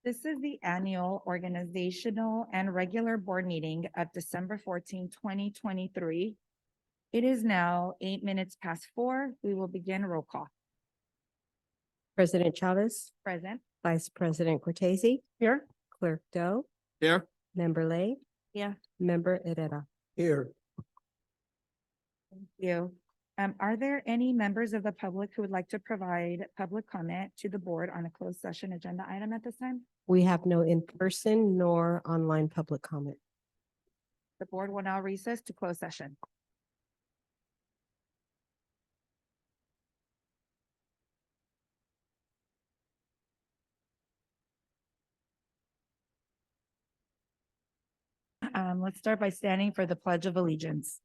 This is the annual organizational and regular board meeting of December 14, 2023. It is now 8 minutes past 4. We will begin roll call. President Chavez, Present. Vice President Cortese, Here. Clerk Doe, Here. Member Lay. Yeah. Member Herrera. Here. Thank you. Are there any members of the public who would like to provide public comment to the board on a closed session agenda item at this time? We have no in-person nor online public comment. The board will now recess to close session. Let's start by standing for the Pledge of Allegiance.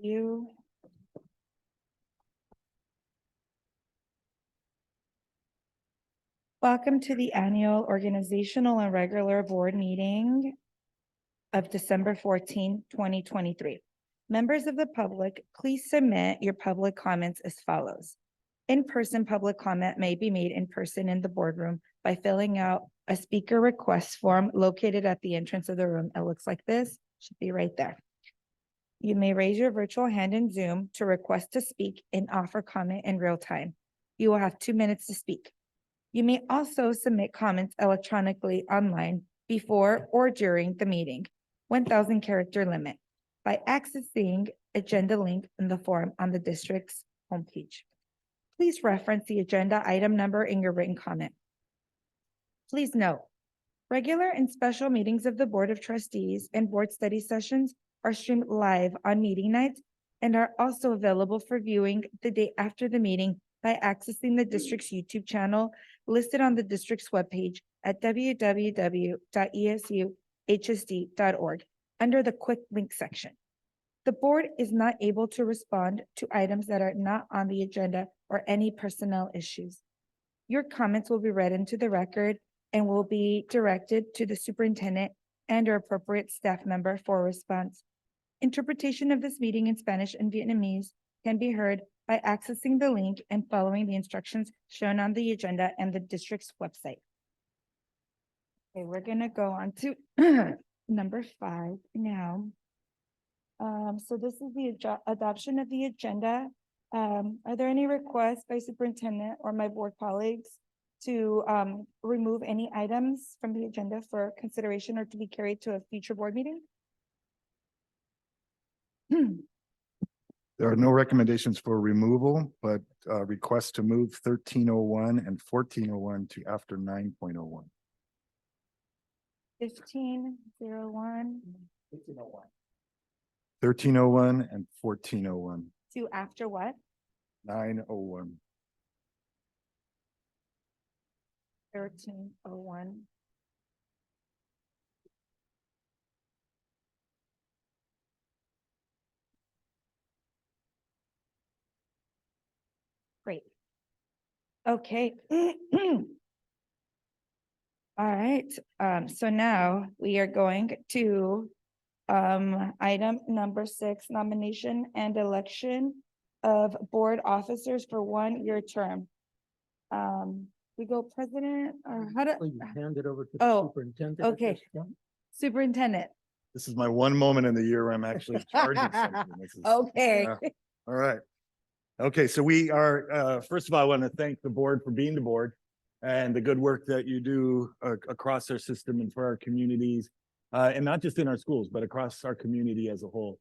You. Welcome to the annual organizational and regular board meeting of December 14, 2023. Members of the public, please submit your public comments as follows. In-person public comment may be made in person in the boardroom by filling out a speaker request form located at the entrance of the room. It looks like this, should be right there. You may raise your virtual hand in Zoom to request to speak and offer comment in real time. You will have 2 minutes to speak. You may also submit comments electronically online before or during the meeting, 1,000 character limit, by accessing agenda link in the form on the district's homepage. Please reference the agenda item number in your written comment. Please note, regular and special meetings of the Board of Trustees and board study sessions are streamed live on meeting nights and are also available for viewing the day after the meeting by accessing the district's YouTube channel listed on the district's webpage at www.ESUHSD.org under the quick link section. The board is not able to respond to items that are not on the agenda or any personnel issues. Your comments will be read into the record and will be directed to the superintendent and/or appropriate staff member for a response. Interpretation of this meeting in Spanish and Vietnamese can be heard by accessing the link and following the instructions shown on the agenda and the district's website. Okay, we're gonna go on to number 5 now. So this is the adoption of the agenda. Are there any requests by superintendent or my board colleagues to remove any items from the agenda for consideration or to be carried to a future board meeting? There are no recommendations for removal, but requests to move 1301 and 1401 to after 9.01. 1501 1301 and 1401. to after what? 901. 1301. Great. Okay. All right, so now we are going to item number 6, nomination and election of board officers for 1-year term. We go president or how to? Hand it over to the Oh, superintendent. okay. Superintendent. This is my one moment in the year where I'm actually charging something. This is- Okay. yeah. All right. Okay, so we are, first of all, I want to thank the board for being the board and the good work that you do across our system and for our communities, and not just in our schools, but across our community as a whole.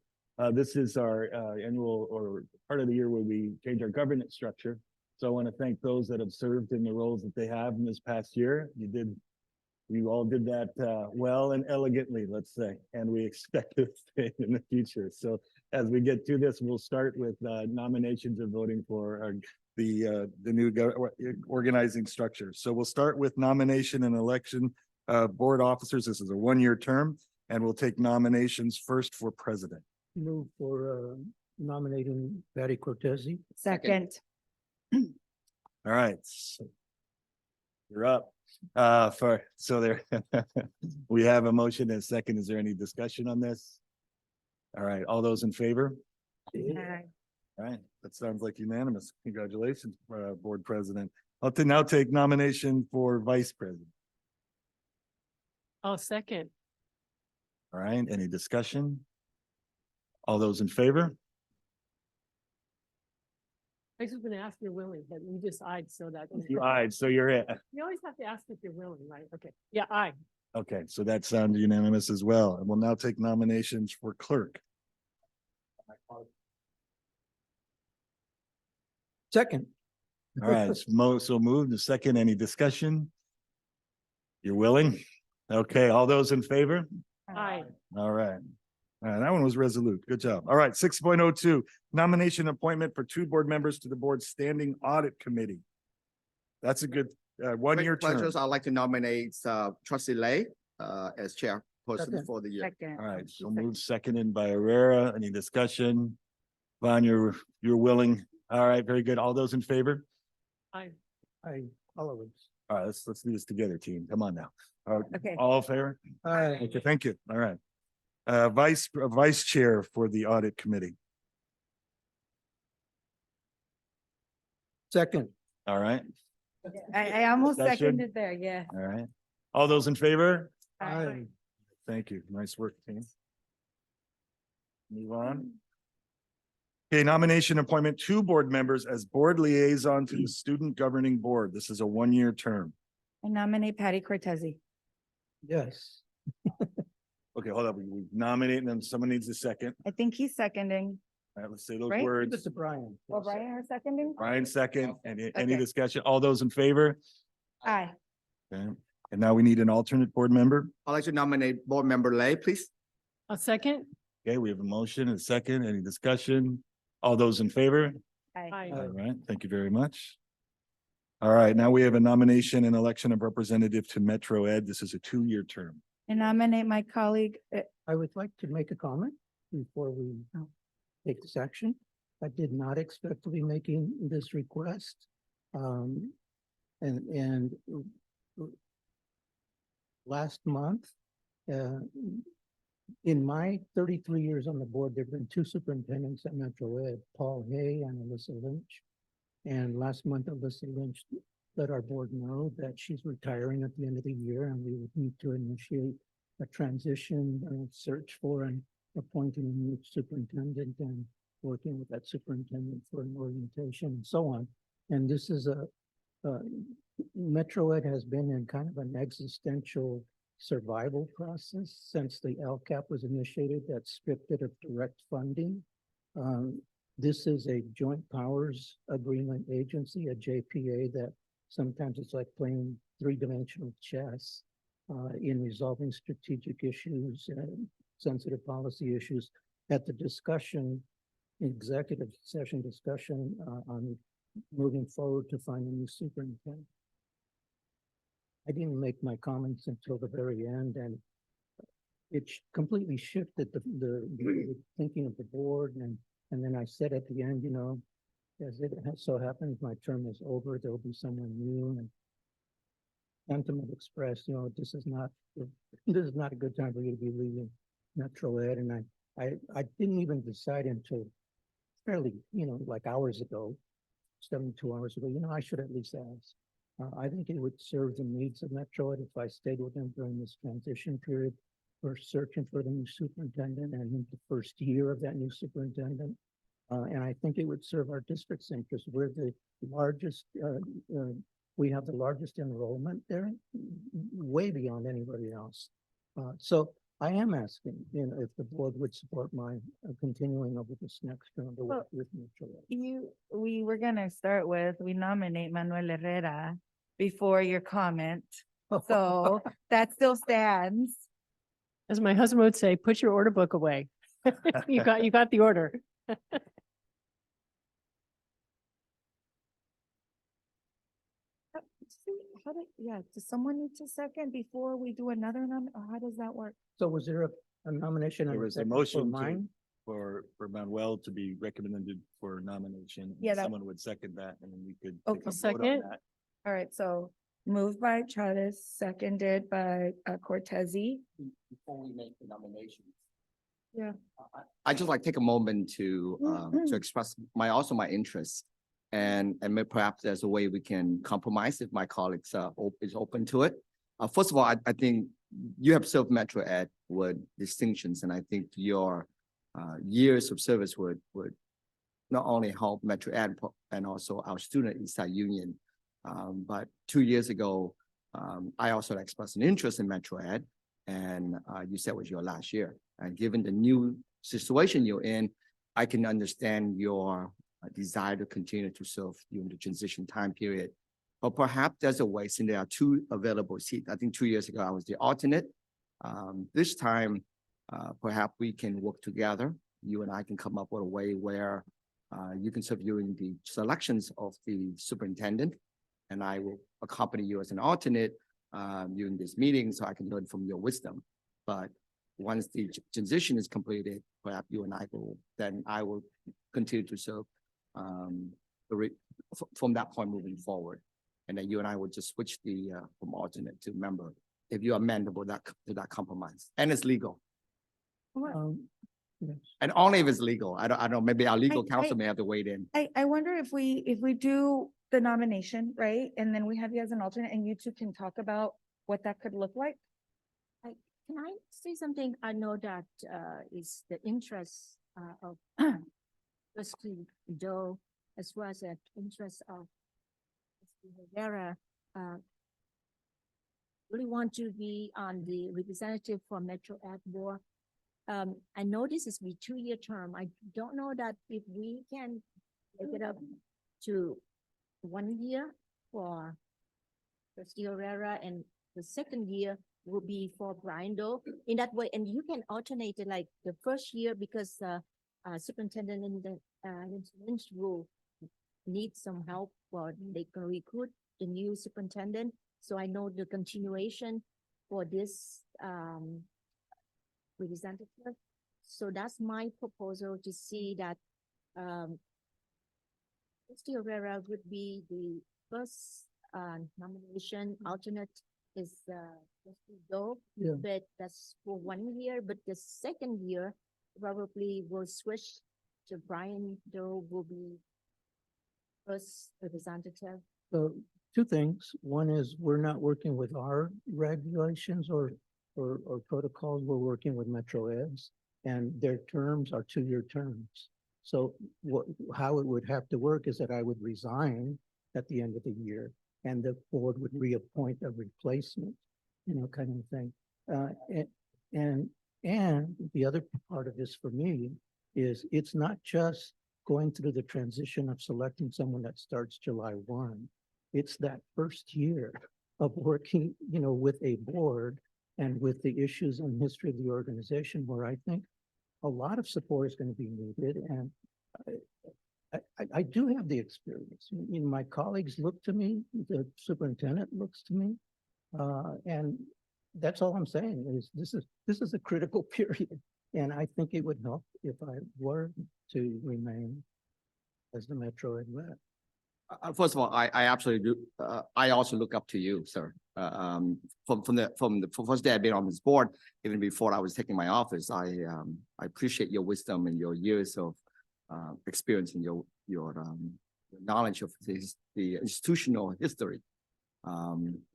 This is our annual or part of the year where we change our governance structure. So I want to thank those that have served in the roles that they have in this past year. You all did that well and elegantly, let's say, and we expect to stay in the future. So as we get to this, we'll start with nominations and voting for the new organizing structure. So we'll start with nomination and election board officers. This is a 1-year term, and we'll take nominations first for president. Move for nominating Betty Cortese. Second. All right. So You're up. So there, we have a motion and a second. Is there any discussion on this? All right, all those in favor? Aye. All right, that sounds like unanimous. Congratulations, Board President. I'll now take nomination for Vice President. I'll second. All right, any discussion? All those in favor? I was just gonna ask if you're willing, but you just eyed, so that. You eyed, so you're it. You always have to ask if you're willing, right? Okay, yeah, aye. Okay, so that sounded unanimous as well. And we'll now take nominations for clerk. Second. All right, so moved to second. Any discussion? You're willing? Okay, all those in favor? Aye. All right. That one was resolute. Good job. All right, 6.02, nomination appointment for 2 board members to the board's Standing Audit Committee. That's a good, one-year term. Pleasures, I'd like to nominate trustee Lay as chairperson Second. for the year. Second. All right, so moved seconded by Herrera. Any discussion? Vaughn, you're willing. All right, very good. All those in favor? Aye. All of us. All right, let's do this together, team. Come on now. Okay. All in favor? Aye. Okay, thank you. All right. Vice Chair for the Audit Committee. Second. All right, I almost Discussion? seconded there, yeah. all right. All those in favor? Aye. Thank you. Nice work, team. Move on. Okay, nomination appointment 2 board members as board liaison to the Student Governing Board. This is a 1-year term. I nominate Patty Cortezi. Yes. Okay, hold up. We nominate them. Someone needs a second. I think he's seconding. All right, let's say those Right? Give it words. to Brian. Oh, Brian, are seconding? Brian second. Any Okay. discussion? All those in favor? Aye. Okay. And now we need an alternate board member. I'd like to nominate board member Lay, please. I'll second. Okay, we have a motion and a second. Any discussion? All those in favor? Aye. Aye. All right, thank you very much. All right, now we have a nomination and election of representative to Metro Ed. This is a 2-year term. I nominate my colleague, I would like to make a comment before we take this action. I did not expect to be making this request. And last month, in my 33 years on the board, there've been 2 superintendents at Metro Ed, Paul Hay and Alyssa Lynch. And last month, Alyssa Lynch let our board know that she's retiring at the end of the year, and we would need to initiate a transition search for and appointing a new superintendent and working with that superintendent for an orientation and so on. And this is Metro Ed has been in kind of an existential survival process since the LCAP was initiated that stripped it of direct funding. This is a joint powers agreement agency, a JPA, that sometimes it's like playing 3-dimensional chess in resolving strategic issues and sensitive policy issues. At the discussion, executive session discussion on moving forward to find a new superintendent. I didn't make my comments until the very end, and it completely shifted the thinking of the board. And then I said at the end, you know, as it so happens, my term is over, there'll be someone new. And sentiment expressed, you know, this is not a good time for you to be leaving Metro Ed. And I didn't even decide until fairly, you know, like hours ago, 72 hours ago, you know, I should at least ask. I think it would serve the needs of Metro Ed if I stayed with them during this transition period. We're searching for the new superintendent and in the first year of that new superintendent. And I think it would serve our district's interest. We're the largest, we have the largest enrollment there, way beyond anybody else. So I am asking, you know, if the board would support my continuing over this next term to work with Metro Ed. We were gonna start with, we nominate Manuel Herrera before your comment. So that still stands. As my husband would say, put your order book away. You got the order. Does someone need to second before we do another or how does that work? So was there a nomination? There and was a second for motion to- mine? For Manuel to be recommended for nomination. Yeah, that- Someone would second that and then we could. Oh, take a I'll vote on second. that. All right, so Moved by Chavez, seconded by Cortese. Before we make the nominations. Yeah. I just like take a moment to express also my interest. And perhaps there's a way we can compromise if my colleagues is open to it. First of all, I think you have served Metro Ed with distinctions, and I think your years of service would not only help Metro Ed and also our student inside Union. But 2 years ago, I also expressed an interest in Metro Ed, and you said it was your last year. And given the new situation you're in, I can understand your desire to continue to serve during the transition time period. But perhaps there's a way, since there are 2 available seats. I think 2 years ago, I was the alternate. This time, perhaps we can work together. You and I can come up with a way where you can serve during the selections of the superintendent, and I will accompany you as an alternate during this meeting so I can learn from your wisdom. But once the transition is completed, perhaps you and I will continue to serve from that point moving forward. And then you and I will just switch from alternate to member if you are amenable to that compromise, and it's legal. Yes. And only if it's legal. I don't know, maybe our legal I- counsel may have to wait in. I wonder if we do the nomination, right? And then we have you as an alternate and you two can talk about what that could look like. Can I say something? I know that is the interest of Trustee Doe as well as the interest of Trustee Rivera. Really want to be on the representative for Metro Ed Board. I know this is a 2-year term. I don't know that if we can take it up to 1 year for Trustee Herrera, and the second year will be for Brian Doe in that way. And you can alternate it like the first year because superintendent in the Lynch will need some help for they can recruit the new superintendent. So I know the continuation for this representative. So that's my proposal to see that Trustee Herrera would be the first nomination. Alternate is Trustee Doe, Yeah. but that's for 1 year. But the second year probably will switch to Brian Doe will be first representative. So 2 things. One is we're not working with our regulations or protocols. We're working with Metro Ed's, and their terms are 2-year terms. So how it would have to work is that I would resign at the end of the year and the board would reappoint a replacement, kind of thing. And the other part of this for me is it's not just going through the transition of selecting someone that starts July 1. It's that first year of working, with a board and with the issues and history of the organization where I think a lot of support is going to be needed. And I do have the experience. My colleagues look to me, the superintendent looks to me. And that's all I'm saying is this is a critical period. And I think it would help if I were to remain as the Metro Ed rep. First of all, I absolutely do. I also look up to you, sir. From the first day I've been on this board, even before I was taking my office, I appreciate your wisdom and your years of experience and your knowledge of the institutional history.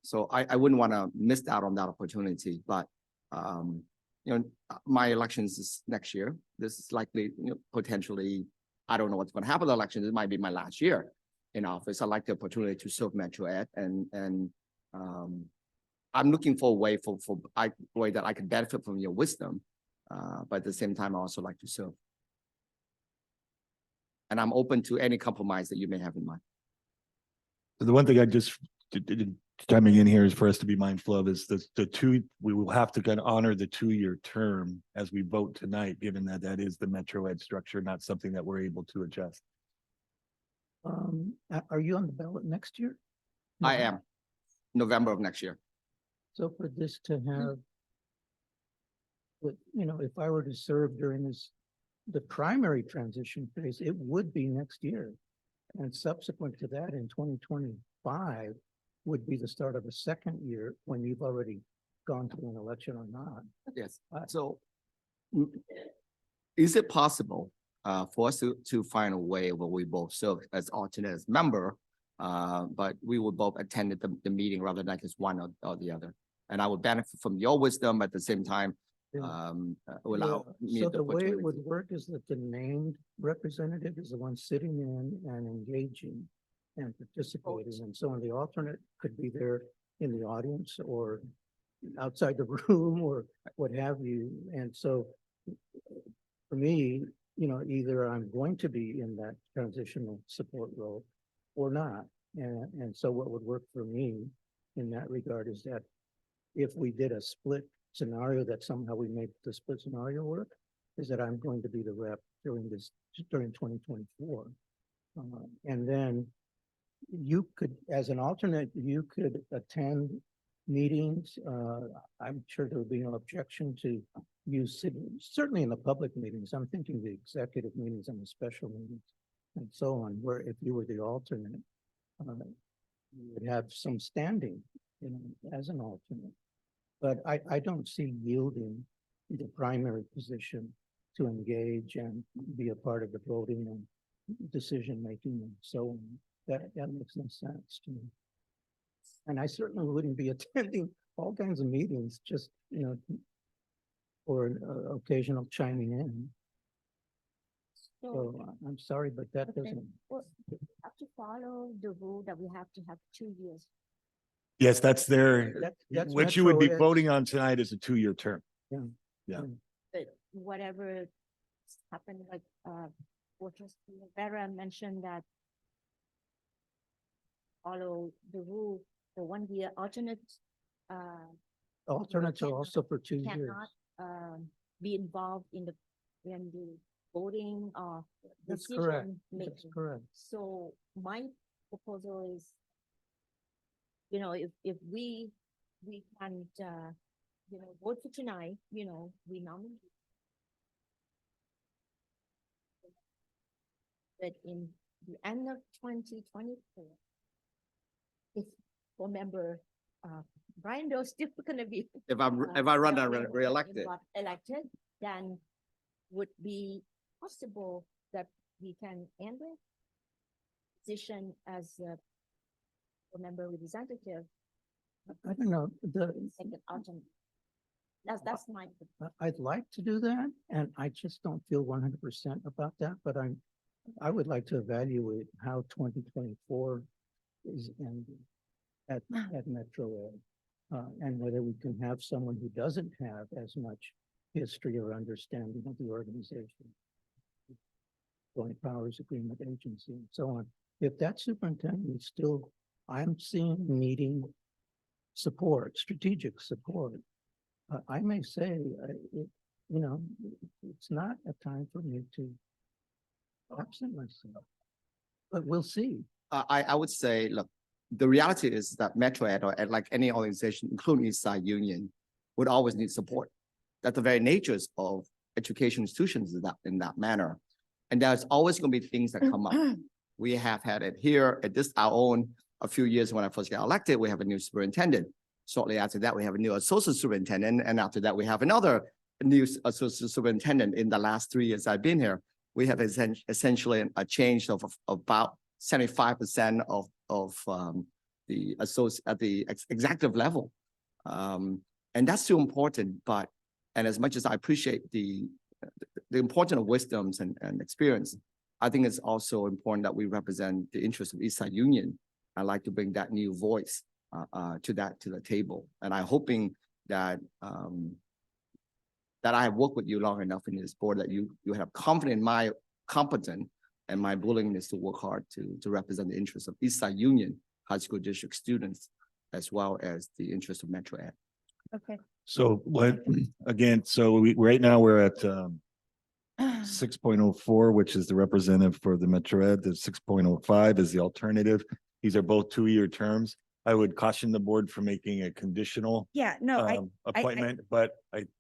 So I wouldn't want to miss out on that opportunity. But my elections is next year. This is likely, potentially, I don't know what's going to happen. The election, this might be my last year in office. I like the opportunity to serve Metro Ed, and I'm looking for a way way that I can benefit from your wisdom, but at the same time, I also like to serve. And I'm open to any compromise that you may have in mind. The one thing I just chiming in here is for us to be mindful of is we will have to kind of honor the 2-year term as we vote tonight, given that that is the Metro Ed structure, not something that we're able to adjust. Are you on the ballot next year? I am, November of next year. So for this to have, if I were to serve during the primary transition phase, it would be next year. And subsequent to that in 2025, would be the start of a second year when you've already gone through an election or not. Yes, Uh, so mm, is it possible for us to find a way where we both serve as alternate as member, but we would both attend the meeting rather than just one or the other? And I would benefit from your wisdom at the same time, Yeah. allow Yeah, me so the the way it would opportunity. work is that the named representative is the one sitting in and engaging and participating, and so on. The alternate could be there in the audience or outside the room or what have you. And so for me, either I'm going to be in that transitional support role or not. And so what would work for me in that regard is that if we did a split scenario, that somehow we make the split scenario work, is that I'm going to be the rep during 2024. And then you could, as an alternate, you could attend meetings. I'm sure there would be no objection to you sitting, certainly in the public meetings. I'm thinking the executive meetings and the special meetings and so on, where if you were the alternate, you would have some standing, as an alternate. But I don't see yielding the primary position to engage and be a part of the voting and decision-making and so on. That makes no sense to me. And I certainly wouldn't be attending all kinds of meetings, just, for an occasional chiming in. So I'm sorry, but that Okay. doesn't. Well, we have to follow the rule that we have to have 2 years. Yes, that's their, That's what you would be Metro Ed's. voting on tonight is a 2-year term. But whatever happened, like, Fortress Rivera mentioned that follow the rule for 1 year, alternate, Alternates are cannot- also for 2 years. cannot, be involved in the voting or That's correct. decision That's making. correct. So my proposal is, if we can't, vote for tonight, we nominate. But in the end of 2024, if for member, Brian Doe's still gonna be. If I run and running, re-elected, got elected, then would be possible that we can end the position as a member representative, I don't know, second alternate. That's my. I'd like to do that, and I just don't feel 100% about that, but I would like to evaluate how 2024 is ending at Metro Ed. And whether we can have someone who doesn't have as much history or understanding of the organization. Joint Powers Agreement Agency and so on. If that superintendent is still, I'm seeing needing support, strategic support, I may say, it's not a time for me to absent myself. But we'll see. I would say, look, the reality is that Metro Ed or like any organization, including Eastside Union, would always need support. That's the very natures of education institutions in that manner. And there's always going to be things that come up. We have had it here at our own, a few years when I first got elected, we have a new superintendent. Shortly after that, we have a new associate superintendent. And after that, we have another new associate superintendent in the last 3 years I've been here. We have essentially a change of about 75% of the associate at the executive level. And that's too important, and as much as I appreciate the importance of wisdoms and experience, I think it's also important that we represent the interests of Eastside Union. I'd like to bring that new voice to the table. And I'm hoping that that I have worked with you long enough in this board that you have confidence in my competence and my willingness to work hard to represent the interests of Eastside Union High School District students, as well as the interests of Metro Ed. Okay. So what, again, so right now we're at 6.04, which is the representative for the Metro Ed. The 6.05 is the alternative. These are both 2-year terms. I would caution the board for making a conditional Yeah, no, appointment, but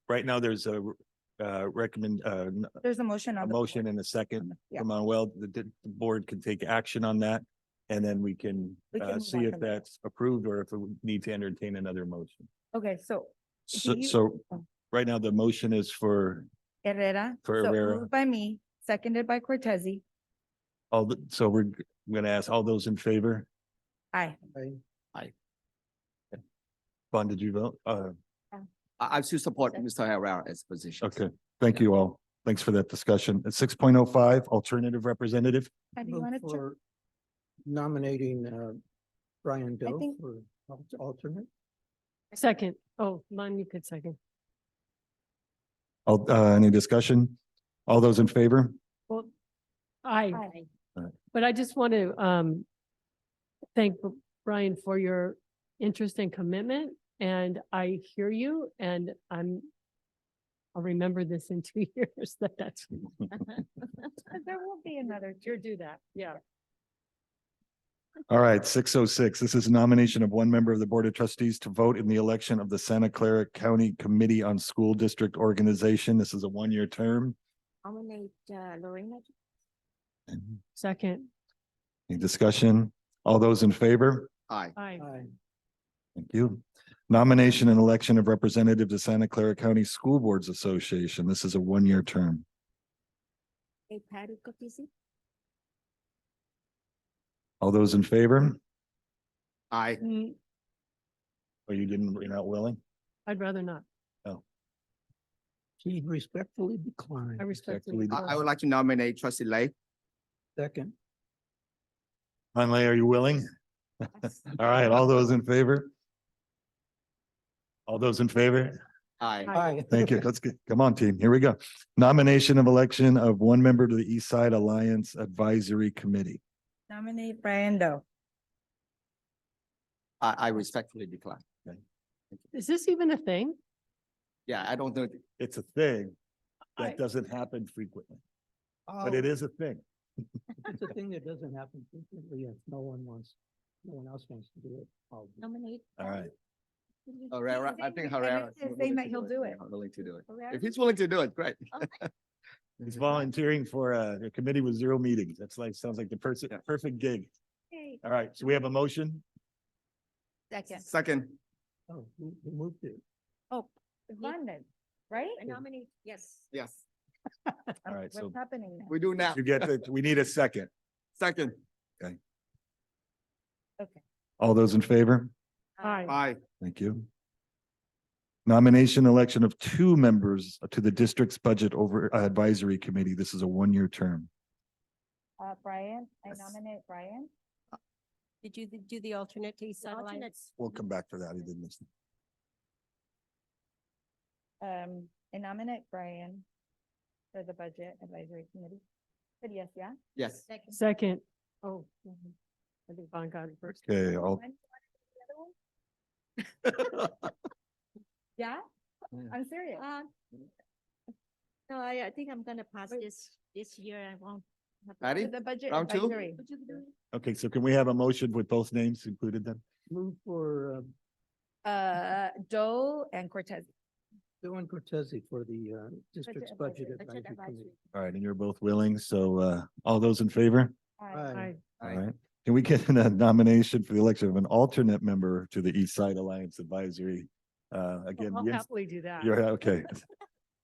right now there's a there's a motion on a the. motion and a second Yeah. from Manuel. The board can take action on that. And then we can We can move see on if from there. that's approved or if we need to entertain another motion. Okay, so So, you- so right now the motion is for Herrera. For so Herrera. moved by me, seconded by Cortezi. all the, so we're gonna ask all those in favor. Aye. Vaughn, did you vote? I still support Mr. Herrera's position. Okay, thank you all. Thanks for that discussion. At 6.05, alternative representative. How do you Move want to? for Nominating Brian Doe think- for alternate. Second. Oh, mine, you could second. All, any discussion? All those in favor? Well, I, Aye. but I just want to thank Brian for your interest and commitment. And I hear you and I'll remember this in 2 years that's. There will be another. Sure do that. Yeah. All right, 6:06. This is a nomination of one member of the Board of Trustees to vote in the election of the Santa Clara County Committee on School District Organization. This is a one-year term. Nominate Lorena. Second. Any discussion? All those in favor? Aye. Aye. Thank you. Nomination and election of representative to Santa Clara County School Boards Association. This is a one-year term. Patty Cotisi. All those in favor? Aye. Mm, Or you're not willing? I'd rather not. He respectfully declined. I respectfully. Respectfully I would like to nominate trustee Lay. Second. Hanley, are you willing? All right, all those in favor? All those in favor? Aye. Aye. Thank you. Let's get, come on, team. Here we go. Nomination of election of one member to the East Side Alliance Advisory Committee. Nominate Brian Doe. I respectfully decline. Is this even a thing? Yeah, I don't know. It's a thing I- that doesn't happen frequently, but it is a thing. It's a thing that doesn't happen frequently if no one else wants to do it. I'll do it. Nominate. All right. Herrera, I think Herrera. He's saying that he'll do it. Willing to do it. Herrera? If he's willing to do it, great. He's volunteering for a committee with 0 meetings. That's like, sounds like the perfect gig. Okay. All right, so we have a motion. Second. Second. Oh, who moved it? Oh, London, right? I nominate, yes. Yes, All right, so What's happening now? we do now. you get that, we need a second. Second. Okay. All those in favor? Aye. Aye. Thank you. Nomination election of 2 members to the district's budget advisory committee. This is a one-year term. Brian, I Yes. nominate Brian. Did you do the alternate to East Side Alliance? Alternates. We'll come back to that. He didn't listen. I nominate Brian for the budget advisory committee. But yes, yeah? Yes. Second. Oh. mhm. I think Vaughn got it first. Okay, all, When do you wanna do the other one? Yeah? I'm serious. No, I think I'm gonna pass this year. I won't. have to- Patty? The budget Round 2? advisory. okay, so can we have a motion with both names included then? Move for Doe and Cortez. Bill and Cortezi for the district's budget advisory. Budget advisory committee. advisory. All right, and you're both willing, so all those in favor? Aye. Aye. All Aye. right. Can we get a nomination for the election of an alternate member to the East Side Alliance Advisory? Again, I'll yes, happily do that. you're, okay.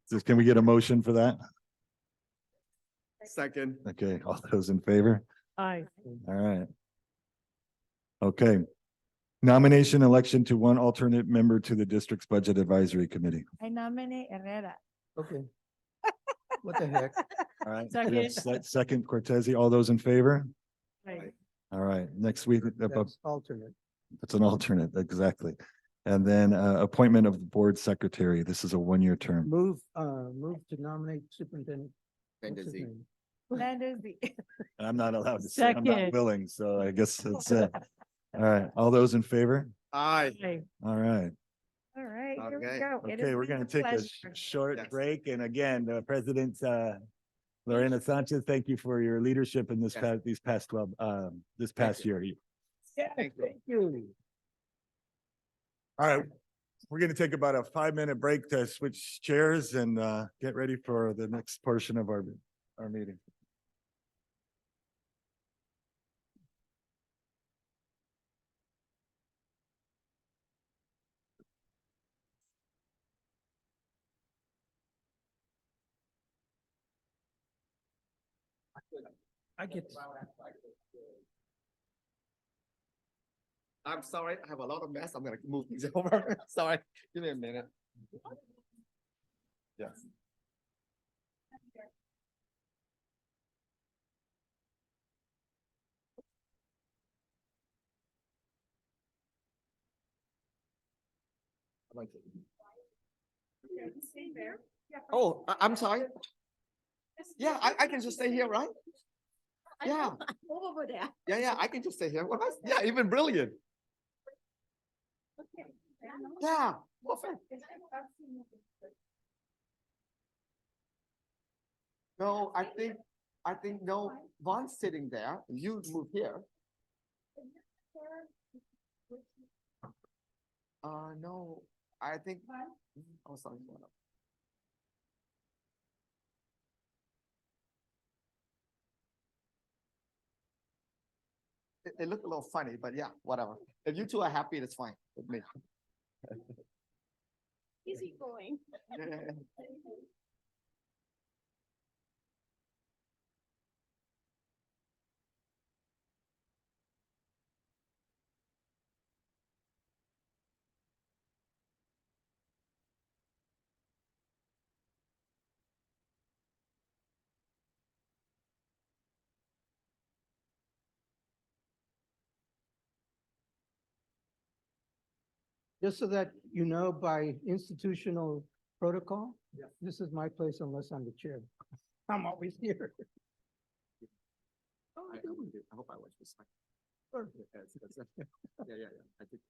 So can we get a motion for that? Second. Okay, all those in favor? Aye. All right. Okay. Nomination election to one alternate member to the district's budget advisory committee. I nominate Herrera. Okay. What the heck? All right. Second. we have Second Cortezi, all those in favor? Aye. All right, next week, That's alternate. it's an alternate, exactly. And then appointment of the board secretary. This is a one-year term. Move to nominate superintendent. What's his Fantasy. name? That is the. I'm not allowed to say, I'm not Second. willing, so I guess it's, all right, all those in favor? Aye. Aye. All right. All right, here we Okay. go. It Okay, has we're been gonna a take a pleasure. short Yes. break. And again, President Lorena Sanchez, thank you for your leadership in this Yes. these past 12, this past year. Yeah, Thank you. thank you. All right, we're gonna take about a 5-minute break to switch chairs and get ready for the next portion of our meeting. I get. I'm sorry, I have a lot of mess. I'm gonna move these over. Sorry, give me a minute. Yes. Oh, I'm sorry. Yeah, I can just stay here, right? Yeah. Move over there. Yeah, I can just stay here. Well, yeah, even brilliant. Yeah, perfect. No, I think no, Von's sitting there. You move here. No, I think. Oh, sorry. It looked a little funny, but yeah, whatever. If you two are happy, that's fine with me. Easy going. Yeah. Just so that you know, by institutional protocol, this is my place unless I'm the chair. I'm always here. I hope I was respectful. Yeah. I think.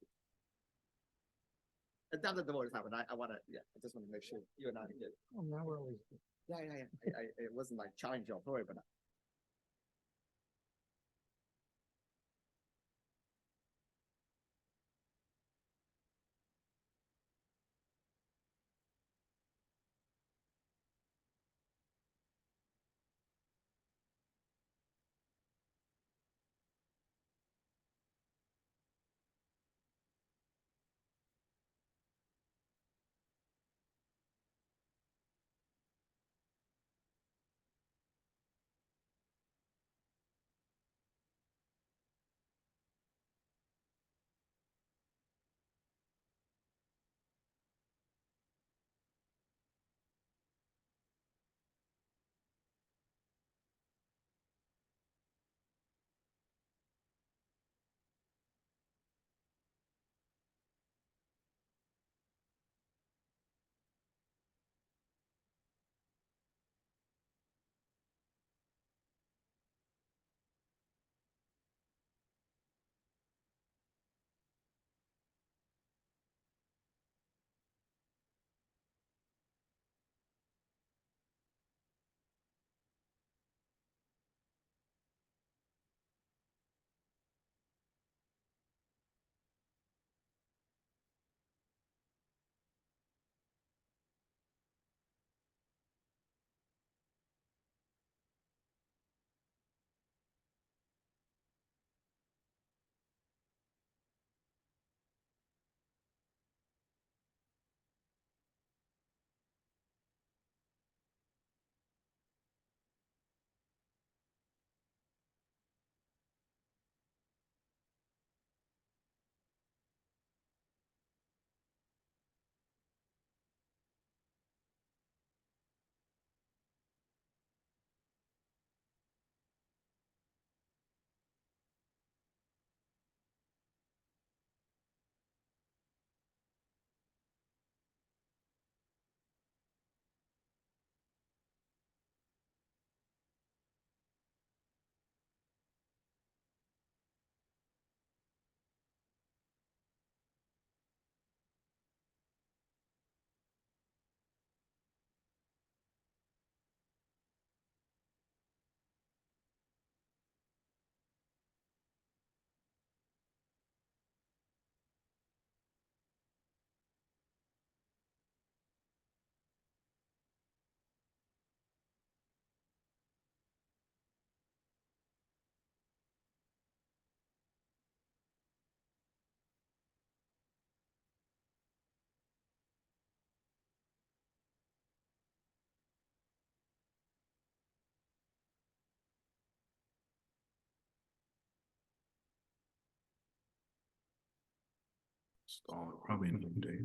And now that the vote is happened, I wanna, I just wanna make sure you and I get. Oh, now we're always. Yeah. It wasn't like challenge your authority, but Probably noonday.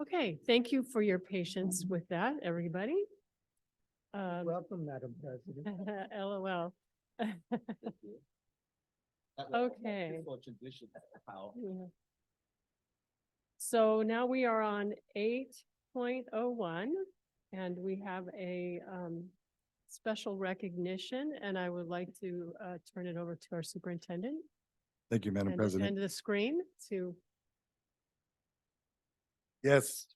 Okay, thank you for your patience with that, everybody. Welcome, Madam President. LOL. Okay. Yeah. So now we are on 8.01 and we have a special recognition, and I would like to turn it over to our superintendent Thank you, Madam President. and the screen to. Yes,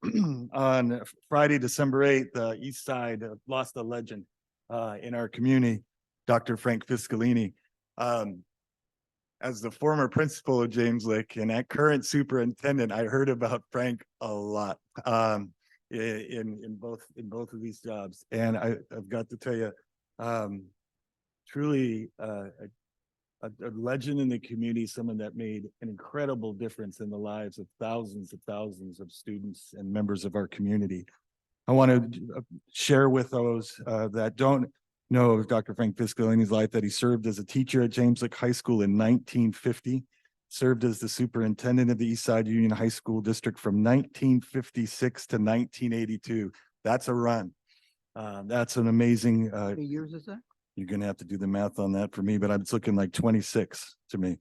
on Friday, December 8th, the East Side lost a legend in our community, Dr. Frank Fiscalini. As the former principal of James Lick and at current superintendent, I heard about Frank a lot in both of these jobs. And I've got to tell you, truly a legend in the community, someone that made an incredible difference in the lives of thousands of students and members of our community. I want to share with those that don't know Dr. Frank Fiscalini's life that he served as a teacher at James Lick High School in 1950, served as the superintendent of the East Side Union High School District from 1956 to 1982. That's a run. That's an amazing. How many years is that? You're going to have to do the math on that for me, but it's looking like 26 to me.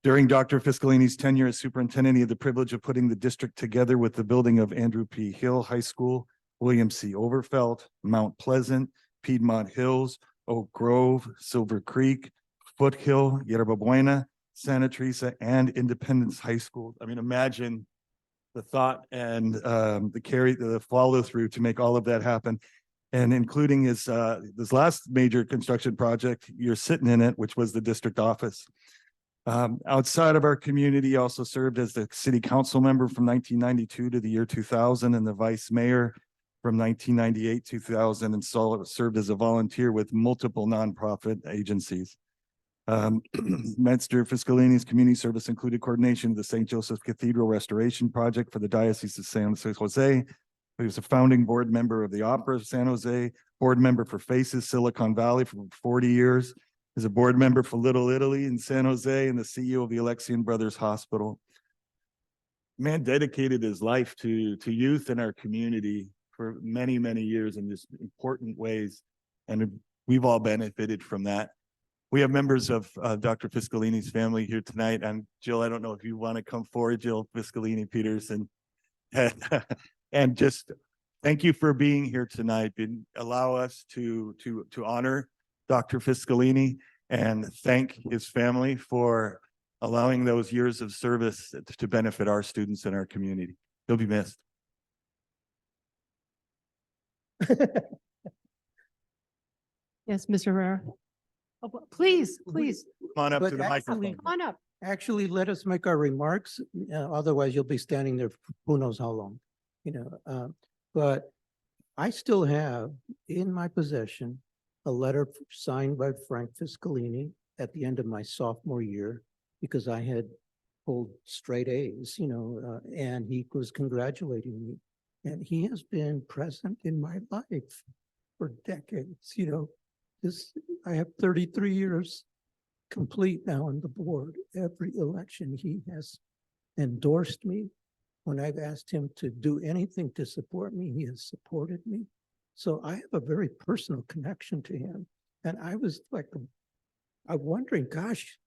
During Dr. Fiscalini's tenure as superintendent, he had the privilege of putting the district together with the building of Andrew P. Hill High School, William C. Overfelt, Mount Pleasant, Piedmont Hills, Oak Grove, Silver Creek, Foothill, Yerba Buena, Santa Teresa, and Independence High School. I mean, imagine the thought and the follow through to make all of that happen. And including his this last major construction project, you're sitting in it, which was the district office. Outside of our community, he also served as the city council member from 1992 to the year 2000 and the vice mayor from 1998 2000, and served as a volunteer with multiple nonprofit agencies. Mr. Fiscalini's community service included coordination of the St. Joseph Cathedral Restoration Project for the Diocese of San Jose. He was a founding board member of the Opera of San Jose, board member for Faces Silicon Valley for 40 years. He's a board member for Little Italy in San Jose and the CEO of the Alexian Brothers Hospital. Man dedicated his life to youth in our community for many, many years in just important ways. And we've all benefited from that. We have members of Dr. Fiscalini's family here tonight. And Jill, I don't know if you want to come forward, Jill Fiscalini Peterson. And just thank you for being here tonight and allow us to honor Dr. Fiscalini and thank his family for allowing those years of service to benefit our students and our community. He'll be missed. Yes, Mr. Herrera. Oh, please, please, Come on up But to the actually- microphone. come on up. Actually, let us make our remarks, otherwise you'll be standing there for who knows how long, but I still have in my possession a letter signed by Frank Fiscalini at the end of my sophomore year, because I had pulled straight A's, and he was congratulating me. And he has been present in my life for decades, I have 33 years complete now on the board. Every election, he has endorsed me. When I've asked him to do anything to support me, he has supported me. So I have a very personal connection to him. And I was like, I'm wondering, gosh,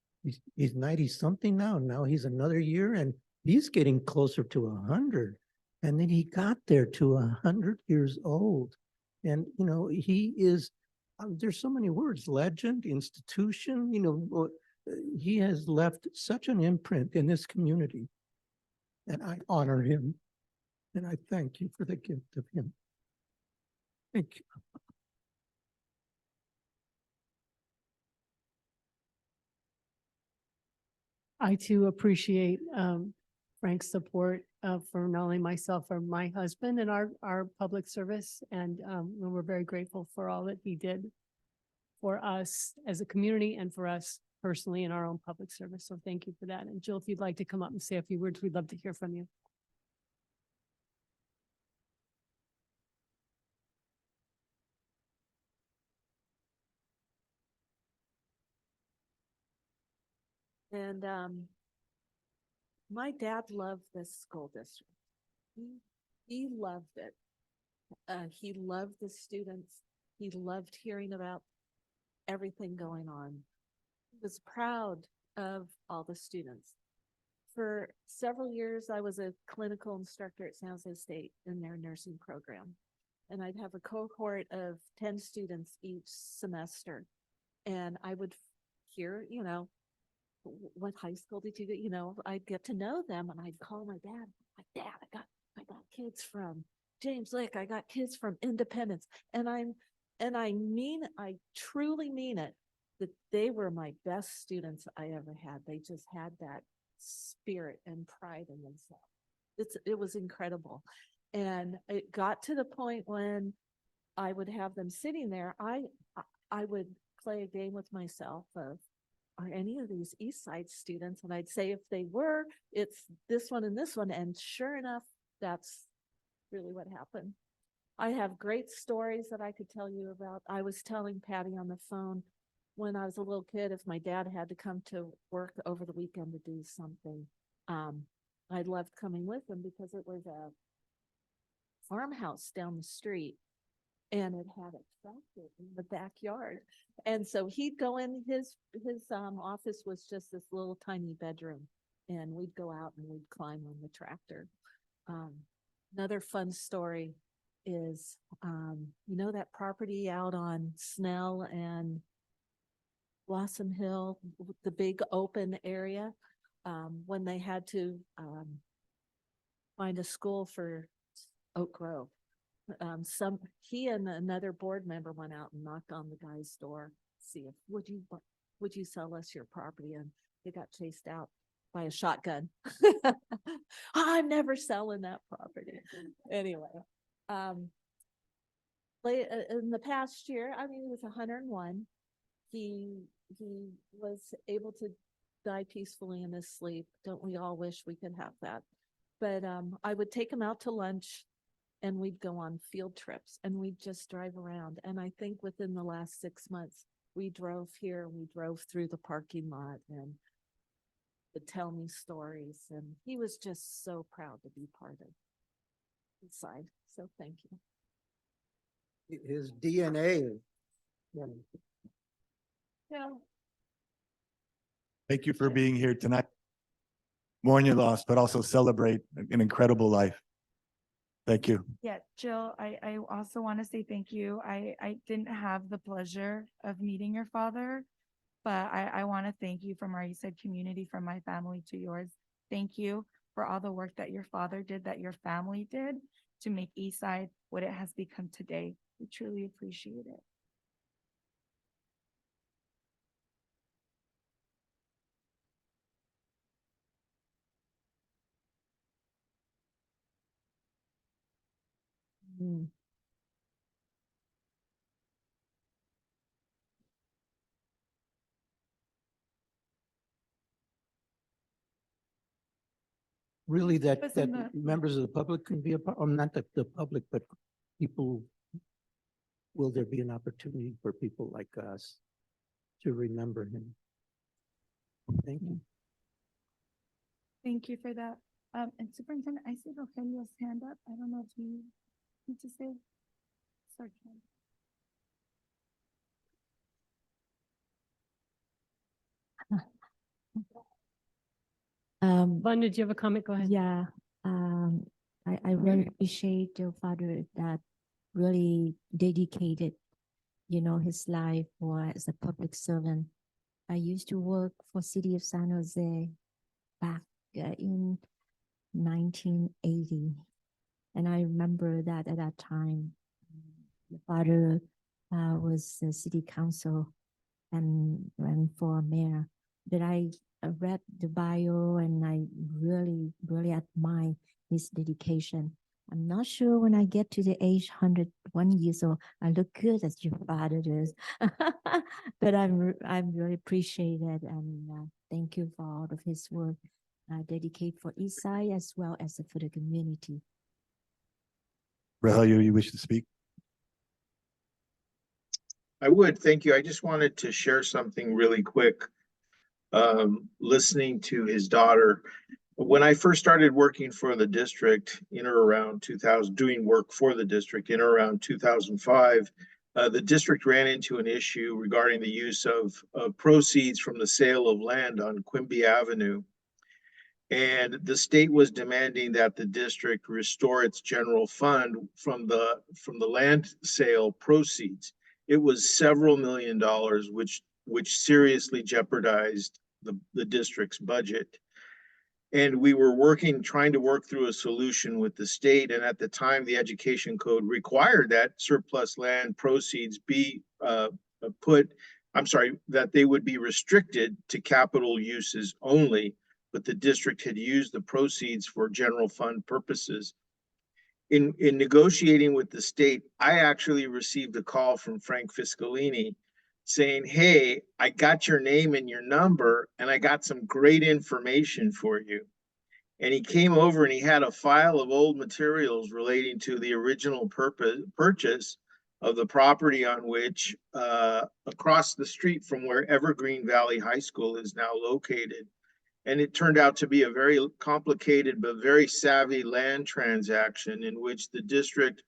he's 90 something now. Now he's another year and he's getting closer to 100. And then he got there to 100 years old. And, he is, there's so many words, legend, institution, he has left such an imprint in this community. And I honor him. And I thank you for the gift of him. Thank you. I too appreciate Frank's support for not only myself, or my husband and our public service. And we're very grateful for all that he did for us as a community and for us personally in our own public service. So thank you for that. And Jill, if you'd like to come up and say a few words, we'd love to hear from you. And my dad loved this school district. He loved it. He loved the students. He loved hearing about everything going on. He was proud of all the students. For several years, I was a clinical instructor at San Jose State in their nursing program. And I'd have a cohort of 10 students each semester. And I would hear, what high school did you go? I'd get to know them and I'd call my dad. My dad, I got kids from James Lake. I got kids from Independence. And I truly mean it, that they were my best students I ever had. They just had that spirit and pride in themselves. It was incredible. And it got to the point when I would have them sitting there, I would play a game with myself of, are any of these East Side students? And I'd say if they were, it's this one and this one. And sure enough, that's really what happened. I have great stories that I could tell you about. I was telling Patty on the phone when I was a little kid, if my dad had to come to work over the weekend to do something, I loved coming with him because it was a farmhouse down the street. And it had a tractor in the backyard. And so he'd go in, his office was just this little tiny bedroom. And we'd go out and we'd climb on the tractor. Another fun story is, that property out on Snell and Blossom Hill, the big open area, when they had to find a school for Oak Grove. He and another board member went out and knocked on the guy's door, see if would you sell us your property, and they got chased out by a shotgun. I'm never selling that property. Anyway, in the past year, he was 101. He was able to die peacefully in his sleep. Don't we all wish we could have that? But I would take him out to lunch. And we'd go on field trips and we'd just drive around. And I think within the last 6 months, we drove here, we drove through the parking lot and would tell me stories. And he was just so proud to be part of the side. So thank you. His DNA. Yeah. Thank you for being here tonight. Mourn your loss, but also celebrate an incredible life. Thank you. Yeah, Jill, I also want to say thank you. I didn't have the pleasure of meeting your father, but I want to thank you from our East Side community, from my family to yours. Thank you for all the work that your father did, that your family did to make East Side what it has become today. We truly appreciate it. Mm. Really that, Was that in the- members of the public can be a part, not the public, but people, will there be an opportunity for people like us to remember him? Thank you. Thank you for that. And Superintendent, I see Rogelio's hand up. I don't know if you need to say. Sorry. Ken. Vaughn, did you have a comment? Go ahead. Yeah, I really appreciate your father that really dedicated, his life for as a public servant. I used to work for City of San Jose back in 1980. And I remember that at that time, the father was the city council and ran for mayor. But I read the bio and I really, really admire his dedication. I'm not sure when I get to the age 101 years old, I look good as your father does. But I'm really appreciate it and thank you for all of his work, dedicate for Eastside as well as for the community. Rogelio, you wish to speak? I would, thank you. I just wanted to share something really quick. Listening to his daughter, when I first started working for the district in or around 2000, doing work for the district in or around 2005, the district ran into an issue regarding the use of proceeds from the sale of land on Quimby Avenue. And the state was demanding that the district restore its general fund from the land sale proceeds. It was several $1,000,000, which seriously jeopardized the district's budget. And we were trying to work through a solution with the state. And at the time, the education code required that surplus land proceeds be that they would be restricted to capital uses only, but the district had used the proceeds for general fund purposes. In negotiating with the state, I actually received a call from Frank Fiscalini saying, "Hey, I got your name and your number, and I got some great information for you." And he came over and he had a file of old materials relating to the original purchase of the property on which, across the street from where Evergreen Valley High School is now located. And it turned out to be a very complicated but very savvy land transaction in which the district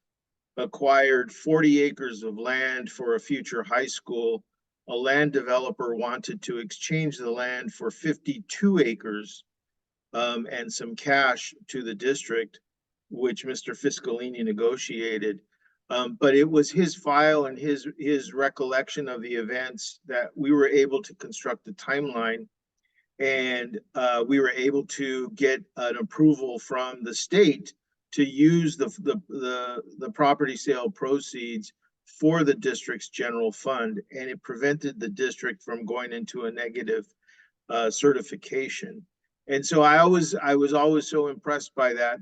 acquired 40 acres of land for a future high school. A land developer wanted to exchange the land for 52 acres and some cash to the district, which Mr. Fiscalini negotiated. But it was his file and his recollection of the events that we were able to construct the timeline. And we were able to get an approval from the state to use the property sale proceeds for the district's general fund, and it prevented the district from going into a negative certification. And so I was always so impressed by that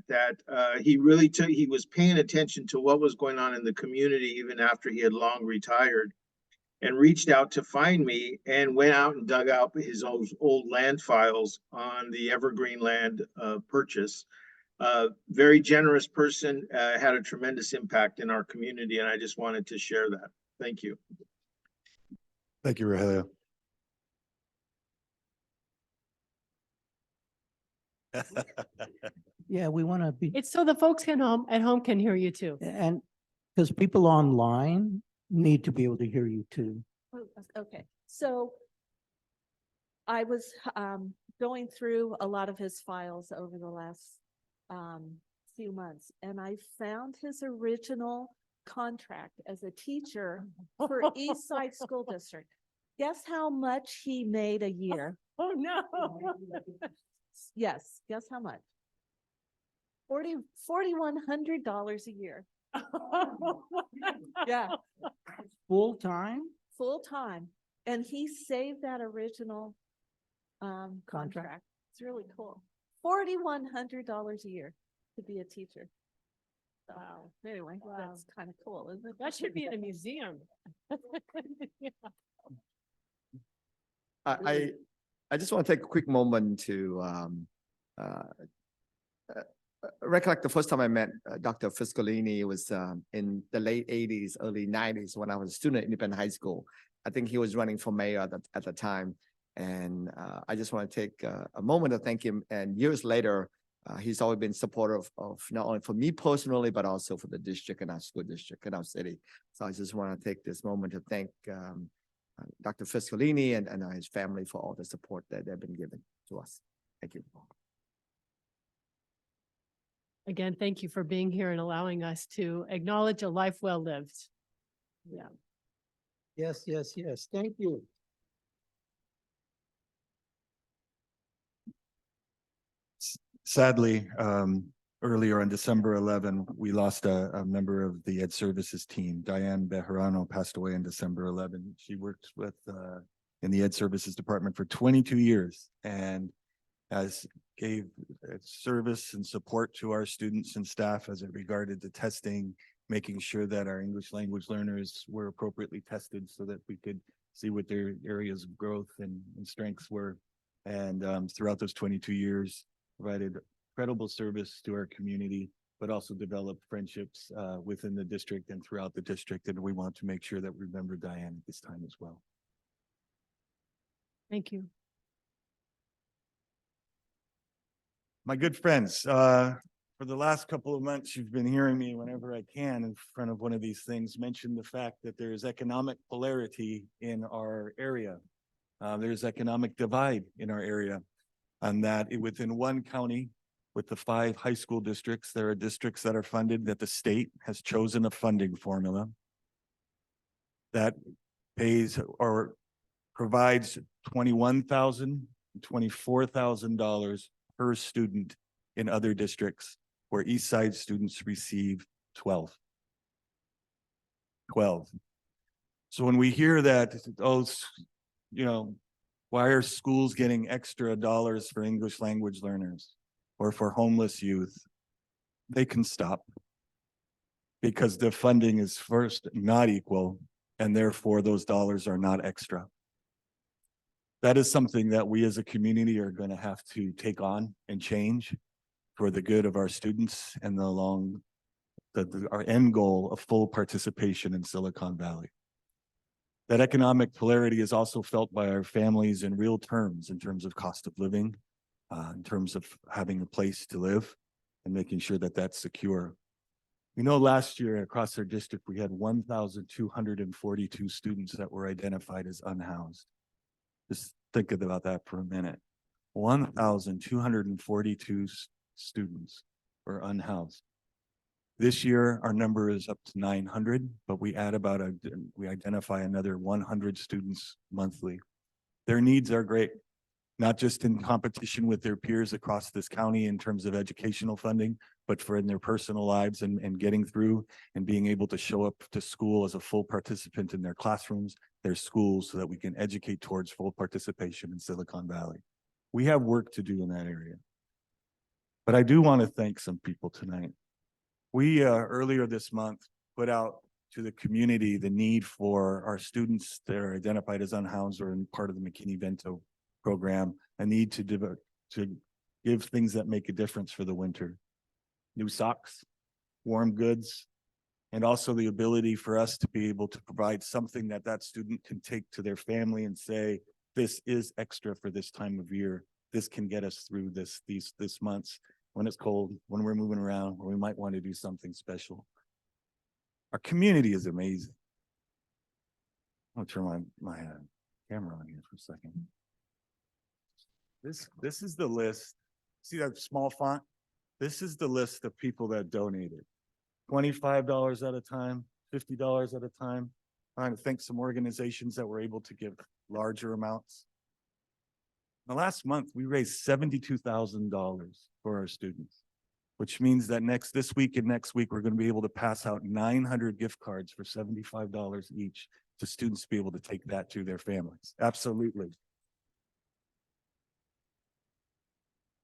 he was paying attention to what was going on in the community even after he had long retired, and reached out to find me and went out and dug out his old land files on the Evergreen land purchase. Very generous person, had a tremendous impact in our community, and I just wanted to share that. Thank you. Thank you, Rogelio. Yeah, we want to be, It's so the folks at home can hear you too. and because people online need to be able to hear you too. Oh, okay, so I was going through a lot of his files over the last few months and I found his original contract as a teacher for East Side School District. Guess how much he made a year? Oh, no. Yes, guess how much? $4,100 a year. Yeah, Full-time? full time. And he saved that original contract. It's really cool. $4,100 a year to be a teacher. Wow. Anyway, Wow. that's kind of cool, isn't it? That should be in a museum. I just want to take a quick moment to uh, recollect the first time I met Dr. Fiscolini was in the late 80s, early 90s when I was a student at Independent High School. I think he was running for mayor at the time. And I just want to take a moment to thank him. And years later, he's always been supportive of not only for me personally, but also for the district and our school district and our city. So I just want to take this moment to thank Dr. Fiscolini and his family for all the support that they've been giving to us. Thank you. Again, thank you for being here and allowing us to acknowledge a life well lived. Yeah. Yes, yes, yes. Thank you. Sadly, earlier on December 11, we lost a member of the Ed Services team. Diane Bejarano passed away on December 11. She worked with in the Ed Services Department for 22 years and gave service and support to our students and staff as it regarded to testing, making sure that our English language learners were appropriately tested so that we could see what their areas of growth and strengths were. And throughout those 22 years, provided incredible service to our community, but also developed friendships within the district and throughout the district. And we want to make sure that we remember Diane at this time as well. Thank you. My good friends, for the last couple of months, you've been hearing me whenever I can in front of one of these things mention the fact that there is economic polarity in our area. There's economic divide in our area, and that within one county, with the 5 high school districts, there are districts that are funded that the state has chosen a funding formula that pays or provides $21,000, $24,000 per student in other districts, where East Side students receive 12. So when we hear that, why are schools getting extra dollars for English language learners or for homeless youth? They can stop, because the funding is first not equal, and therefore those dollars are not extra. That is something that we as a community are going to have to take on and change for the good of our students and our end goal of full participation in Silicon Valley. That economic polarity is also felt by our families in real terms, in terms of cost of living, in terms of having a place to live and making sure that that's secure. We know last year across our district, we had 1,242 students that were identified as unhoused. Just think about that for a minute. 1,242 students were unhoused. This year, our number is up to 900, but we identify another 100 students monthly. Their needs are great, not just in competition with their peers across this county in terms of educational funding, but for in their personal lives and getting through and being able to show up to school as a full participant in their classrooms, their schools, so that we can educate towards full participation in Silicon Valley. We have work to do in that area. But I do want to thank some people tonight. We earlier this month put out to the community the need for our students that are identified as unhoused or in part of the McKinney-Vento program, a need to give things that make a difference for the winter. New socks, warm goods, and also the ability for us to be able to provide something that student can take to their family and say, this is extra for this time of year. This can get us through this months when it's cold, when we're moving around, where we might want to do something special. Our community is amazing. I'll turn my camera on here for a second. This is the list. See that small font? This is the list of people that donated. $25 at a time, $50 at a time. Trying to thank some organizations that were able to give larger amounts. The last month, we raised $72,000 for our students, which means that this week and next week, we're going to be able to pass out 900 gift cards for $75 each to students to be able to take that to their families. Absolutely.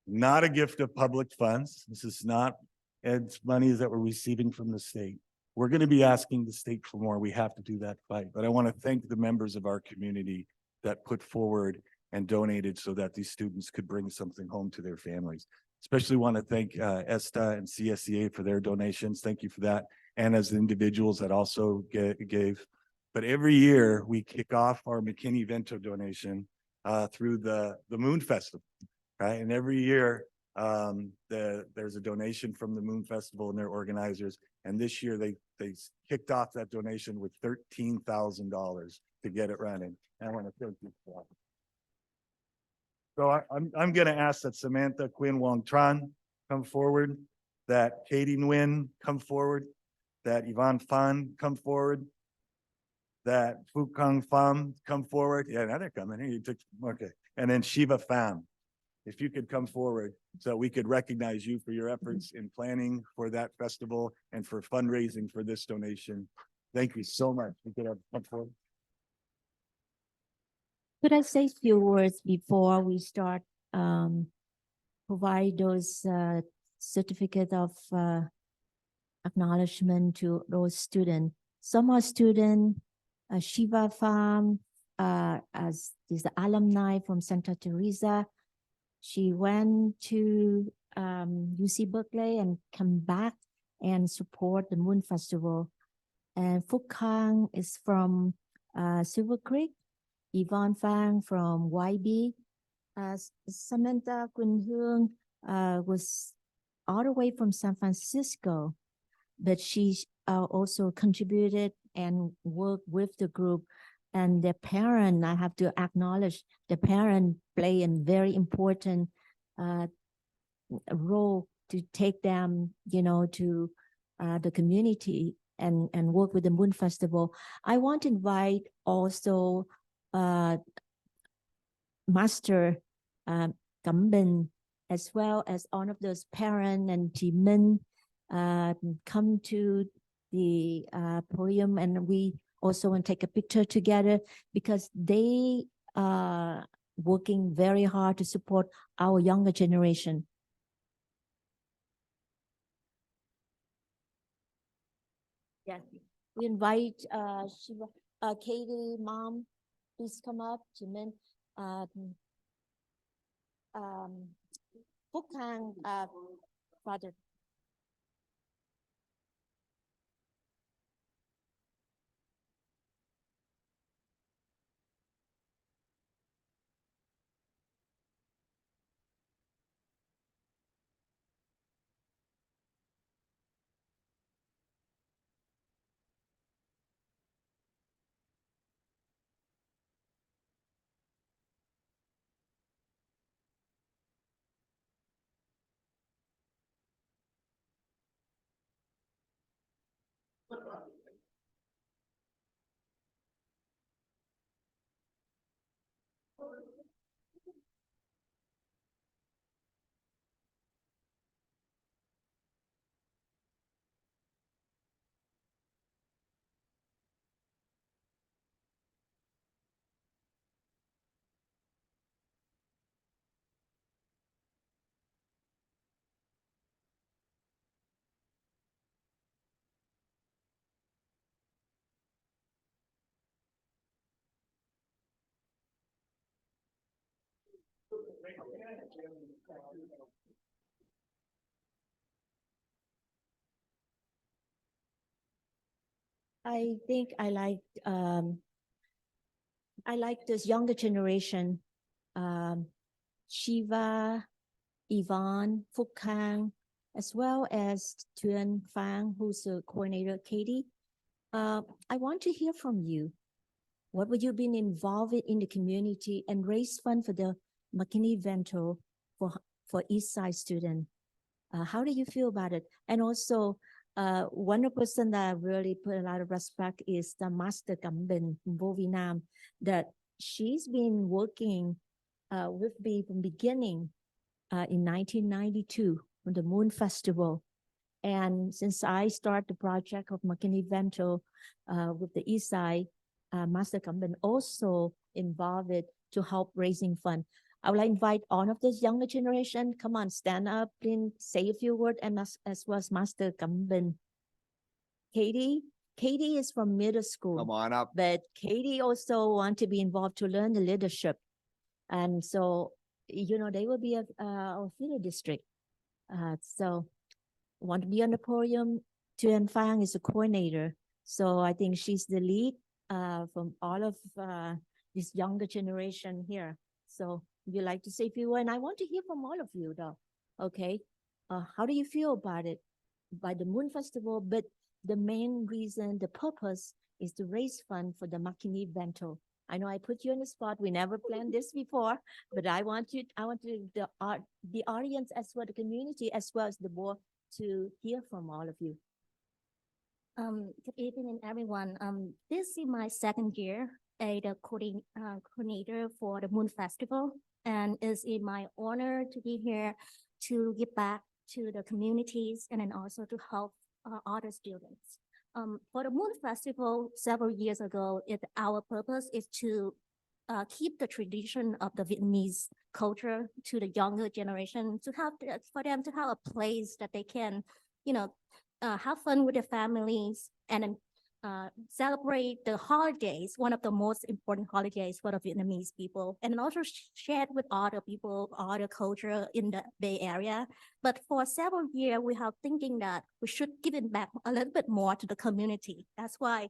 Not a gift of public funds. This is not Ed's money that we're receiving from the state. We're going to be asking the state for more. We have to do that fight. But I want to thank the members of our community that put forward and donated so that these students could bring something home to their families. Especially want to thank ESTA and CSEA for their donations. Thank you for that. And as individuals that also gave. But every year we kick off our McKinney-Vento donation through the Moon Festival. Right. And every year there's a donation from the Moon Festival and their organizers. And this year they kicked off that donation with $13,000 to get it running. And I want to thank you for that. So I'm going to ask that Samantha Quinn Wong Tran come forward, that Katie Nguyen come forward, that Yvonne Fan come forward, that Phu Kang Pham come forward. Yeah, now they're coming. Hey, you took, okay. And then Shiva Pham. If you could come forward so we could recognize you for your efforts in planning for that festival and for fundraising for this donation. Thank you so much. We could have come forward. Could I say a few words before we start provide those certificate of acknowledgement to those students? Some are students, Shiva Farm, as is the alumni from Santa Teresa. She went to UC Berkeley and come back and support the Moon Festival. And Phúc Khang is from Silver Creek. Yvonne Fang from YB. Samantha Quỳnh Hương was all the way from San Francisco, but she also contributed and worked with the group. And their parent, I have to acknowledge, the parent play a very important role to take them, to the community and work with the Moon Festival. I want to invite also Master Cẩm Bình, as well as all of those parents and Chị Minh come to the podium, and we also want to take a picture together because they are working very hard to support our younger generation. Yes, we invite Shiva, Katie, mom, please come up. Chị Minh, Phúc Khang, father. I think I like this younger generation, Shiva, Yvonne, Phúc Khang, as well as Tuan Phang, who's the coordinator, Katie. I want to hear from you. What would you been involved in the community and raise fund for the McKinney-Vento for East Side student? How do you feel about it? And also, one person that really put a lot of respect is the Master Gambin from Vietnam, that she's been working with me from beginning in 1992 on the Moon Festival. And since I started the project of McKinney Vento with the East Side, Master Gambin also involved it to help raising fund. I would like to invite all of this younger generation, come on, stand up and say a few words, and as well as Master Gambin. Katie is from middle school. Come on up. But Katie also want to be involved to learn the leadership. And so, they will be a theater district. So want to be on the podium. Tuan Fang is a coordinator. So I think she's the lead from all of this younger generation here. So you like to say a few words, and I want to hear from all of you though. Okay. How do you feel about it? By the Moon Festival, but the main reason, the purpose is to raise fund for the McKinney Bento. I know I put you on the spot. We never planned this before, but I want the audience as well, the community as well as the board to hear from all of you. Good evening, everyone. This is my second year as the coordinator for the Moon Festival, and it's in my honor to be here to give back to the communities and then also to help other students. For the Moon Festival, several years ago, our purpose is to keep the tradition of the Vietnamese culture to the younger generation, to have for them to have a place that they can, have fun with their families and celebrate the holidays, one of the most important holidays for the Vietnamese people, and also share it with other people, other culture in the Bay Area. But for several years, we have thinking that we should give it back a little bit more to the community. That's why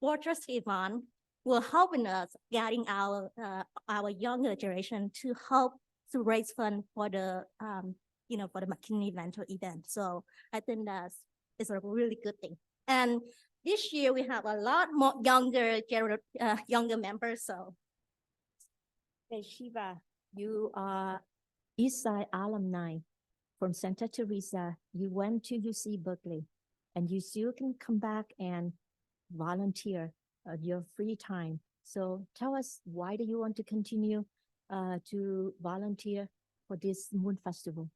Board Trustee Yvonne will helping us guiding our younger generation to help to raise funds for the for the McKinney Vento event. So I think it's a really good thing. And this year we have a lot more younger members. So, hey, Shiva, you are Eastside alumni from Santa Teresa. You went to UC Berkeley, and you still can come back and volunteer your free time. So tell us, why do you want to continue to volunteer for this Moon Festival?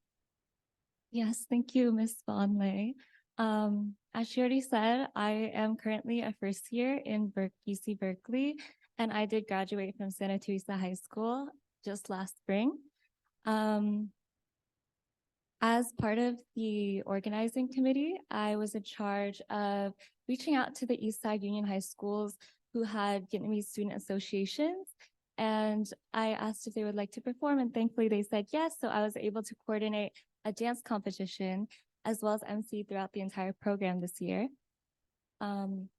Yes, thank you, Ms. Vonley. As she already said, I am currently a first year in UC Berkeley, and I did graduate from Santa Teresa High School just last spring. As part of the organizing committee, I was in charge of reaching out to the Eastside Union High Schools who had Vietnamese student associations. And I asked if they would like to perform, and thankfully they said yes. So I was able to coordinate a dance competition as well as MC throughout the entire program this year. I'm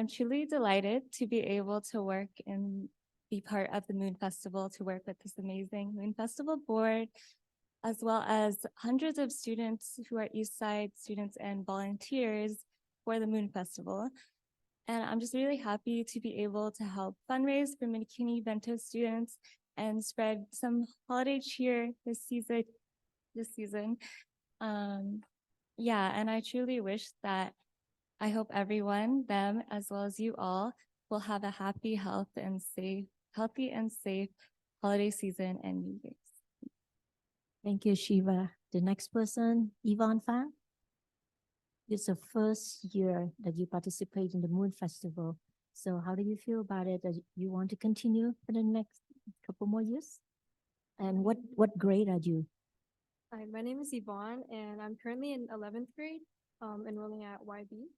truly delighted to be able to work and be part of the Moon Festival, to work with this amazing Moon Festival board, as well as hundreds of students who are Eastside students and volunteers for the Moon Festival. And I'm just really happy to be able to help fundraise for McKinney Vento students and spread some holiday cheer this season. Yeah, and I truly wish that I hope everyone, them, as well as you all, will have a happy, healthy and safe holiday season and New Year's. Thank you, Shiva. The next person, Yvonne Pham. It's the first year that you participate in the Moon Festival. So how do you feel about it? That you want to continue for the next couple more years? And what grade are you? Hi, my name is Yvonne, and I'm currently in 11th grade, enrolling at YB,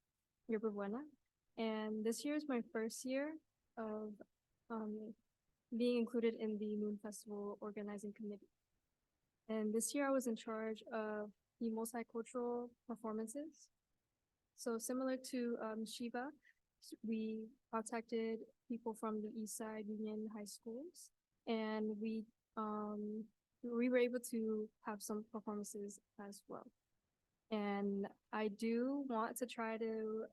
Yerba Buena. And this year is my first year of being included in the Moon Festival organizing committee. And this year I was in charge of the multicultural performances. So similar to Shiva, we contacted people from the Eastside Union High Schools, and we were able to have some performances as well. And I do want to try to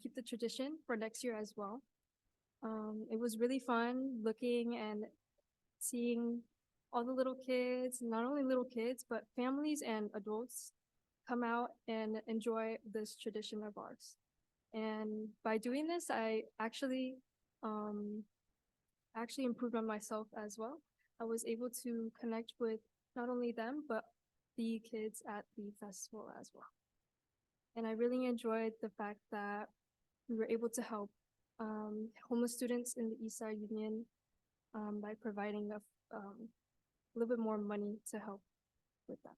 keep the tradition for next year as well. It was really fun looking and seeing all the little kids, not only little kids, but families and adults come out and enjoy this tradition of ours. And by doing this, I actually improved on myself as well. I was able to connect with not only them, but the kids at the festival as well. And I really enjoyed the fact that we were able to help homeless students in the Eastside Union by providing a little bit more money to help with that.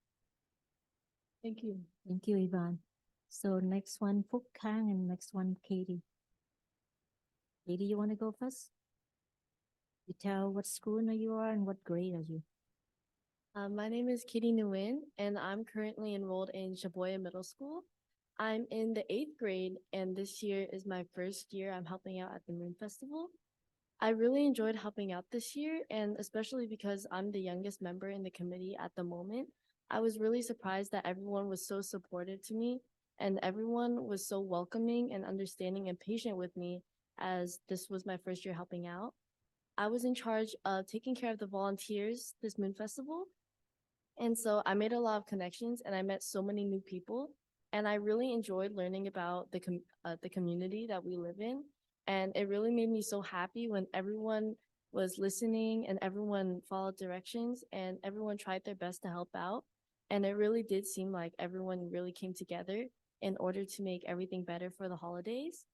Thank you. Thank you, Yvonne. So next one, Phúc Khang, and next one, Katie. Katie, you want to go first? You tell what school you are and what grade are you? My name is Katie Nguyen, and I'm currently enrolled in Shaboya Middle School. I'm in the 8th grade, and this year is my first year I'm helping out at the Moon Festival. I really enjoyed helping out this year, and especially because I'm the youngest member in the committee at the moment, I was really surprised that everyone was so supportive to me, and everyone was so welcoming and understanding and patient with me, as this was my first year helping out. I was in charge of taking care of the volunteers this Moon Festival. And so I made a lot of connections and I met so many new people. And I really enjoyed learning about the community that we live in. And it really made me so happy when everyone was listening and everyone followed directions and everyone tried their best to help out. And it really did seem like everyone really came together in order to make everything better for the holidays.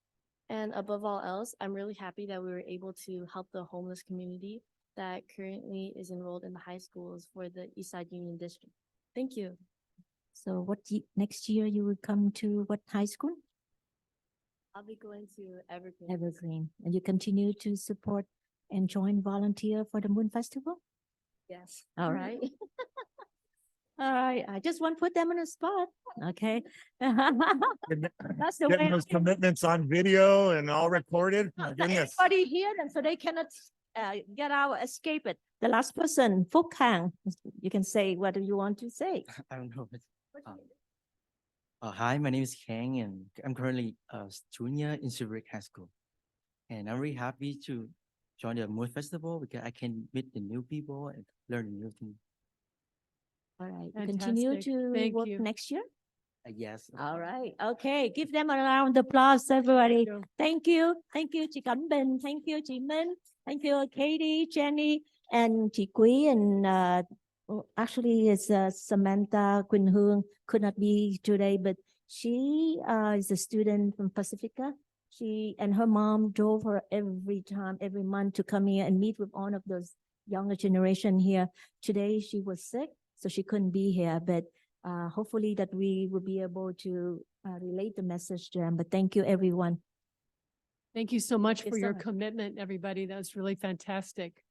And above all else, I'm really happy that we were able to help the homeless community that currently is enrolled in the high schools for the Eastside Union District. Thank you. So next year you will come to what high school? I'll be going to Evergreen. Evergreen. And you continue to support and join volunteer for the Moon Festival? Yes. All right. All right. I just want to put them on the spot. Okay. That's the way. Getting those commitments on video and all recorded. My goodness. Everybody hear them so they cannot get out, escape it. The last person, Phúc Khang, you can say whatever you want to say. I don't know. Hi, my name is Kang, and I'm currently a junior in Silver High School. And I'm really happy to join the Moon Festival because I can meet the new people and learn new things. All right. You continue Fantastic. to Thank work you. next year? Yes. All right. Okay. Give them a round of applause, everybody. you. Thank you. Thank you, chị Cẩm Bình. Thank you, chị Minh. Thank you, Katie, Jenny, and chị Quý. And actually, it's Samantha Quỳnh Hương could not be today, but she is a student from Pacifica. She and her mom drove her every month to come here and meet with all of those younger generation here. Today, she was sick, so she couldn't be here, but hopefully that we will be able to relate the message to them. But thank you, everyone. Thank you so much you for so your much. commitment, everybody. That was really fantastic.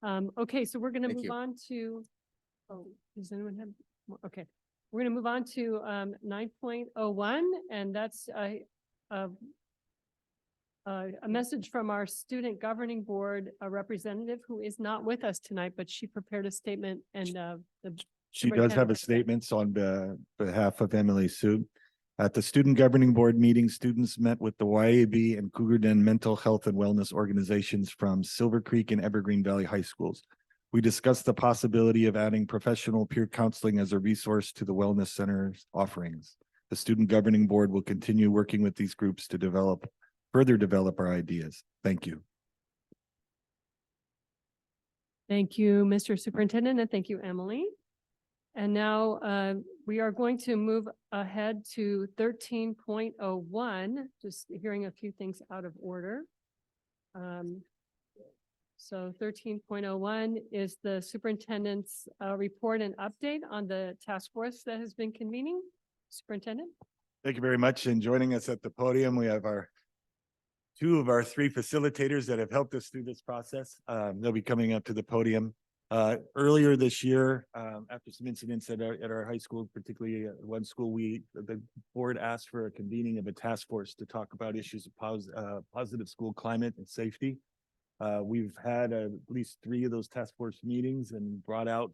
Okay, so we're going to Thank move you. on to, does anyone have more? Okay, we're going to move on to 9.01, and that's a message from our student governing board, a representative who is not with us tonight, but she prepared a statement and She does have a statement on behalf of Emily Sue. At the Student Governing Board meeting, students met with the YAB and Cougar Den mental health and wellness organizations from Silver Creek and Evergreen Valley High Schools. We discussed the possibility of adding professional peer counseling as a resource to the wellness center's offerings. The Student Governing Board will continue working with these groups to further develop our ideas. Thank you. Thank you, Mr. Superintendent, and thank you, Emily. And now we are going to move ahead to 13.01, just hearing a few things out of order. So 13.01 is the superintendent's report and update on the task force that has been convening. Superintendent? Thank you very much. And joining us at the podium, we have two of our three facilitators that have helped us through this process. They'll be coming up to the podium. Earlier this year, after some incidents at our high school, particularly one school, the board asked for a convening of a task force to talk about issues of positive school climate and safety. We've had at least 3 of those task force meetings and brought out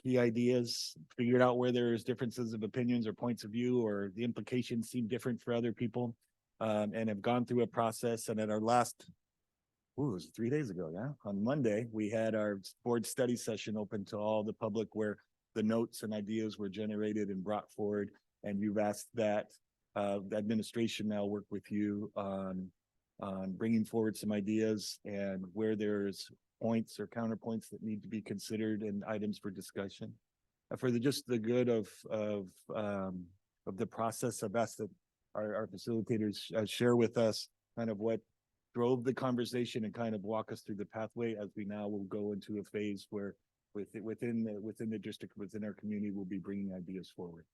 key ideas, figured out where there's differences of opinions or points of view, or the implications seem different for other people, and have gone through a process. And at our last it was 3 days ago, yeah. On Monday, we had our board study session open to all the public where the notes and ideas were generated and brought forward. And you've asked that the administration now work with you on bringing forward some ideas and where there's points or counterpoints that need to be considered and items for discussion. For just the good of the process, I've asked that our facilitators share with us kind of what drove the conversation and kind of walk us through the pathway as we now will go into a phase where within the district, within our community, we'll be bringing ideas forward.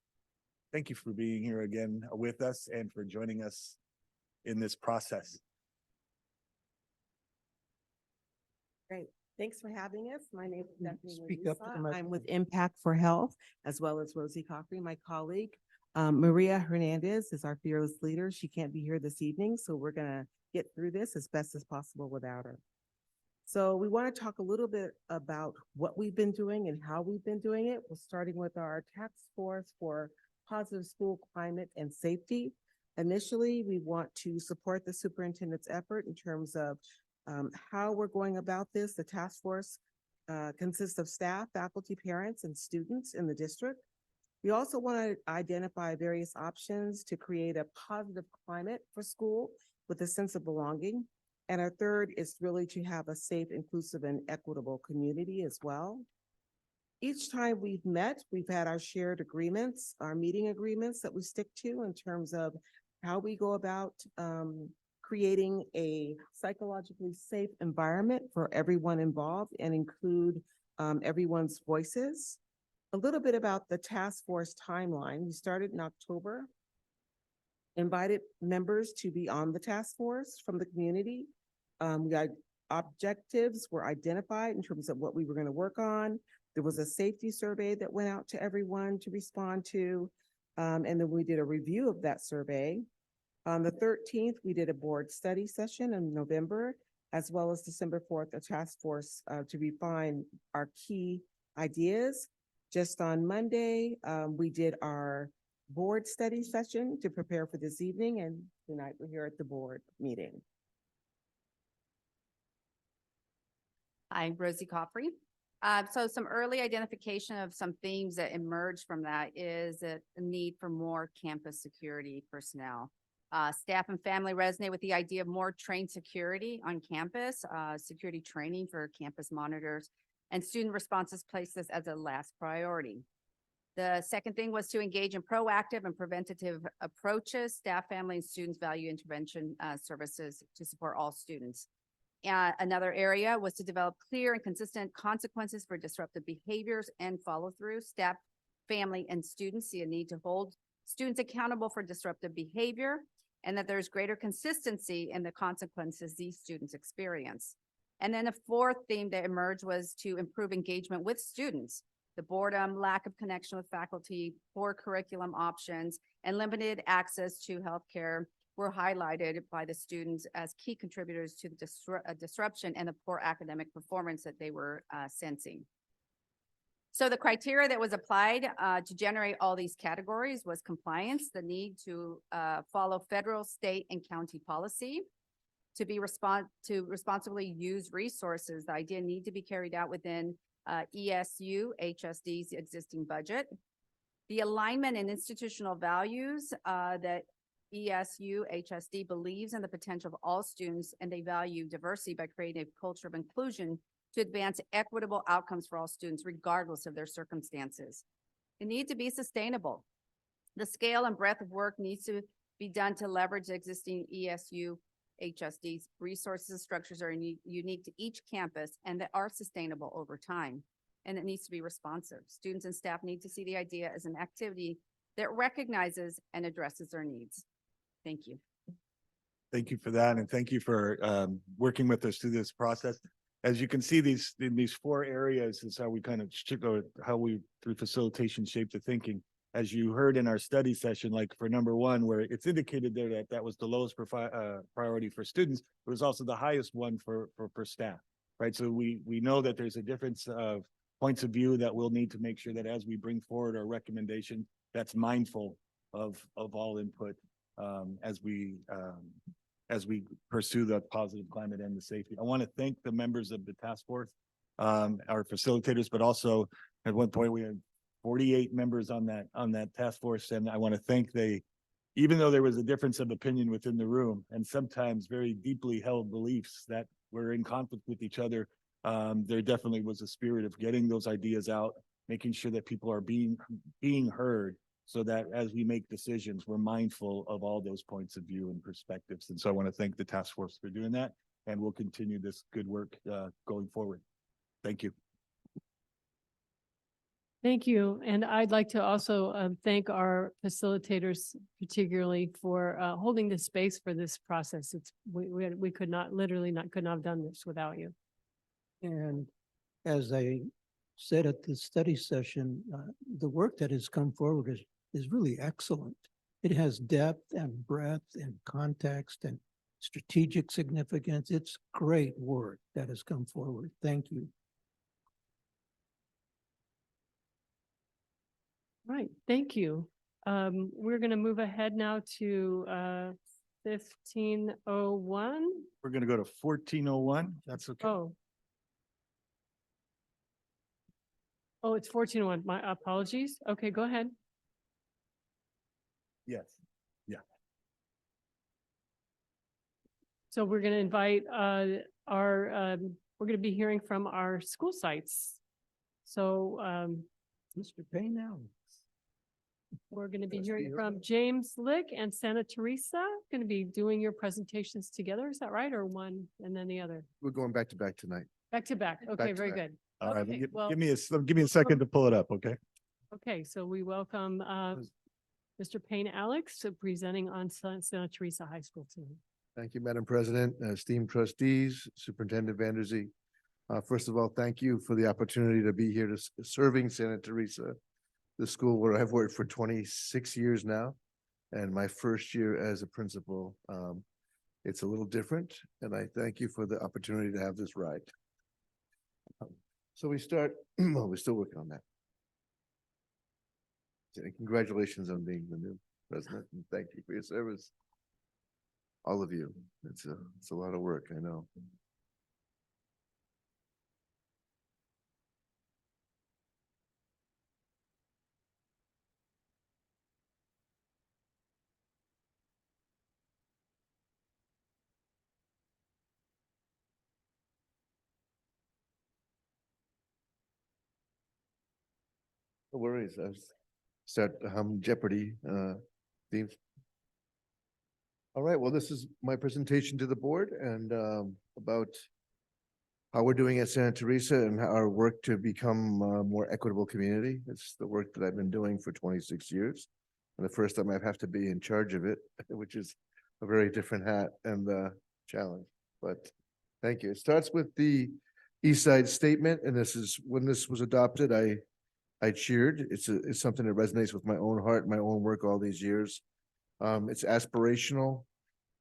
Thank you for being here again with us and for joining us in this process. Great. Thanks for having us. My name is Stephanie Speak up to the Louisa. I'm microphone. with Impact for Health, as well as Rosie Coffey, my colleague. Maria Hernandez is our fearless leader. She can't be here this evening, so we're gonna get through this as best as possible without her. So we want to talk a little bit about what we've been doing and how we've been doing it. We're starting with our task force for positive school climate and safety. Initially, we want to support the superintendent's effort in terms of how we're going about this. The task force consists of staff, faculty, parents, and students in the district. We also want to identify various options to create a positive climate for school with a sense of belonging. And our third is really to have a safe, inclusive, and equitable community as well. Each time we've met, we've had our shared agreements, our meeting agreements that we stick to in terms of how we go about creating a psychologically safe environment for everyone involved and include everyone's voices. A little bit about the task force timeline. We started in October, invited members to be on the task force from the community. We got objectives were identified in terms of what we were going to work on. There was a safety survey that went out to everyone to respond to. And then we did a review of that survey. On the 13th, we did a board study session in November, as well as December 4th, a task force to refine our key ideas. Just on Monday, we did our board study session to prepare for this evening, and tonight we're here at the board meeting. Hi, Rosie Coffey. So some early identification of some themes that emerged from that is a need for more campus security personnel. Staff and family resonate with the idea of more trained security on campus, security training for campus monitors, and student responses place this as a last priority. The second thing was to engage in proactive and preventative approaches. Staff, family, and students value intervention services to support all students. Another area was to develop clear and consistent consequences for disruptive behaviors and follow through. Staff, family, and students see a need to hold students accountable for disruptive behavior and that there's greater consistency in the consequences these students experience. And then a fourth theme that emerged was to improve engagement with students. The boredom, lack of connection with faculty, poor curriculum options, and limited access to healthcare were highlighted by the students as key contributors to the disruption and the poor academic performance that they were sensing. So the criteria that was applied to generate all these categories was compliance, the need to follow federal, state, and county policy, to responsibly use resources. The idea need to be carried out within ESUHSD's existing budget. The alignment and institutional values that ESUHSD believes in the potential of all students, and they value diversity by creating a culture of inclusion to advance equitable outcomes for all students, regardless of their circumstances. It needs to be sustainable. The scale and breadth of work needs to be done to leverage existing ESUHSD's resources and structures are unique to each campus and that are sustainable over time. And it needs to be responsive. Students and staff need to see the idea as an activity that recognizes and addresses their needs. Thank you. Thank you for that, and thank you for working with us through this process. As you can see, in these four areas is how we kind of through facilitation shape the thinking. As you heard in our study session, like for number one, where it's indicated there that was the lowest priority for students, it was also the highest one for staff, right? So we know that there's a difference of points of view that we'll need to make sure that as we bring forward our recommendation, that's mindful of all input as we as we pursue the positive climate and the safety. I want to thank the members of the task force, our facilitators, but also at one point we had 48 members on that task force. And I want to thank even though there was a difference of opinion within the room and sometimes very deeply held beliefs that were in conflict with each other, there definitely was a spirit of getting those ideas out, making sure that people are being heard, so that as we make decisions, we're mindful of all those points of view and perspectives. And so I want to thank the task force for doing that, and we'll continue this good work going forward. Thank you. Thank you. And I'd like to also thank our facilitators particularly for holding the space for this process. We could not have done this without you. And as I said at the study session, the work that has come forward is really excellent. It has depth and breadth and context and strategic significance. It's great work that has come forward. Thank you. Right, thank you. We're going to move ahead now to 1501. We're going to go to 1401. That's okay. Oh, it's 1401. My apologies. Okay, go ahead. Yes. Yeah. So we're going to invite we're going to be hearing from our school sites. So Mr. Payne now. we're going to be hearing from James Lick and Santa Teresa, going to be doing your presentations together. Is that right? Or one and then the other? We're going back to back tonight. Back to back. Okay, to very back. good. All right. Okay, Give well- me a second to pull it up. Okay. Okay, so we welcome Mr. Payne Alex presenting on Santa Teresa High School tonight. Thank you, Madam President, esteemed trustees, Superintendent Vanderzee. First of all, thank you for the opportunity to be here serving Santa Teresa, the school where I've worked for 26 years now, and my first year as a principal. It's a little different, and I thank you for the opportunity to have this ride. So we start, well, we're still working on that. And congratulations on being the new president, and thank you for your service. All of you. It's a lot of work, I know. No worries. I start to hum Jeopardy themes. All right, well, this is my presentation to the board and about how we're doing at Santa Teresa and our work to become a more equitable community. It's the work that I've been doing for 26 years. And the first time I have to be in charge of it, which is a very different hat and challenge. But thank you. It starts with the East Side Statement, and this is when this was adopted, I cheered. It's something that resonates with my own heart, my own work all these years. It's aspirational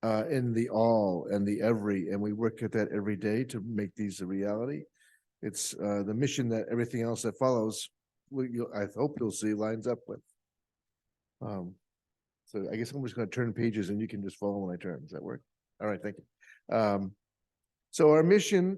in the all and the every, and we work at that every day to make these a reality. It's the mission that everything else that follows, I hope you'll see, lines up with. So I guess I'm just going to turn pages and you can just follow when I turn. Does that work? All right, thank you. So our mission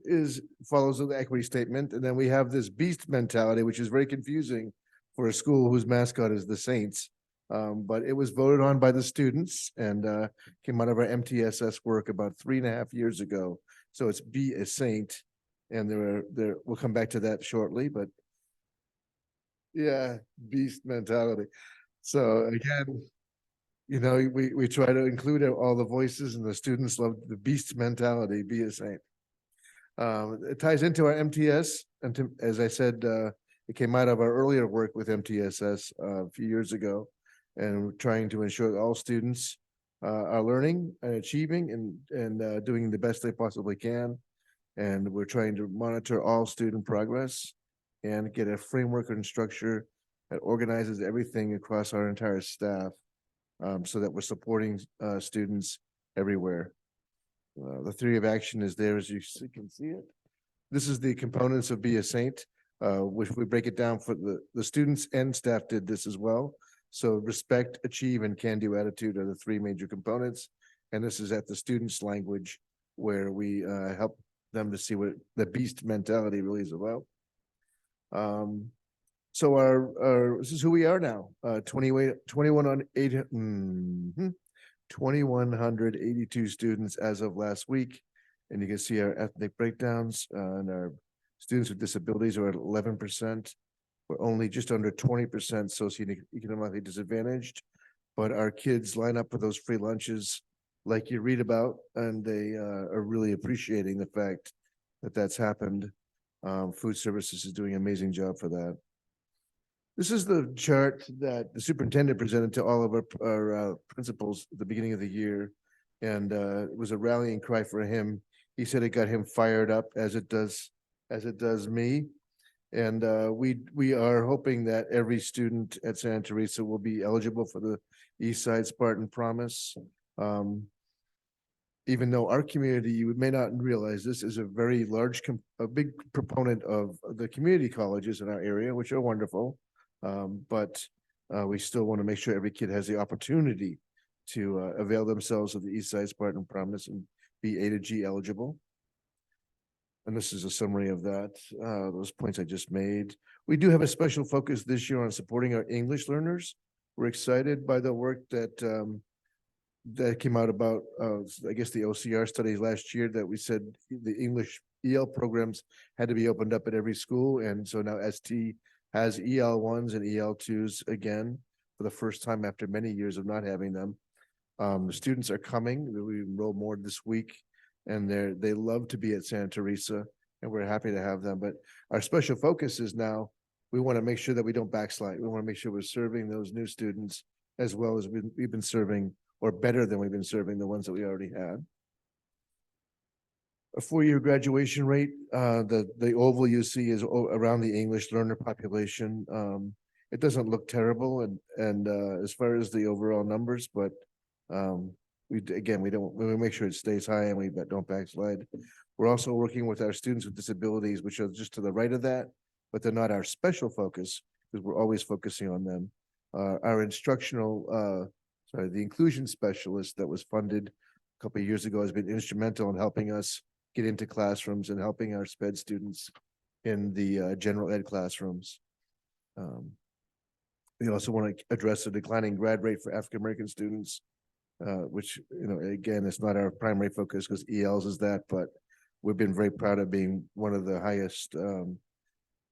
follows the equity statement, and then we have this beast mentality, which is very confusing for a school whose mascot is the Saints. But it was voted on by the students and came out of our MTSS work about 3.5 years ago. So it's Be a Saint, and we'll come back to that shortly, but yeah, beast mentality. So again, you know, we try to include all the voices, and the students love the beast mentality, Be a Saint. It ties into our MTS, and as I said, it came out of our earlier work with MTSS a few years ago, and we're trying to ensure that all students are learning and achieving and doing the best they possibly can. And we're trying to monitor all student progress and get a framework and structure that organizes everything across our entire staff, so that we're supporting students everywhere. The theory of action is there, as you can see it. This is the components of Be a Saint, which we break it down for the students and staff did this as well. So respect, achieve, and can-do attitude are the three major components. And this is at the students' language where we help them to see what the beast mentality really is about. So this is who we are now, 2,182 students as of last week. And you can see our ethnic breakdowns, and our students with disabilities are at 11%. We're only just under 20% socioeconomically disadvantaged, but our kids line up for those free lunches like you read about, and they are really appreciating the fact that that's happened. Food Services is doing an amazing job for that. This is the chart that the superintendent presented to all of our principals at the beginning of the year. And it was a rallying cry for him. He said it got him fired up, as it does me. And we are hoping that every student at Santa Teresa will be eligible for the East Side Spartan Promise. Even though our community, you may not realize this, is a very large, a big proponent of the community colleges in our area, which are wonderful. But we still want to make sure every kid has the opportunity to avail themselves of the East Side Spartan Promise and be A to G eligible. And this is a summary of that, those points I just made. We do have a special focus this year on supporting our English learners. We're excited by the work that that came out about, I guess, the OCR studies last year, that we said the English EL programs had to be opened up at every school. And so now ST has EL1s and EL2s again for the first time after many years of not having them. The students are coming. We enrolled more this week, and they love to be at Santa Teresa, and we're happy to have them. But our special focus is now we want to make sure that we don't backslide. We want to make sure we're serving those new students as well as we've been serving, or better than we've been serving the ones that we already had. A 4-year graduation rate, the oval you see is around the English learner population. It doesn't look terrible, and as far as the overall numbers, but we make sure it stays high and we don't backslide. We're also working with our students with disabilities, which are just to the right of that, but they're not our special focus because we're always focusing on them. Our instructional, the inclusion specialist that was funded a couple of years ago has been instrumental in helping us get into classrooms and helping our SPED students in the general ed classrooms. We also want to address the declining grad rate for African-American students, which, again, it's not our primary focus because ELs is that, but we've been very proud of being one of the highest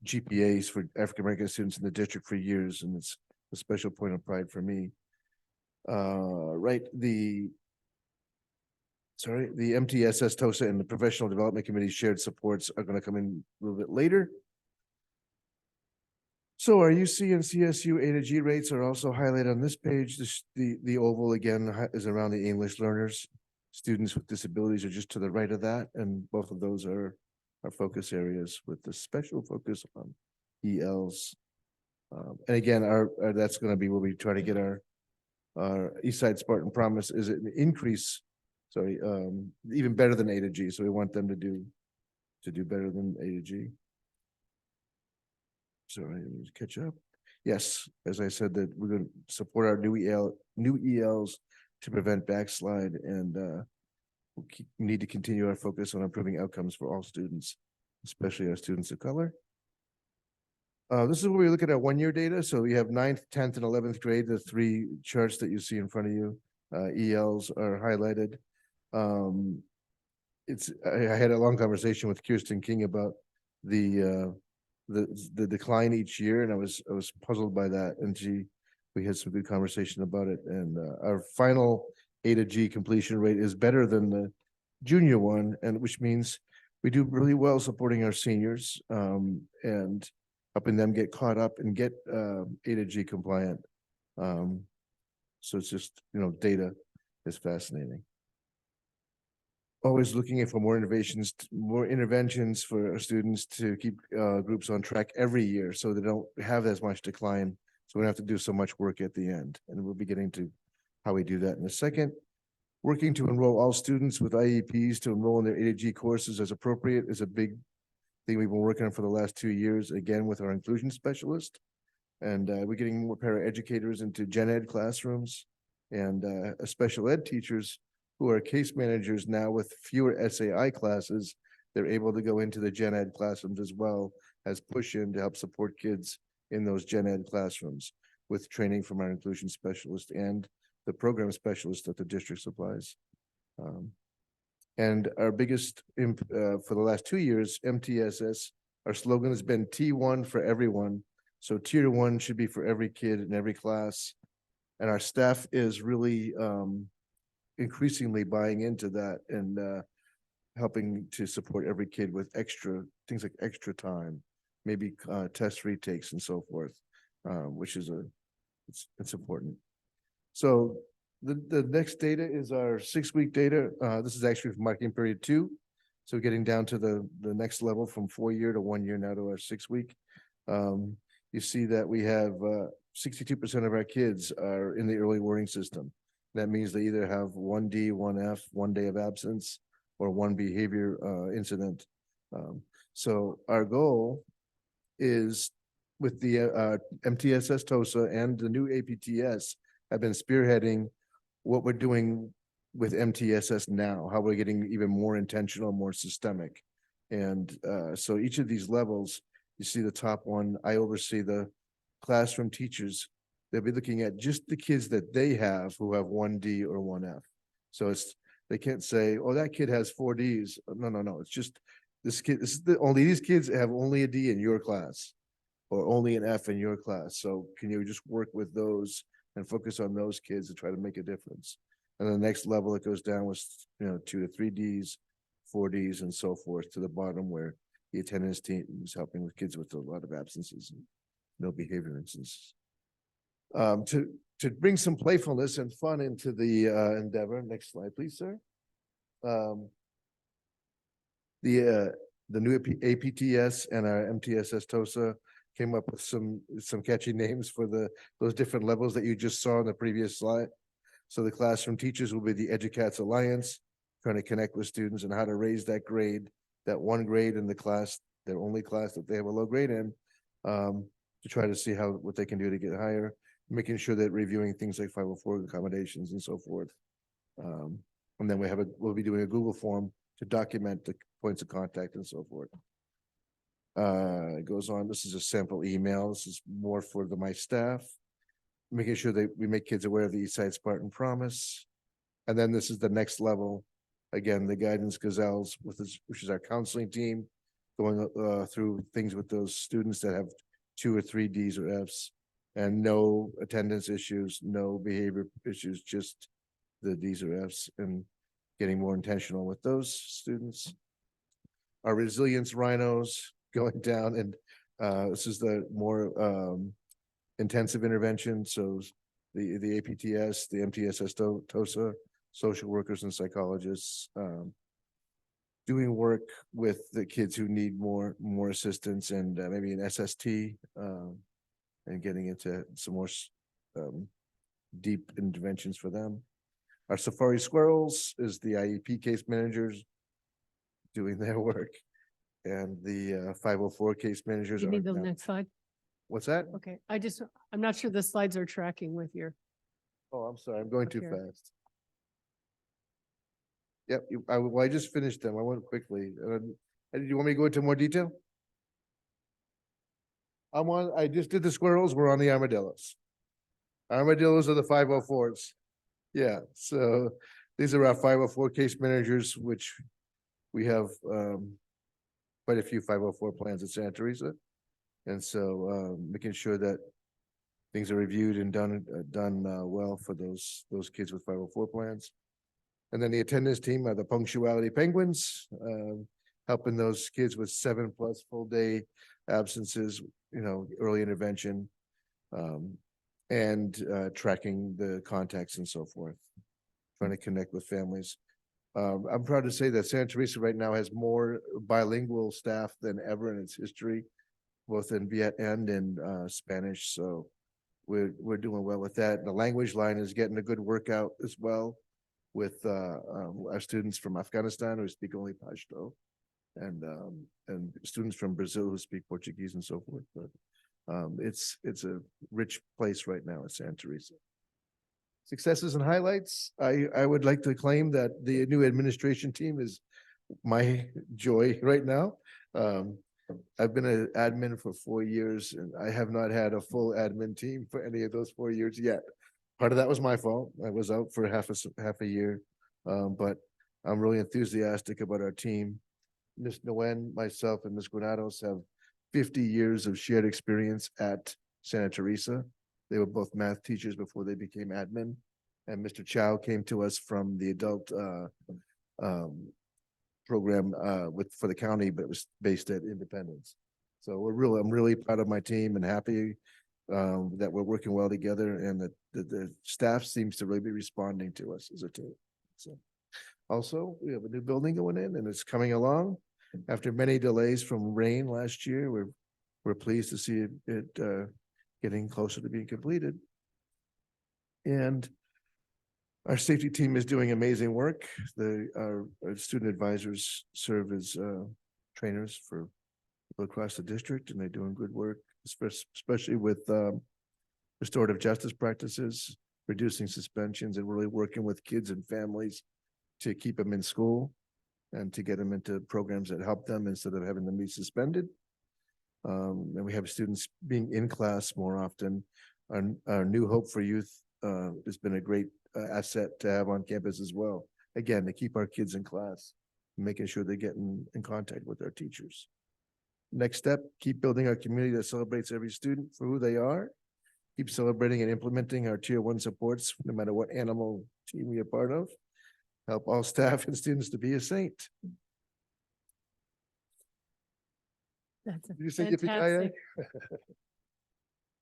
GPAs for African-American students in the district for years, and it's a special point of pride for me. The MTSS, TOSA, and the Professional Development Committee shared supports are going to come in a little bit later. So our UC and CSU A to G rates are also highlighted on this page. The oval again is around the English learners. Students with disabilities are just to the right of that, and both of those are our focus areas with the special focus on ELs. And again, that's going to be, we'll be trying to get our East Side Spartan Promise is an increase, even better than A to G. So we want them to do better than A to G. Sorry, let me catch up. Yes, as I said, that we're going to support our new ELs to prevent backslide, and we need to continue our focus on improving outcomes for all students, especially our students of color. This is where we look at our 1-year data. So we have 9th, 10th, and 11th grade, the 3 charts that you see in front of you. ELs are highlighted. I had a long conversation with Kirsten King about the decline each year, and I was puzzled by that, and we had some good conversation about it. And our final A to G completion rate is better than the junior one, and which means we do really well supporting our seniors and helping them get caught up and get A to G compliant. So it's just, data is fascinating. Always looking for more innovations, more interventions for our students to keep groups on track every year so they don't have as much decline. So we don't have to do so much work at the end. And we'll be getting to how we do that in a second. Working to enroll all students with IEPs to enroll in their A to G courses as appropriate is a big thing we've been working on for the last 2 years, again, with our inclusion specialist. And we're getting more paraeducators into gen ed classrooms, and special ed teachers who are case managers now with fewer SAI classes, they're able to go into the gen ed classrooms as well as push in to help support kids in those gen ed classrooms with training from our inclusion specialist and the program specialist that the district supplies. And our biggest for the last 2 years, MTSS, our slogan has been T1 for everyone. So tier 1 should be for every kid in every class. And our staff is really increasingly buying into that and helping to support every kid with extra things like extra time, maybe test retakes and so forth, which is it's important. So the next data is our 6-week data. This is actually from marking period 2. So getting down to the next level from 4-year to 1 year now to our 6-week. You see that we have 62% of our kids are in the early warning system. That means they either have 1D, 1F, 1 day of absence, or 1 behavior incident. So our goal is with the MTSS TOSA and the new APTS have been spearheading what we're doing with MTSS now, how we're getting even more intentional, more systemic. And so each of these levels, you see the top one, I oversee the classroom teachers. They'll be looking at just the kids that they have who have 1D or 1F. So they can't say, oh, that kid has 4 Ds. No. It's just this kid, only these kids have only a D in your class or only an F in your class. So can you just work with those and focus on those kids to try to make a difference? And the next level, it goes down with 2 to 3 Ds, 4 Ds, and so forth to the bottom where the attendance team is helping with kids with a lot of absences and no behavior instances. To bring some playfulness and fun into the endeavor. Next slide, please, sir. The new APTS and our MTSS TOSA came up with some catchy names for those different levels that you just saw in the previous slide. So the classroom teachers will be the EDUCATS Alliance, trying to connect with students and how to raise that grade, that 1 grade in the class, their only class that they have a low grade in, to try to see what they can do to get higher, making sure that reviewing things like 504 accommodations and so forth. And then we'll be doing a Google form to document the points of contact and so forth. It goes on. This is a sample email. This is more for my staff, making sure that we make kids aware of the Eastside Spartan Promise. And then this is the next level. Again, the Guidance Gazelles, which is our counseling team, going through things with those students that have 2 or 3 Ds or Fs, and no attendance issues, no behavior issues, just the Ds or Fs, and getting more intentional with those students. Our resilience rhinos going down, and this is the more intensive intervention. So the APTS, the MTSS TOSA, social workers and psychologists, doing work with the kids who need more assistance and maybe an SST, and getting into some more deep interventions for them. Our Safari Squirrels is the IEP case managers doing their work, and the 504 case managers. You are need the now- next slide. What's that? Okay, I'm not sure the slides are tracking with your. Oh, I'm sorry, I'm going too Okay. fast. Yep, I just finished them. I went quickly. Do you want me to go into more detail? I just did the squirrels. We're on the armadillos. Armadillos are the 504s. Yeah, so these are our 504 case managers, which we have quite a few 504 plans at Santa Teresa. And so making sure that things are reviewed and done well for those kids with 504 plans. And then the attendance team are the Punctuality Penguins, helping those kids with 7+ full day absences, early intervention, and tracking the contacts and so forth, trying to connect with families. I'm proud to say that Santa Teresa right now has more bilingual staff than ever in its history, both in Viet and in Spanish. So we're doing well with that. The language line is getting a good workout as well with our students from Afghanistan who speak only Pashto, and students from Brazil who speak Portuguese and so forth. But it's a rich place right now at Santa Teresa. Successes and highlights. I would like to claim that the new administration team is my joy right now. I've been an admin for 4 years and I have not had a full admin team for any of those 4 years yet. Part of that was my fault. I was out for half a year. But I'm really enthusiastic about our team. Ms. Nguyen, myself, and Ms. Granados have 50 years of shared experience at Santa Teresa. They were both math teachers before they became admin. And Mr. Chow came to us from the adult program for the county, but it was based at Independence. So I'm really proud of my team and happy that we're working well together and that the staff seems to really be responding to us as a team. So also, we have a new building going in and it's coming along. After many delays from rain last year, we're pleased to see it getting closer to being completed. And our safety team is doing amazing work. Our student advisors serve as trainers for people across the district, and they're doing good work, especially with restorative justice practices, reducing suspensions, and really working with kids and families to keep them in school and to get them into programs that help them instead of having them be suspended. And we have students being in class more often. Our New Hope for Youth has been a great asset to have on campus as well. Again, to keep our kids in class, making sure they're getting in contact with their teachers. Next step, keep building our community that celebrates every student for who they are. Keep celebrating and implementing our Tier 1 supports, no matter what animal team we are part of. Help all staff and students to be a saint. That's Did you say fantastic. yippee-ki-yay?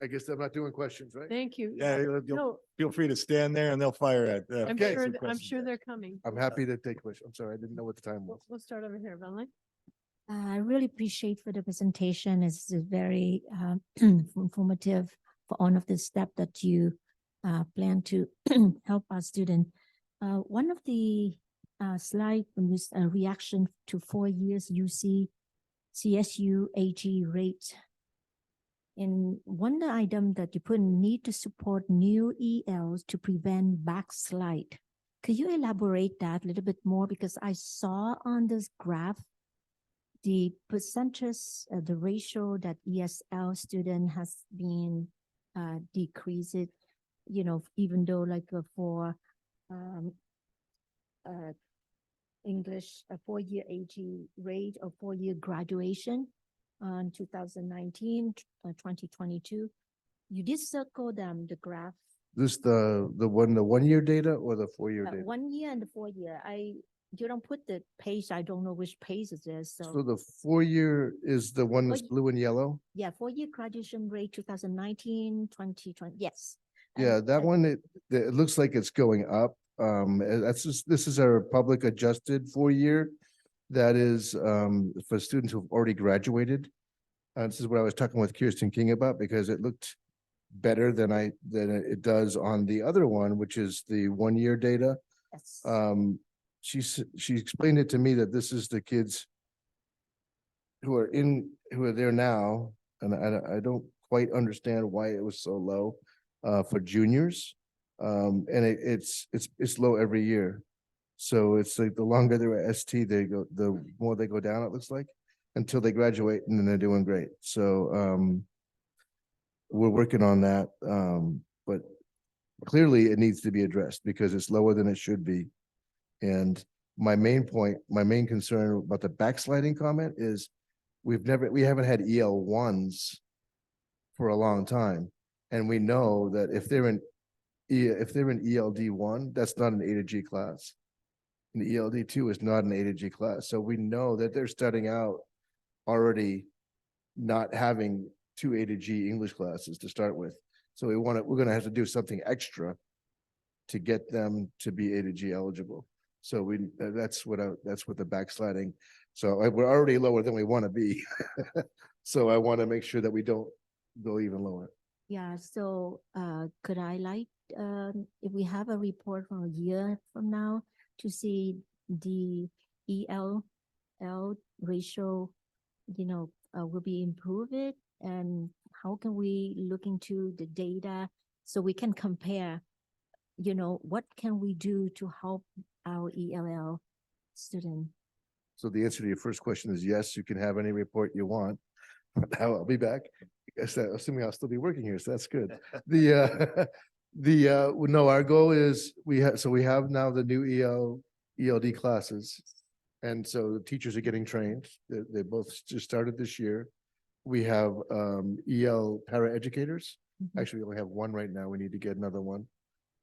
I guess I'm not doing questions, right? Thank you. Yeah, No, feel free to stand there and they'll fire at. I'm Okay. sure, some I'm questions. sure they're coming. I'm happy to take questions. I'm sorry, I didn't know what the time was. We'll start over here, Valerie. I really appreciate for the presentation. It's very informative for all of the steps that you plan to help our student. One of the slide when you reaction to 4 years UC CSUHSD rate. In one item that you put need to support new ELs to prevent backslide. Could you elaborate that a little bit more? Because I saw on this graph the percentages, the ratio that ESL student has been decreased, you know, even though like for English, a 4-year AG rate or 4-year graduation on 2019, 2022, you did circle them, the graph. This the 1 year data or the 4 year data? 1 year and the 4 year. You don't put the page. I don't know which page it is. So the 4 year is the one that's blue and yellow? Yeah, 4-year graduation rate 2019, 2020. Yes. Yeah, that one, it looks like it's going up. This is our public adjusted 4 year. That is for students who've already graduated. This is what I was talking with Kirsten King about because it looked better than it does on the other one, which is the 1 year data. Yes. She explained it to me that this is the kids who are there now, and I don't quite understand why it was so low for juniors. And it's low every year. So it's like the longer they're at ST, the more they go down, it looks like, until they graduate and then they're doing great. So we're working on that. But clearly it needs to be addressed because it's lower than it should be. And my main concern about the backsliding comment is we haven't had EL1s for a long time. And we know that if they're in ELD1, that's not an A to G class. And ELD2 is not an A to G class. So we know that they're starting out already not having 2 A to G English classes to start with. So we're going to have to do something extra to get them to be A to G eligible. So that's what the backsliding. So we're already lower than we want to be. So I want to make sure that we don't go even lower. Yeah, so could I if we have a report from a year from now to see the EL ratio, will be improved, and how can we look into the data so we can compare what can we do to help our ELL student? So the answer to your first question is yes, you can have any report you want. Now I'll be back. Assuming I'll still be working here, so that's good. No, our goal is we have now the new ELD classes. And so the teachers are getting trained. They both just started this year. We have EL paraeducators. Actually, we only have one right now. We need to get another one.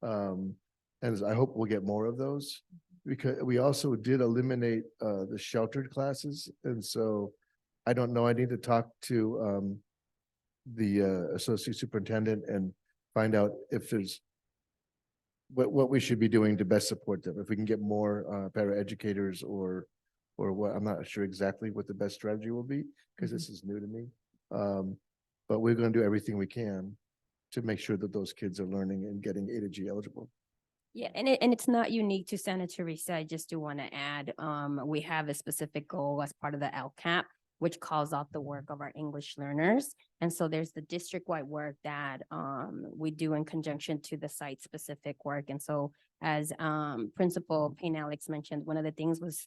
And I hope we'll get more of those, because we also did eliminate the sheltered classes. And so I don't know, I need to talk to the associate superintendent and find out if there's what we should be doing to best support them. If we can get more paraeducators or what, I'm not sure exactly what the best strategy will be, because this is new to me. But we're going to do everything we can to make sure that those kids are learning and getting A to G eligible. Yeah, and it's not unique to Santa Teresa. I just do want to add, we have a specific goal as part of the LCAP, which calls out the work of our English learners. And so there's the district-wide work that we do in conjunction to the site-specific work. And so as Principal Payne Alex mentioned, one of the things was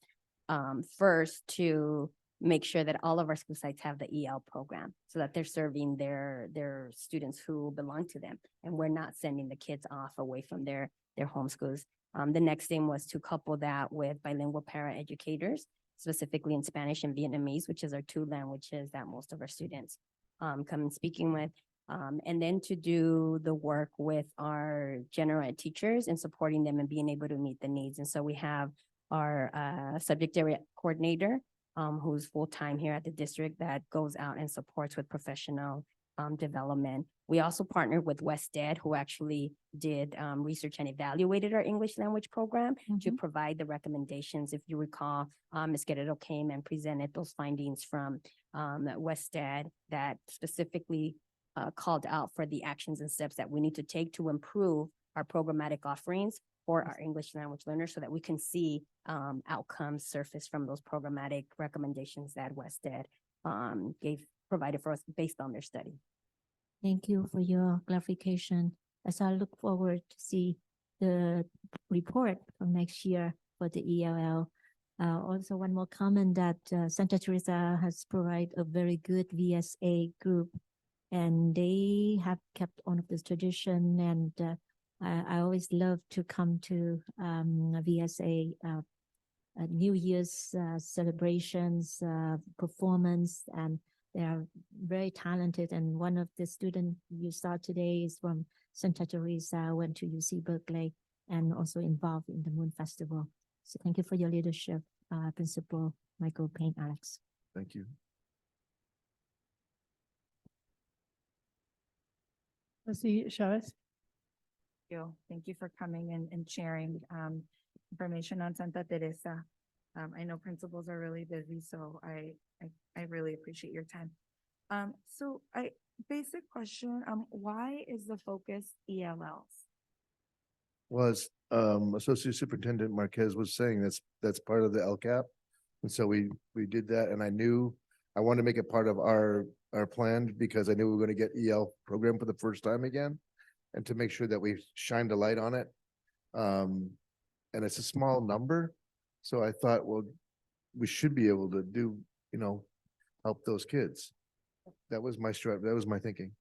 first to make sure that all of our school sites have the EL program so that they're serving their students who belong to them. And we're not sending the kids off away from their home schools. The next thing was to couple that with bilingual paraeducators, specifically in Spanish and Vietnamese, which is our two languages that most of our students come and speaking with. And then to do the work with our general ed teachers and supporting them and being able to meet the needs. And so we have our subject area coordinator, who's full-time here at the district, that goes out and supports with professional development. We also partnered with WestEd, who actually did research and evaluated our English language program to provide the recommendations. If you recall, Ms. Guerrero came and presented those findings from WestEd that specifically called out for the actions and steps that we need to take to improve our programmatic offerings for our English language learners so that we can see outcomes surface from those programmatic recommendations that WestEd provided for us based on their study. Thank you for your clarification. As I look forward to see the report from next year for the ELL. Also, one more comment that Santa Teresa has provided a very good VSA group, and they have kept on of this tradition. And I always love to come to VSA New Year's celebrations, performance, and they are very talented. And one of the students you saw today is from Santa Teresa, went to UC Berkeley, and also involved in the Moon Festival. So thank you for your leadership, Principal Michael Payne Alex. Thank you. Trustee Chavez? Thank you for coming and sharing information on Santa Teresa. I know principals are really busy, so I really appreciate your time. So basic question, why is the focus ELLs? Was Associate Superintendent Marquez was saying that's part of the LCAP. And so we did that, and I wanted to make it part of our plan because I knew we were going to get EL program for the first time again, and to make sure that we shined a light on it. And it's a small number. So I thought, well, we should be able to do, help those kids. That was my thinking.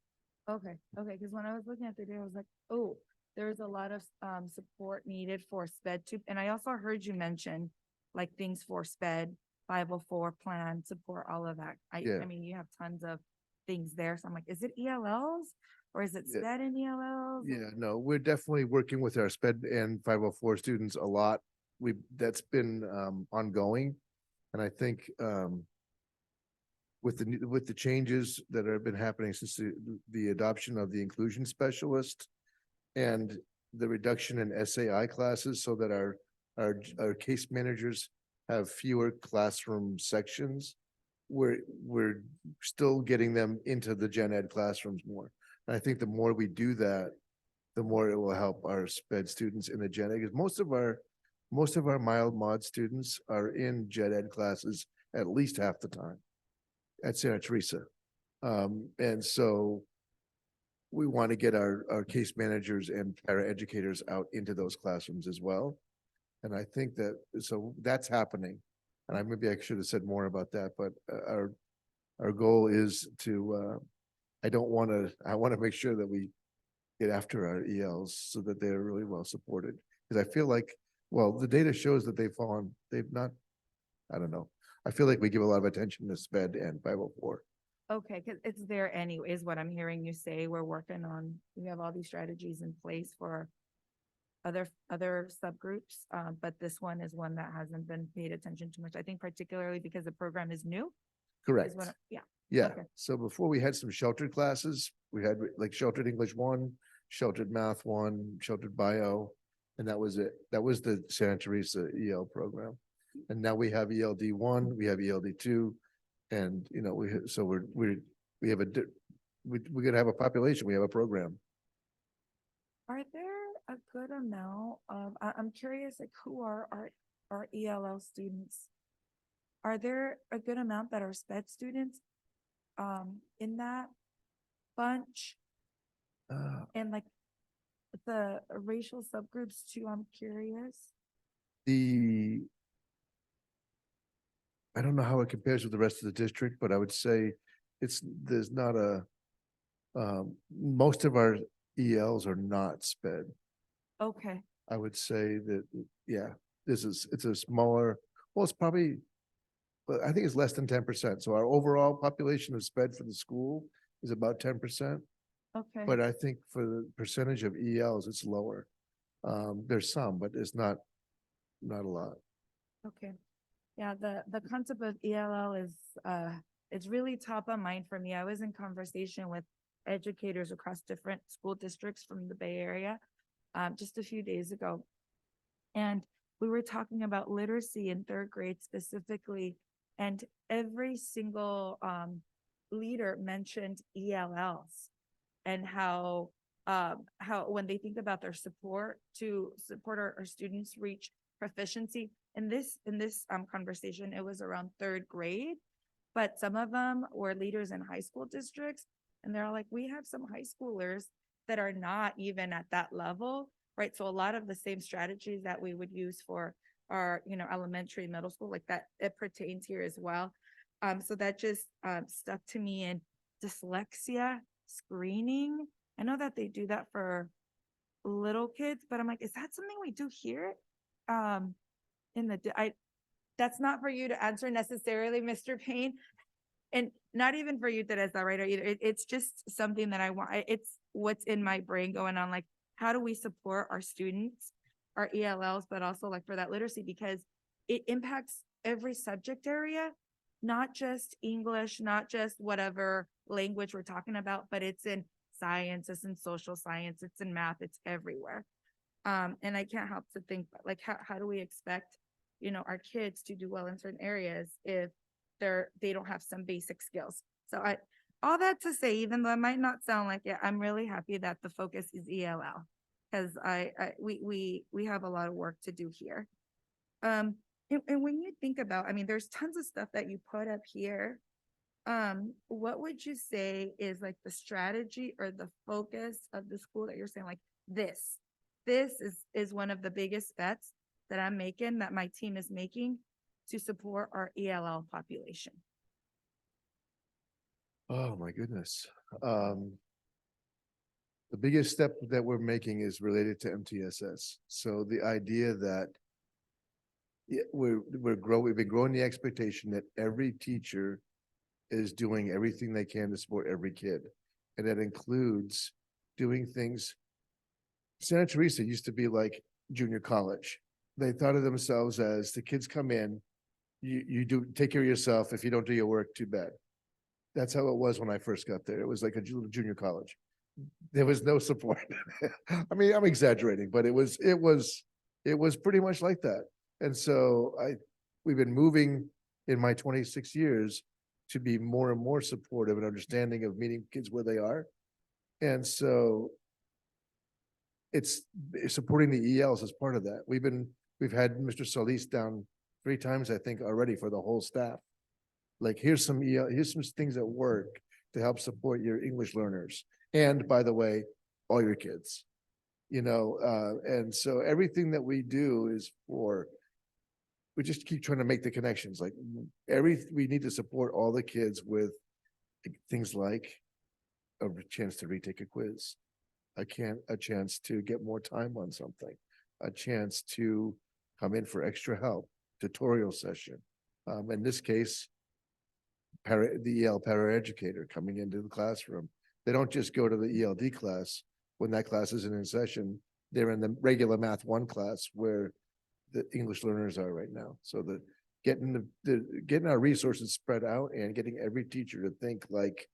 Okay, because when I was looking at the data, I was like, oh, there's a lot of support needed for SPED too. And I also heard you mention like things for SPED 504 plan support, all of that. I mean, you have tons of things there. So I'm like, is it ELLs or is it SPED and ELLs? Yeah, no, we're definitely working with our SPED and 504 students a lot. That's been ongoing. And I think with the changes that have been happening since the adoption of the inclusion specialist and the reduction in SAI classes, so that our case managers have fewer classroom sections, we're still getting them into the gen ed classrooms more. And I think the more we do that, the more it will help our SPED students in the gen ed, because most of our mild mod students are in gen ed classes at least half the time at Santa Teresa. And so we want to get our case managers and paraeducators out into those classrooms as well. And I think that, so that's happening. And maybe I should have said more about that, but our goal is to, I want to make sure that we get after our ELs so that they're really well supported. Because I feel like, well, the data shows that they've not, I don't know. I feel like we give a lot of attention to SPED and 504. Okay, because it's there anyway, is what I'm hearing you say. We're working on, we have all these strategies in place for other subgroups, but this one is one that hasn't been paid attention to much. I think particularly because the program is new. Correct. Yeah. Yeah, Okay. so before we had some sheltered classes, we had like sheltered English 1, sheltered Math 1, sheltered Bio, and that was it. That was the Santa Teresa EL program. And now we have ELD 1, we have ELD 2, and we're gonna have a population, we have a program. Are there a good amount of, I'm curious, like who are our ELL students? Are there a good amount that are SPED students in that bunch? And like the racial subgroups too, I'm curious. I don't know how it compares with the rest of the district, but I would say there's not most of our ELs are not SPED. Okay, I would say that, yeah, it's a smaller, well, it's probably, but I think it's less than 10%. So our overall population of SPED for the school is about 10%. okay. But I think for the percentage of ELs, it's lower. There's some, but it's not a lot. Okay. Yeah, the concept of ELL is it's really top of mind for me. I was in conversation with educators across different school districts from the Bay Area just a few days ago. And we were talking about literacy in 3rd grade specifically, and every single leader mentioned ELLs and how when they think about their support to support our students reach proficiency. In this conversation, it was around 3rd grade, but some of them were leaders in high school districts, and they're like, we have some high schoolers that are not even at that level, right? So a lot of the same strategies that we would use for our, elementary, middle school, like that, it pertains here as well. So that just stuck to me. And dyslexia screening, I know that they do that for little kids, but I'm like, is that something we do here? That's not for you to answer necessarily, Mr. Payne, and not even for you that is that right either. It's just something that I want. It's what's in my brain going on. Like, how do we support our students, our ELLs, but also like for that literacy, because it impacts every subject area, not just English, not just whatever language we're talking about, but it's in science, it's in social science, it's in math, it's everywhere. And I can't help to think, like, how do we expect, our kids to do well in certain areas if they don't have some basic skills? So all that to say, even though it might not sound like it, I'm really happy that the focus is ELL, because we have a lot of work to do here. And when you think about, there's tons of stuff that you put up here. What would you say is like the strategy or the focus of the school that you're saying, like, this is one of the biggest bets that I'm making, that my team is making to support our ELL population? Oh, my goodness. The biggest step that we're making is related to MTSS. So the idea that we've been growing the expectation that every teacher is doing everything they can to support every kid. And that includes doing things. Santa Teresa used to be like junior college. They thought of themselves as the kids come in, you do take care of yourself. If you don't do your work, too bad. That's how it was when I first got there. It was like a junior college. There was no support. I'm exaggerating, but it was pretty much like that. And so we've been moving in my 26 years to be more and more supportive and understanding of meeting kids where they are. And so it's supporting the ELs as part of that. We've had Mr. Solis down 3 times, I think, already for the whole staff. Like, here's some things that work to help support your English learners. And by the way, all your kids. And so everything that we do is we just keep trying to make the connections, like we need to support all the kids with things like a chance to retake a quiz, a chance to get more time on something, a chance to come in for extra help, tutorial session. In this case, the EL paraeducator coming into the classroom. They don't just go to the ELD class when that class isn't in session. They're in the regular Math 1 class where the English learners are right now. So getting our resources spread out and getting every teacher to think like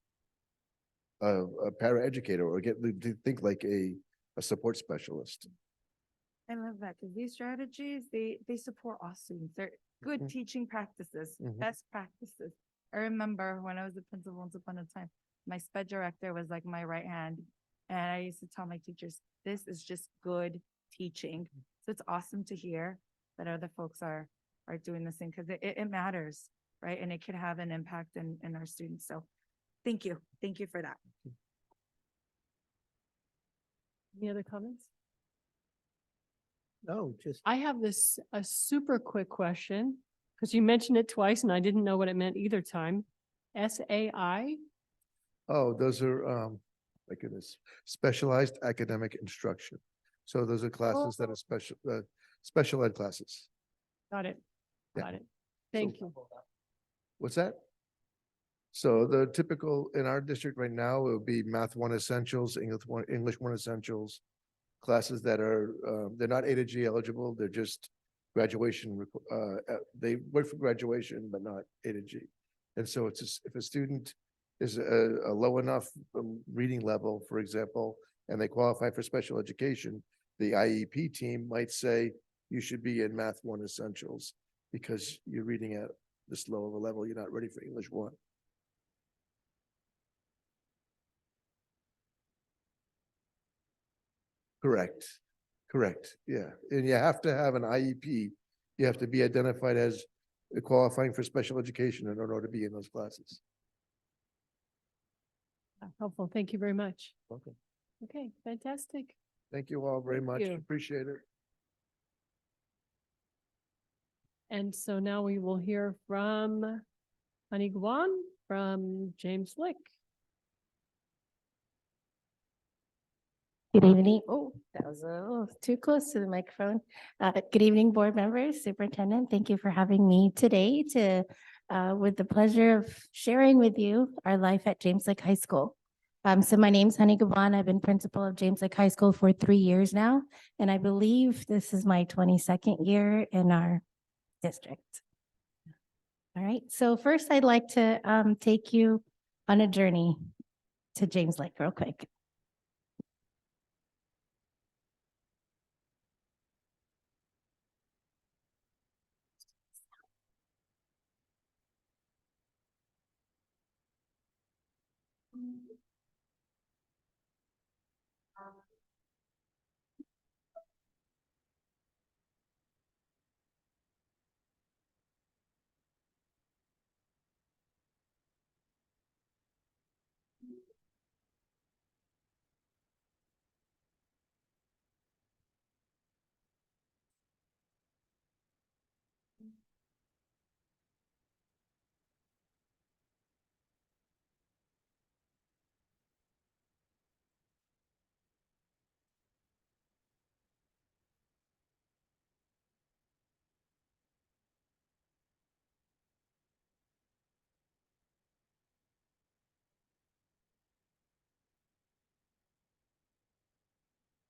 a paraeducator or to think like a support specialist. I love that because these strategies, they support all students. They're good teaching practices, best practices. I remember when I was a principal once upon a time, my sped director was like my right hand. And I used to tell my teachers, this is just good teaching. So it's awesome to hear that other folks are doing the same because it matters, right? And it could have an impact in our students. So thank you. Thank you for that. Any other comments? No, just I have a super quick question, because you mentioned it twice and I didn't know what it meant either time. SAI? Oh, those are, my goodness, specialized academic instruction. So those are classes that are special ed classes. Got it. Yeah. Got it. Thank you. What's that? So the typical in our district right now, it would be Math 1 Essentials, English 1 Essentials, classes that are, they're not A to G eligible. They're just graduation. They work for graduation, but not A to G. And so it's just, if a student is a low enough reading level, for example, and they qualify for special education, the IEP team might say you should be in Math 1 Essentials because you're reading at this low of a level. You're not ready for English 1. Correct. Correct. Yeah. And you have to have an IEP. You have to be identified as qualifying for special education in order to be in those classes. Helpful. Thank you very much. Okay. Okay, fantastic. Thank you all very Thank much. you. Appreciate it. And so now we will hear from Honey Guan from James Lick. Good evening. Oh, that was a little too close to the microphone. Good evening, board members, superintendent. Thank you for having me today with the pleasure of sharing with you our life at James Lick High School. So my name's Honey Gavan. I've been principal of James Lick High School for 3 years now, and I believe this is my 22nd year in our district. All right, so first I'd like to take you on a journey to James Lick real quick.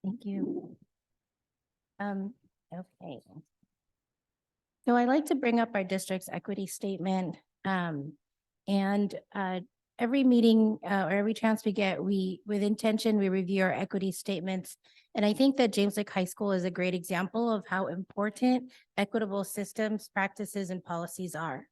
Thank you. Okay. So I like to bring up our district's equity statement. Every meeting or every chance we get, with intention, we review our equity statements. And I think that James Lick High School is a great example of how important equitable systems, practices, and policies are.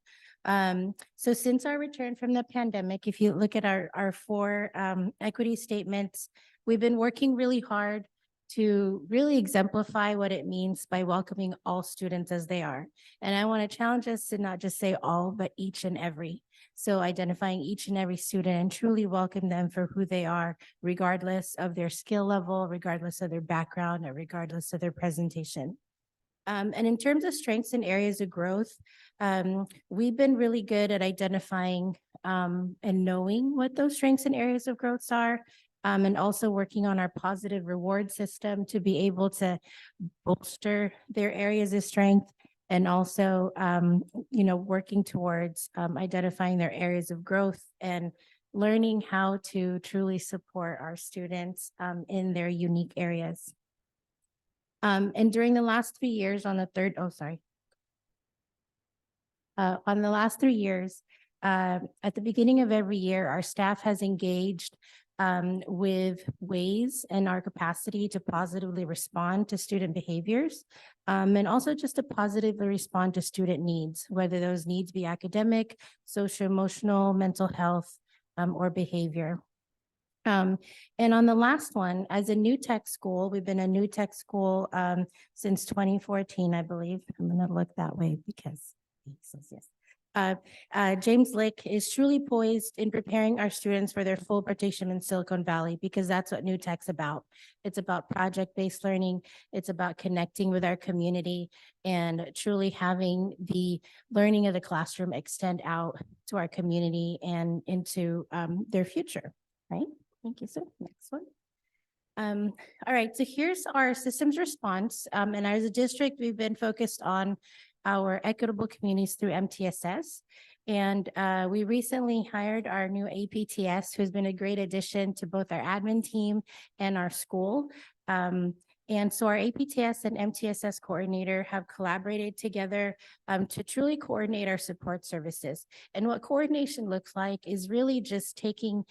So since our return from the pandemic, if you look at our 4 equity statements, we've been working really hard to really exemplify what it means by welcoming all students as they are. And I want to challenge us to not just say all, but each and every. So identifying each and every student and truly welcome them for who they are, regardless of their skill level, regardless of their background, or regardless of their presentation. And in terms of strengths and areas of growth, we've been really good at identifying and knowing what those strengths and areas of growth are, and also working on our positive reward system to be able to bolster their areas of strength, and also, working towards identifying their areas of growth and learning how to truly support our students in their unique areas. And during the last 3 years on the last 3 years, at the beginning of every year, our staff has engaged with ways and our capacity to positively respond to student behaviors, and also just to positively respond to student needs, whether those needs be academic, social-emotional, mental health, or behavior. And on the last one, as a new tech school, we've been a new tech school since 2014, I believe. I'm going to look that way because it says yes. James Lick is truly poised in preparing our students for their full participation in Silicon Valley, because that's what new tech's about. It's about project-based learning. It's about connecting with our community and truly having the learning of the classroom extend out to our community and into their future, right? Thank you, sir. Next one. All right, so here's our systems response. And as a district, we've been focused on our equitable communities through MTSS. And we recently hired our new APTS, who's been a great addition to both our admin team and our school. And so our APTS and MTSS coordinator have collaborated together to truly coordinate our support services. And what coordination looks like is really just taking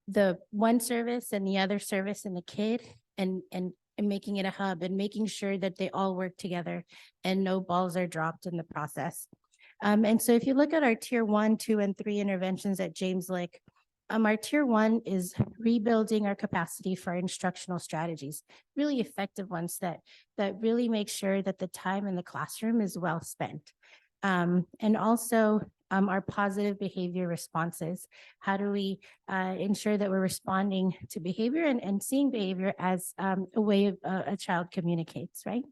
the one service and the other service and the kid and making it a hub and making sure that they all work together and no balls are dropped in the process. And so if you look at our tier 1, 2, and 3 interventions at James Lick, our tier 1 is rebuilding our capacity for our instructional strategies, really effective ones that really make sure that the time in the classroom is well spent. And also our positive behavior responses. How do we ensure that we're responding to behavior and seeing behavior as a way of a child communicates, right?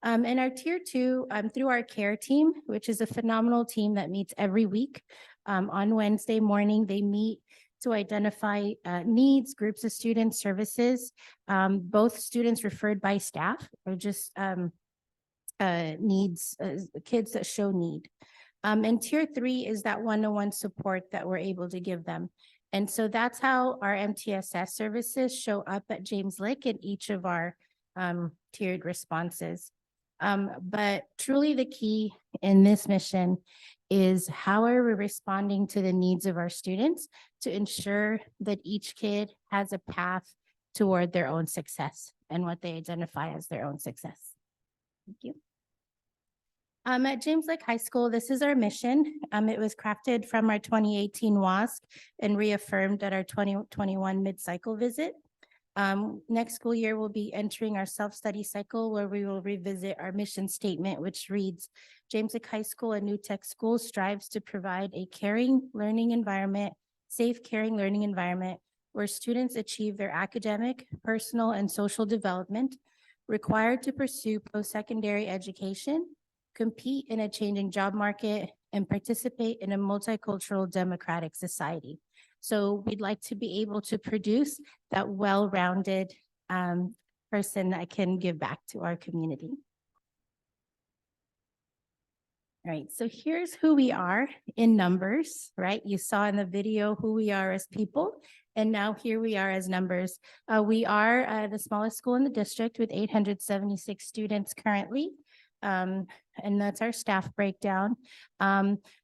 And our tier 2, through our care team, which is a phenomenal team that meets every week. On Wednesday morning, they meet to identify needs, groups of students, services, both students referred by staff or just needs, kids that show need. And tier 3 is that one-on-one support that we're able to give them. And so that's how our MTSS services show up at James Lick in each of our tiered responses. But truly the key in this mission is how are we responding to the needs of our students to ensure that each kid has a path toward their own success and what they identify as their own success. Thank you. At James Lick High School, this is our mission. It was crafted from our 2018 WASC and reaffirmed at our 2021 mid-cycle visit. Next school year, we'll be entering our self-study cycle where we will revisit our mission statement, which reads, James Lick High School, a new tech school, strives to provide a caring learning environment, safe caring learning environment where students achieve their academic, personal, and social development required to pursue post-secondary education, compete in a changing job market, and participate in a multicultural democratic society. So we'd like to be able to produce that well-rounded person that can give back to our community. All right, so here's who we are in numbers, right? You saw in the video who we are as people, and now here we are as numbers. We are the smallest school in the district with 876 students currently. And that's our staff breakdown.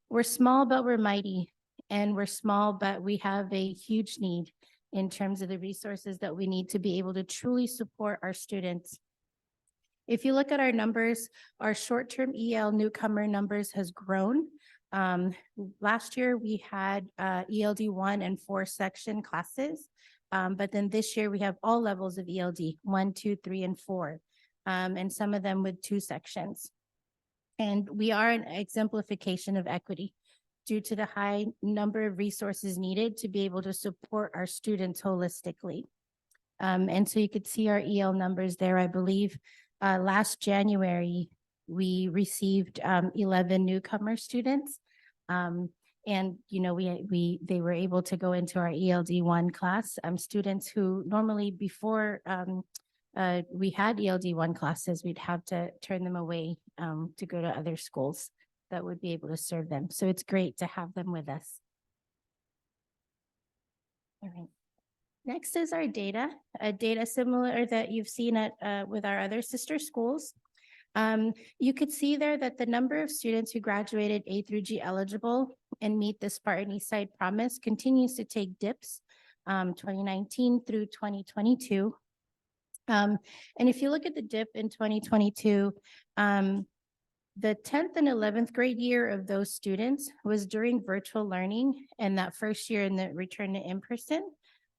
We're small, but we're mighty, and we're small, but we have a huge need in terms of the resources that we need to be able to truly support our students. If you look at our numbers, our short-term EL newcomer numbers has grown. Last year, we had ELD 1 and 4 section classes. But then this year we have all levels of ELD, 1, 2, 3, and 4, and some of them with 2 sections. And we are an exemplification of equity due to the high number of resources needed to be able to support our students holistically. And so you could see our EL numbers there. I believe last January, we received 11 newcomer students. And, you know, they were able to go into our ELD1 class, students who normally before we had ELD1 classes, we'd have to turn them away to go to other schools that would be able to serve them. So it's great to have them with us. All right. Next is our data, data similar that you've seen at with our other sister schools. You could see there that the number of students who graduated A through G eligible and meet the Spartan Eastside Promise continues to take dips, 2019 through 2022. And if you look at the dip in 2022, the 10th and 11th grade year of those students was during virtual learning and that first year in the return to in-person.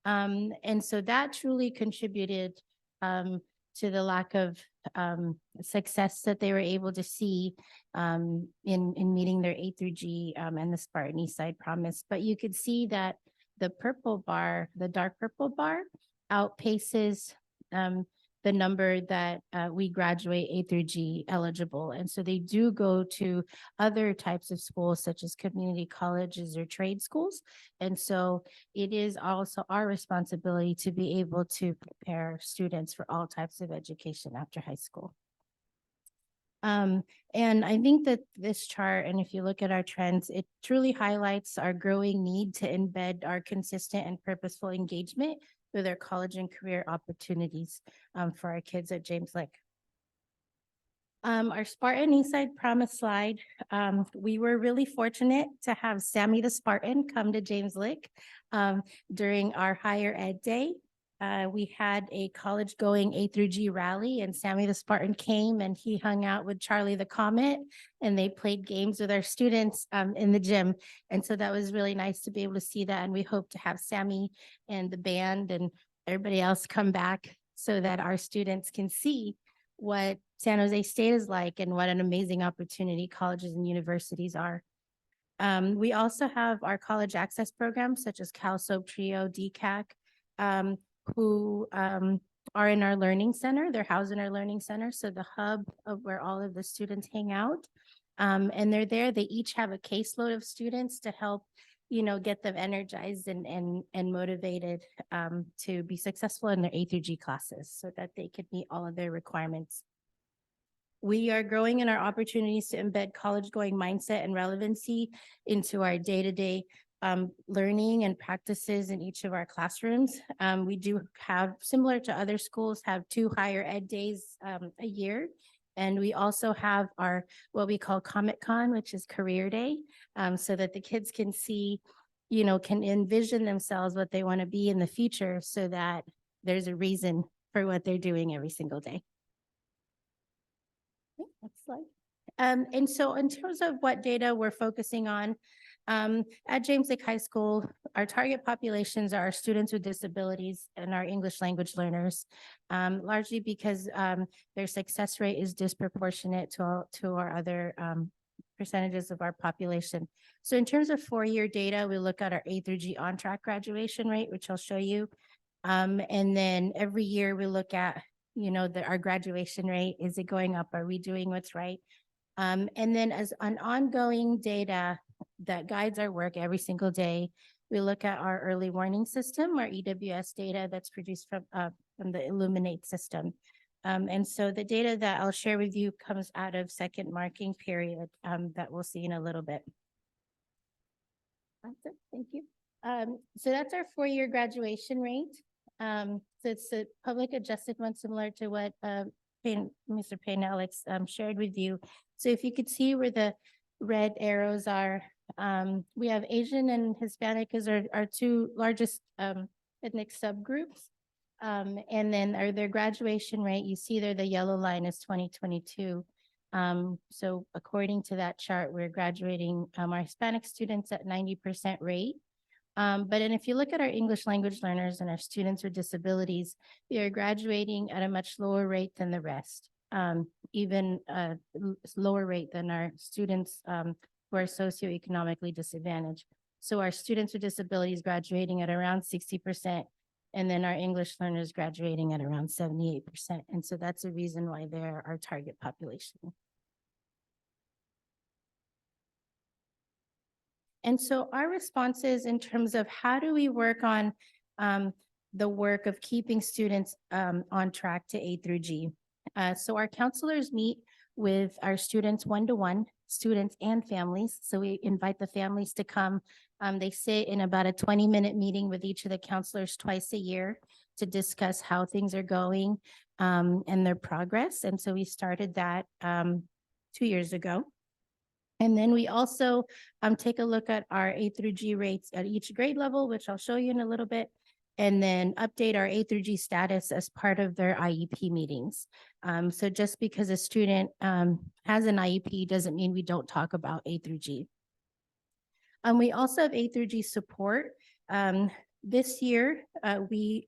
And so that truly contributed to the lack of success that they were able to see in meeting their A through G and the Spartan Eastside Promise. But you could see that the purple bar, the dark purple bar, outpaces the number that we graduate A through G eligible. And so they do go to other types of schools such as community colleges or trade schools. And so it is also our responsibility to be able to prepare students for all types of education after high school. And I think that this chart, and if you look at our trends, it truly highlights our growing need to embed our consistent and purposeful engagement with our college and career opportunities for our kids at James Lick. Our Spartan Eastside Promise slide, we were really fortunate to have Sammy the Spartan come to James Lick during our higher ed day. We had a college going A through G rally and Sammy the Spartan came and he hung out with Charlie the Comet and they played games with our students in the gym. And so that was really nice to be able to see that. And we hope to have Sammy and the band and everybody else come back so that our students can see what San Jose State is like and what an amazing opportunity colleges and universities are. We also have our college access programs such as Cal Soap Trio, DCAC, who are in our learning center. They're housed in our learning center. So the hub of where all of the students hang out. And they're there. They each have a caseload of students to help, you know, get them energized and motivated to be successful in their A through G classes so that they could meet all of their requirements. We are growing in our opportunities to embed college-going mindset and relevancy into our day-to-day learning and practices in each of our classrooms. We do have, similar to other schools, have 2 higher ed days a year. And we also have our, what we call Comic Con, which is Career Day, so that the kids can see, you know, can envision themselves what they want to be in the future so that there's a reason for what they're doing every single day. Okay, next slide. And so in terms of what data we're focusing on, at James Lick High School, our target populations are students with disabilities and our English language learners, largely because their success rate is disproportionate to our other percentages of our population. So in terms of 4-year data, we look at our A through G on-track graduation rate, which I'll show you. And then every year we look at, you know, our graduation rate. Is it going up? Are we doing what's right? And then as an ongoing data that guides our work every single day, we look at our early warning system, our EWS data that's produced from the Illuminate system. And so the data that I'll share with you comes out of second marking period that we'll see in a little bit. That's it. Thank you. So that's our 4-year graduation rate. So it's a public adjusted one similar to what Mr. Payne Alex shared with you. So if you could see where the red arrows are, we have Asian and Hispanic as our 2 largest ethnic subgroups. And then their graduation rate, you see there the yellow line is 2022. So according to that chart, we're graduating our Hispanic students at 90% rate. But then if you look at our English language learners and our students with disabilities, they are graduating at a much lower rate than the rest. Even lower rate than our students who are socioeconomically disadvantaged. So our students with disabilities graduating at around 60%, and then our English learners graduating at around 78%. And so that's a reason why they're our target population. And so our responses in terms of how do we work on the work of keeping students on track to A through G. So our counselors meet with our students one-to-one, students and families. So we invite the families to come. They sit in about a 20-minute meeting with each of the counselors twice a year to discuss how things are going and their progress. And so we started that 2 years ago. And then we also take a look at our A through G rates at each grade level, which I'll show you in a little bit, and then update our A through G status as part of their IEP meetings. So just because a student has an IEP doesn't mean we don't talk about A through G. We also have A through G support. This year, we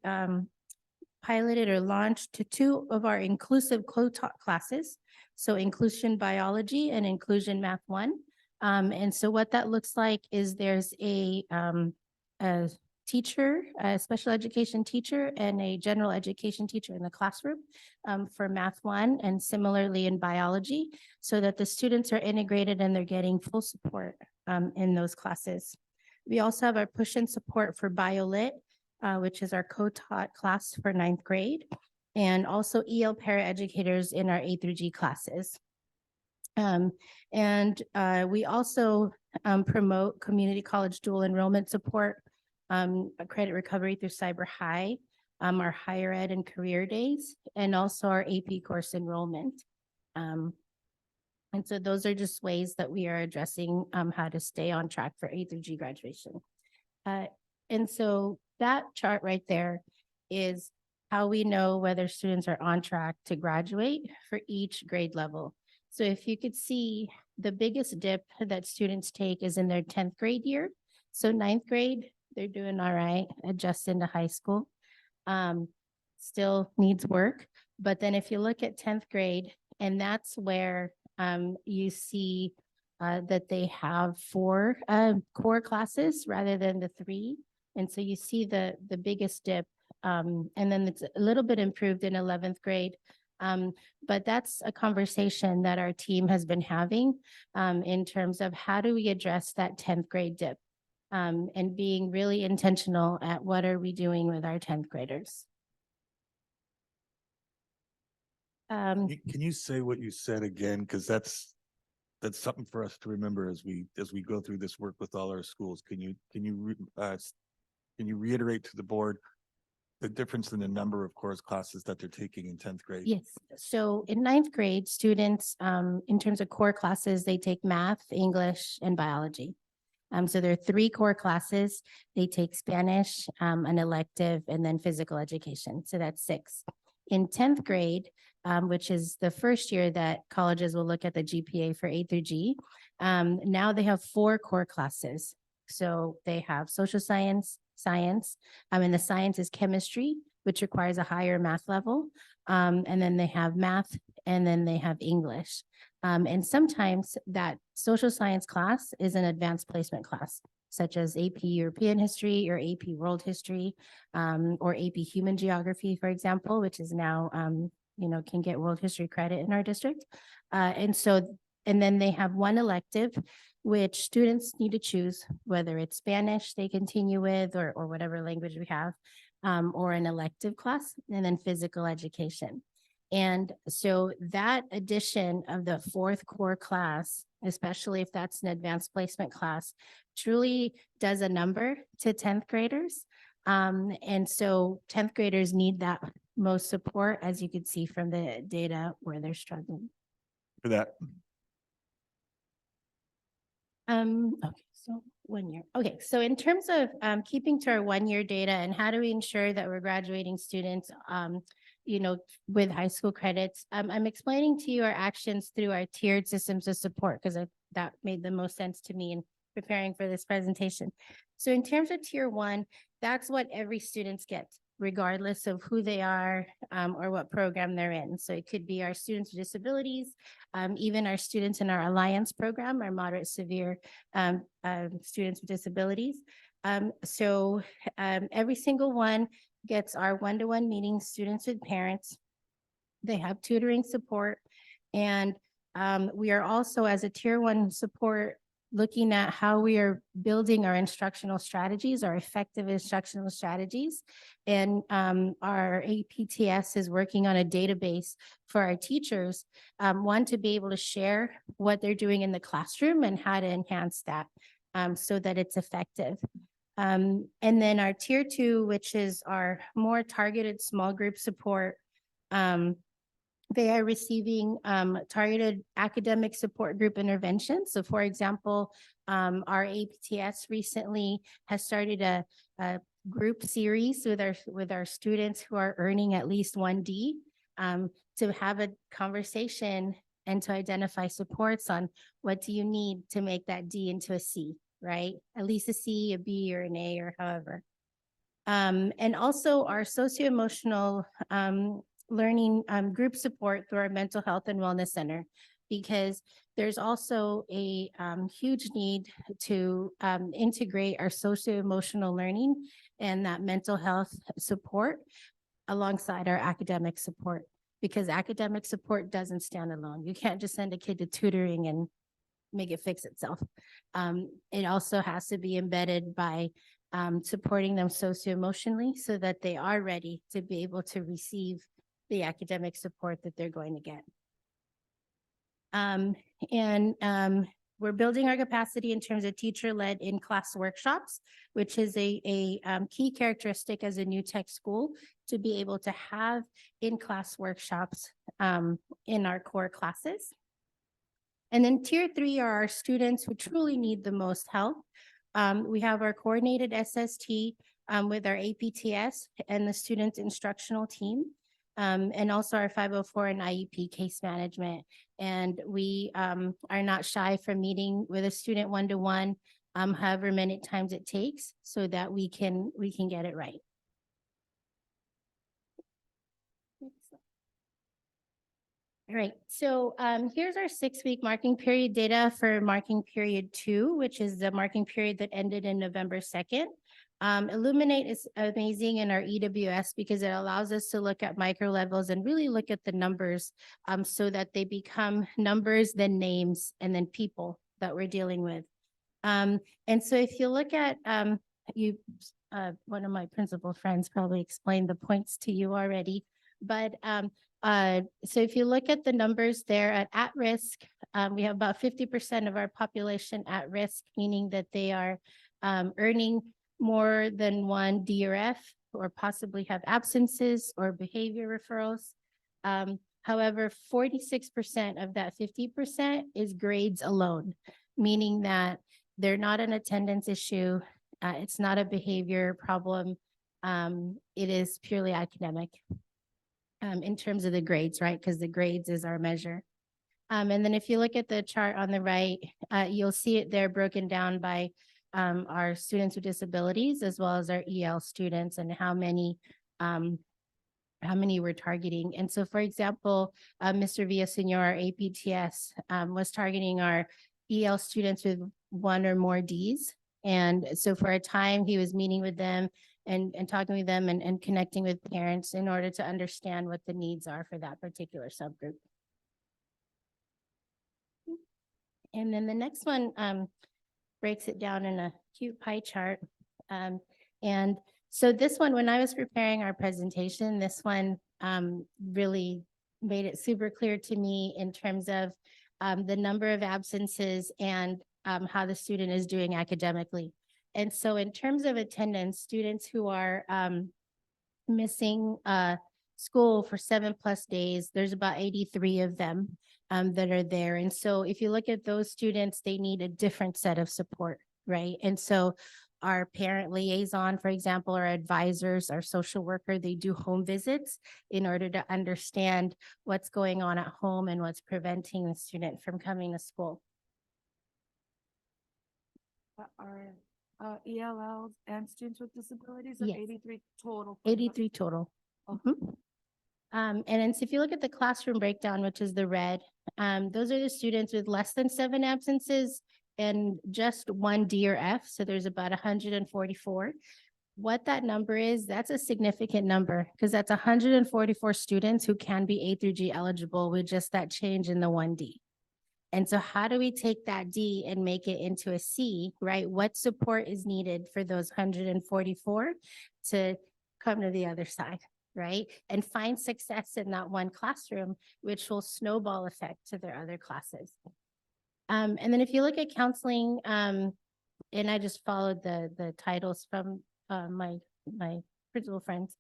piloted or launched to 2 of our inclusive co-taught classes. So inclusion biology and inclusion math 1. And so what that looks like is there's a teacher, a special education teacher and a general education teacher in the classroom for math 1 and similarly in biology so that the students are integrated and they're getting full support in those classes. We also have our push-in support for BioLit, which is our co-taught class for 9th grade, and also EL paraeducators in our A through G classes. We also promote community college dual enrollment support, credit recovery through Cyber High, our higher ed and career days, and also our AP course enrollment. And so those are just ways that we are addressing how to stay on track for A through G graduation. And so that chart right there is how we know whether students are on track to graduate for each grade level. So if you could see, the biggest dip that students take is in their 10th grade year. So 9th grade, they're doing all right, adjust into high school. Still needs work. But then if you look at 10th grade, and that's where you see that they have 4 core classes rather than the 3. And so you see the biggest dip, and then it's a little bit improved in 11th grade. But that's a conversation that our team has been having in terms of how do we address that 10th grade dip and being really intentional at what are we doing with our 10th graders. Can you say what you said again? Because that's something for us to remember as we go through this work with all our schools. Can you reiterate to the board the difference in the number of course classes that they're taking in 10th grade? Yes. So in 9th grade, students, in terms of core classes, they take math, English, and biology. So there are 3 core classes. They take Spanish, an elective, and then physical education. So that's 6. In 10th grade, which is the first year that colleges will look at the GPA for A through G, now they have 4 core classes. So they have social science, and the science is chemistry, which requires a higher math level. And then they have math, and then they have English. And sometimes that social science class is an advanced placement class, such as AP European History or AP World History, or AP Human Geography, for example, which is now, can get World History credit in our district. And then they have 1 elective, which students need to choose, whether it's Spanish they continue with or whatever language we have, or an elective class, and then physical education. And so that addition of the 4th core class, especially if that's an advanced placement class, truly does a number to 10th graders. And so 10th graders need that most support, as you could see from the data where they're struggling. For that. Okay, so 1 year. Okay, so in terms of keeping to our 1-year data and how do we ensure that we're graduating students, with high school credits, I'm explaining to you our actions through our tiered systems of support because that made the most sense to me. And preparing for this presentation. So in terms of tier one, that's what every student gets, regardless of who they are or what program they're in. So it could be our students with disabilities, even our students in our Alliance program, our moderate severe students with disabilities. Every single one gets our one-to-one meetings, students with parents. They have tutoring support. And we are also, as a tier one support, looking at how we are building our instructional strategies, our effective instructional strategies. And our APTS is working on a database for our teachers, one, to be able to share what they're doing in the classroom and how to enhance that so that it's effective. And then our tier two, which is our more targeted small group support, they are receiving targeted academic support group interventions. So for example, our APTS recently has started a group series with our students who are earning at least 1D to have a conversation and to identify supports on what do you need to make that D into a C, right? At least a C, a B, or an A, or however. And also our socio-emotional learning group support through our mental health and wellness center, because there's also a huge need to integrate our socio-emotional learning and that mental health support alongside our academic support, because academic support doesn't stand alone. You can't just send a kid to tutoring and make it fix itself. It also has to be embedded by supporting them socio-emotionally so that they are ready to be able to receive the academic support that they're going to get. We're building our capacity in terms of teacher-led in-class workshops, which is a key characteristic as a new tech school, to be able to have in-class workshops in our core classes. And then tier three are our students who truly need the most help. We have our coordinated SST with our APTS and the student instructional team. And also our 504 and IEP case management. And we are not shy from meeting with a student one-to-one, however many times it takes, so that we can get it right. All right, so here's our 6-week marking period data for marking period 2, which is the marking period that ended in November 2nd. Illuminate is amazing in our EWS because it allows us to look at micro levels and really look at the numbers so that they become numbers, then names, and then people that we're dealing with. And so if you look at, one of my principal friends probably explained the points to you already, but so if you look at the numbers there at risk, we have about 50% of our population at risk, meaning that they are earning more than one D or F, or possibly have absences or behavior referrals. However, 46% of that 50% is grades alone, meaning that they're not an attendance issue. It's not a behavior problem. It is purely academic in terms of the grades, right? Because the grades is our measure. And then if you look at the chart on the right, you'll see it there broken down by our students with disabilities, as well as our EL students, and how many we're targeting. And so, for example, Mr. Villasenor, our APTS, was targeting our EL students with 1 or more Ds. And so for a time, he was meeting with them and talking with them and connecting with parents in order to understand what the needs are for that particular subgroup. And then the next one breaks it down in a cute pie chart. And so this one, when I was preparing our presentation, this one really made it super clear to me in terms of the number of absences and how the student is doing academically. And so in terms of attendance, students who are missing school for 7+ days, there's about 83 of them that are there. And so if you look at those students, they need a different set of support, right? And so our parent liaison, for example, our advisors, our social worker, they do home visits in order to understand what's going on at home and what's preventing the student from coming to school. Are ELLs and students with disabilities or Yes. 83 total? for the- 83 total. Okay. Mhm. And then so if you look at the classroom breakdown, which is the red, those are the students with less than 7 absences and just 1 D or F. So there's about 144. What that number is, that's a significant number because that's 144 students who can be A through G eligible with just that change in the 1D. And so how do we take that D and make it into a C, right? What support is needed for those 144 to come to the other side, right? And find success in that one classroom, which will snowball effect to their other classes. And then if you look at counseling, and I just followed the titles from my principal friends,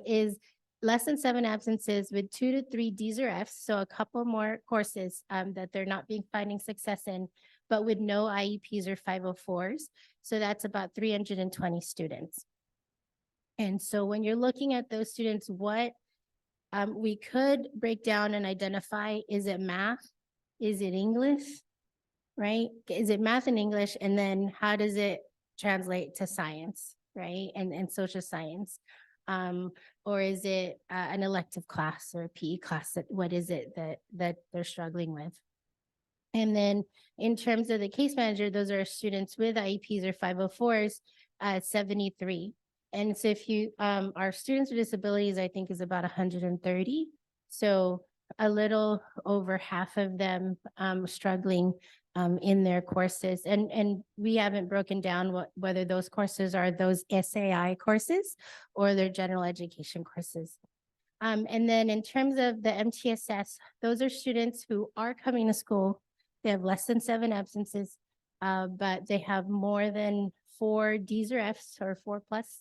is less than 7 absences with 2 to 3 Ds or Fs, so a couple more courses that they're not finding success in, but with no IEPs or 504s. So that's about 320 students. And so when you're looking at those students, what we could break down and identify, is it math? Is it English? Right? Is it math and English? And then how does it translate to science, right? And social science? Or is it an elective class or a PE class? What is it that they're struggling with? And then in terms of the case manager, those are students with IEPs or 504s, 73. And so if you, our students with disabilities, I think is about 130. So a little over half of them struggling in their courses. And we haven't broken down whether those courses are those SAI courses or their general education courses. And then in terms of the MTSS, those are students who are coming to school. They have less than 7 absences, but they have more than 4 Ds or Fs or 4 plus.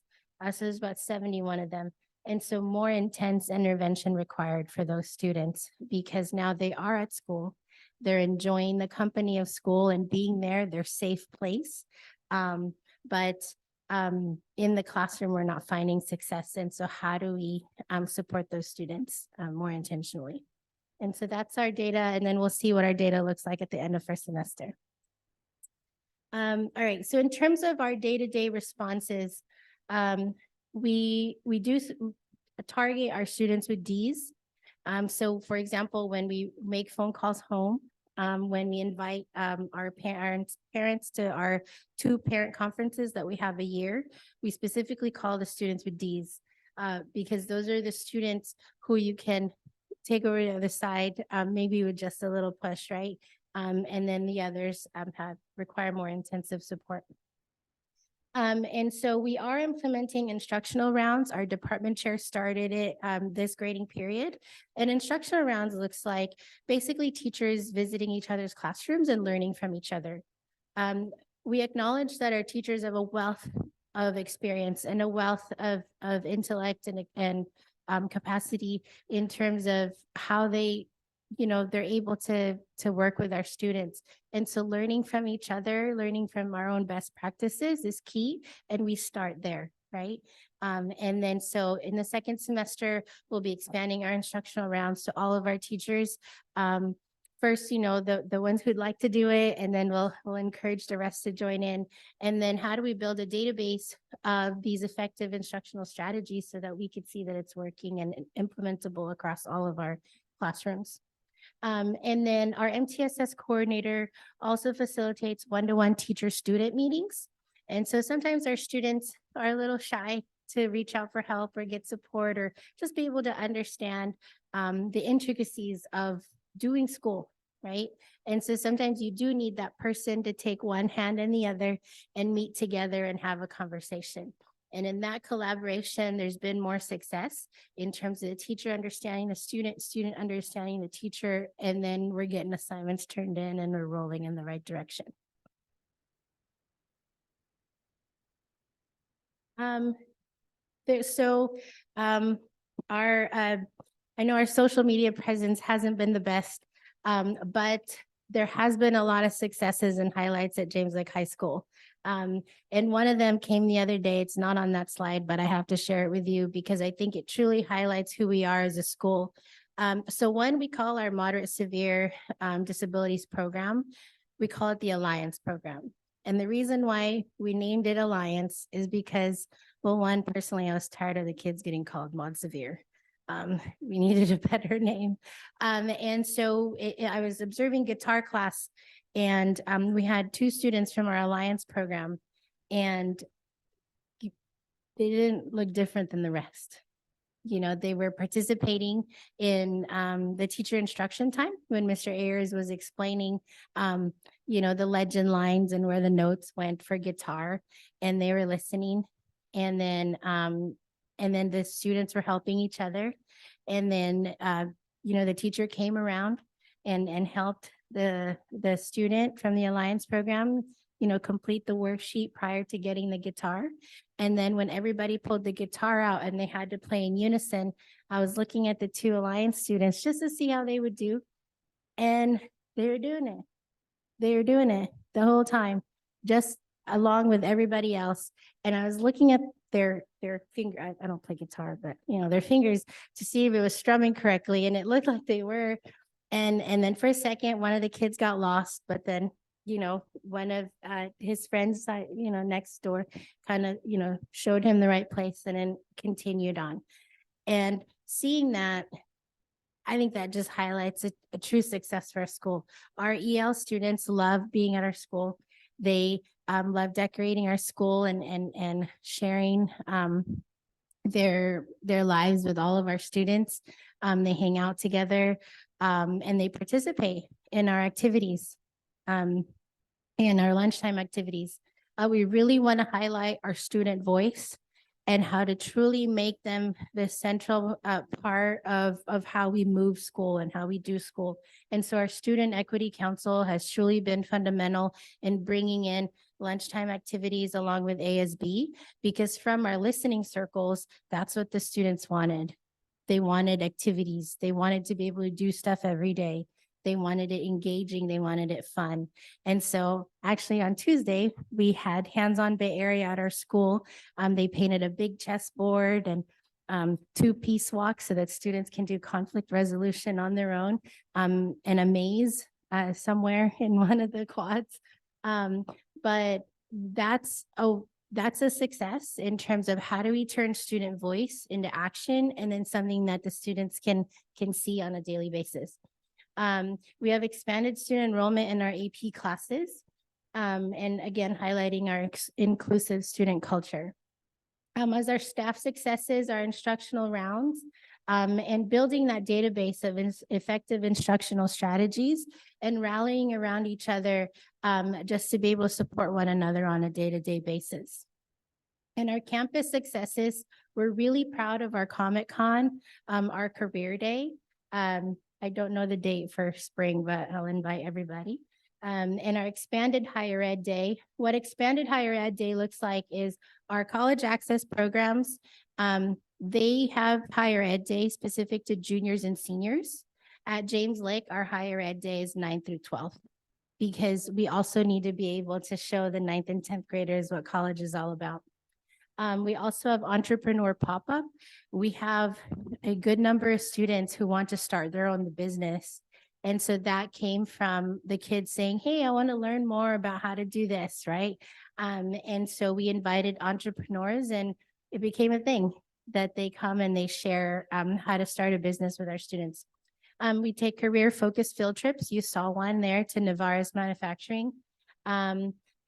So there's about 71 of them. And so more intense intervention required for those students because now they are at school. They're enjoying the company of school and being there, their safe place. But in the classroom, we're not finding success. And so how do we support those students more intentionally? And so that's our data. And then we'll see what our data looks like at the end of first semester. All right, so in terms of our day-to-day responses, we do target our students with Ds. So for example, when we make phone calls home, when we invite our parents to our 2 parent conferences that we have a year, we specifically call the students with Ds because those are the students who you can take over to the other side, maybe with just a little push, right? And then the others require more intensive support. And so we are implementing instructional rounds. Our department chair started it this grading period. And instructional rounds looks like basically teachers visiting each other's classrooms and learning from each other. We acknowledge that our teachers have a wealth of experience and a wealth of intellect and capacity in terms of how they, they're able to work with our students. And so learning from each other, learning from our own best practices is key. And we start there, right? And then so in the second semester, we'll be expanding our instructional rounds to all of our teachers. First, the ones who'd like to do it, and then we'll encourage the rest to join in. And then how do we build a database of these effective instructional strategies so that we could see that it's working and implementable across all of our classrooms? And then our MTSS coordinator also facilitates one-to-one teacher-student meetings. And so sometimes our students are a little shy to reach out for help or get support or just be able to understand the intricacies of doing school, right? And so sometimes you do need that person to take one hand and the other and meet together and have a conversation. And in that collaboration, there's been more success in terms of the teacher understanding the student, student understanding the teacher, and then we're getting assignments turned in and we're rolling in the right direction. I know our social media presence hasn't been the best, but there has been a lot of successes and highlights at James Lake High School. And one of them came the other day. It's not on that slide, but I have to share it with you because I think it truly highlights who we are as a school. So one we call our moderate severe disabilities program. We call it the Alliance program. And the reason why we named it Alliance is because, well, one, personally, I was tired of the kids getting called Montsevier. We needed a better name. And so I was observing guitar class, and we had two students from our Alliance program, and they didn't look different than the rest. You know, they were participating in the teacher instruction time when Mr. Ayers was explaining, you know, the legend lines and where the notes went for guitar, and they were listening. And then the students were helping each other. And then, you know, the teacher came around and helped the student from the Alliance program, you know, complete the worksheet prior to getting the guitar. And then when everybody pulled the guitar out and they had to play in unison, I was looking at the two Alliance students just to see how they would do. And they were doing it. They were doing it the whole time, just along with everybody else. And I was looking at their finger. I don't play guitar, but you know, their fingers to see if it was strumming correctly. And it looked like they were. And then for a second, one of the kids got lost, but then, you know, one of his friends, you know, next door kind of, you know, showed him the right place and then continued on. And seeing that, I think that just highlights a true success for our school. Our EL students love being at our school. They love decorating our school and sharing their lives with all of our students. They hang out together and they participate in our activities. And our lunchtime activities. We really want to highlight our student voice and how to truly make them the central part of how we move school and how we do school. And so our Student Equity Council has truly been fundamental in bringing in lunchtime activities along with ASB, because from our listening circles, that's what the students wanted. They wanted activities. They wanted to be able to do stuff every day. They wanted it engaging. They wanted it fun. And so actually on Tuesday, we had Hands-on Bay Area at our school. They painted a big chessboard and 2 peace walks so that students can do conflict resolution on their own, and a maze somewhere in one of the quads. But that's a success in terms of how do we turn student voice into action and then something that the students can see on a daily basis. We have expanded student enrollment in our AP classes, and again, highlighting our inclusive student culture. As our staff successes, our instructional rounds, and building that database of effective instructional strategies and rallying around each other just to be able to support one another on a day-to-day basis. And our campus successes, we're really proud of our Comic-Con, our career day. I don't know the date for spring, but I'll invite everybody. And our expanded higher ed day. What expanded higher ed day looks like is our college access programs. They have higher ed day specific to juniors and seniors. At James Lake, our higher ed day is 9th through 12th, because we also need to be able to show the 9th and 10th graders what college is all about. We also have entrepreneur pop-up. We have a good number of students who want to start their own business. And so that came from the kids saying, hey, I want to learn more about how to do this, right? And so we invited entrepreneurs, and it became a thing that they come and they share how to start a business with our students. We take career-focused field trips. You saw one there to Navarre's Manufacturing.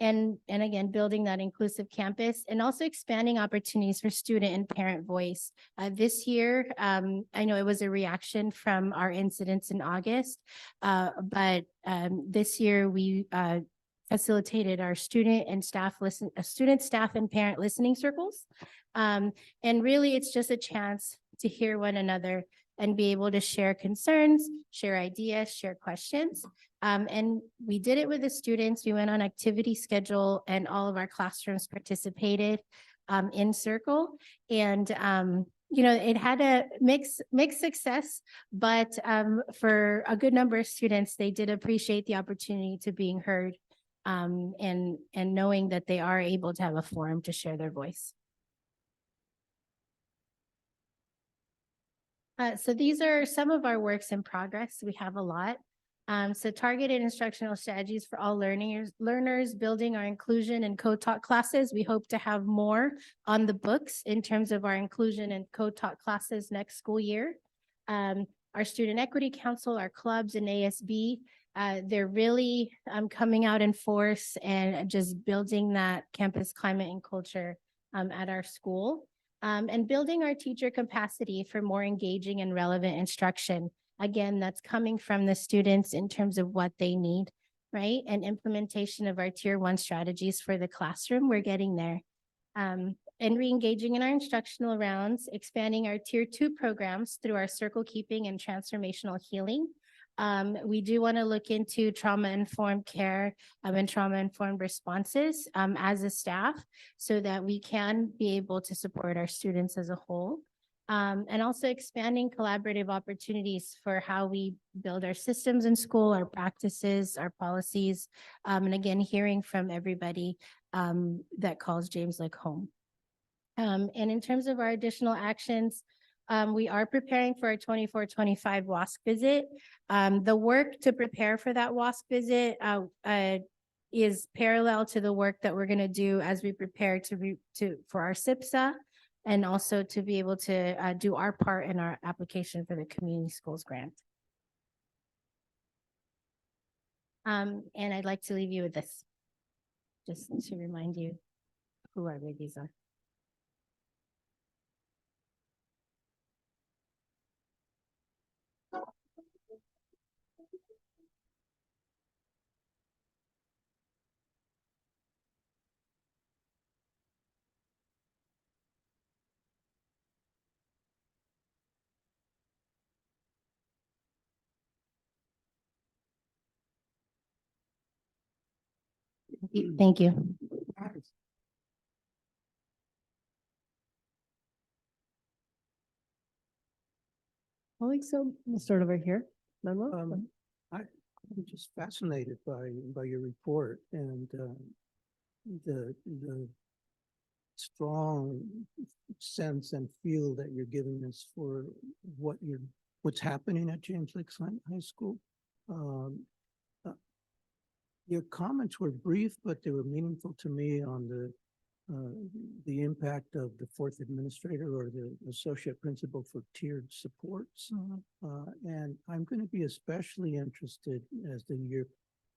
And again, building that inclusive campus and also expanding opportunities for student and parent voice. This year, I know it was a reaction from our incidents in August, but this year we facilitated our student, staff, and parent listening circles. And really, it's just a chance to hear one another and be able to share concerns, share ideas, share questions. And we did it with the students. We went on activity schedule and all of our classrooms participated in circle. And, you know, it had a mixed success, but for a good number of students, they did appreciate the opportunity to being heard and knowing that they are able to have a forum to share their voice. So these are some of our works in progress. We have a lot. So targeted instructional strategies for all learners, building our inclusion and co-taught classes. We hope to have more on the books in terms of our inclusion and co-taught classes next school year. Our Student Equity Council, our clubs and ASB, they're really coming out in force and just building that campus climate and culture at our school. And building our teacher capacity for more engaging and relevant instruction. Again, that's coming from the students in terms of what they need, right? And implementation of our tier 1 strategies for the classroom, we're getting there. And re-engaging in our instructional rounds, expanding our tier 2 programs through our circle keeping and transformational healing. We do want to look into trauma-informed care and trauma-informed responses as a staff so that we can be able to support our students as a whole. And also expanding collaborative opportunities for how we build our systems in school, our practices, our policies, and again, hearing from everybody that calls James Lick home. And in terms of our additional actions, we are preparing for our 24-25 WASC visit. The work to prepare for that WASC visit is parallel to the work that we're going to do as we prepare for our SIPSA, and also to be able to do our part in our application for the community schools grant. And I'd like to leave you with this, just to remind you who our babies are. Thank you. I think so. We'll start over here. Manuel? I'm just fascinated by your report and the strong sense and feel that you're giving us for what's happening at James Lake High School. Your comments were brief, but they were meaningful to me on the impact of the fourth administrator or the associate principal for tiered supports. And I'm going to be especially interested as the year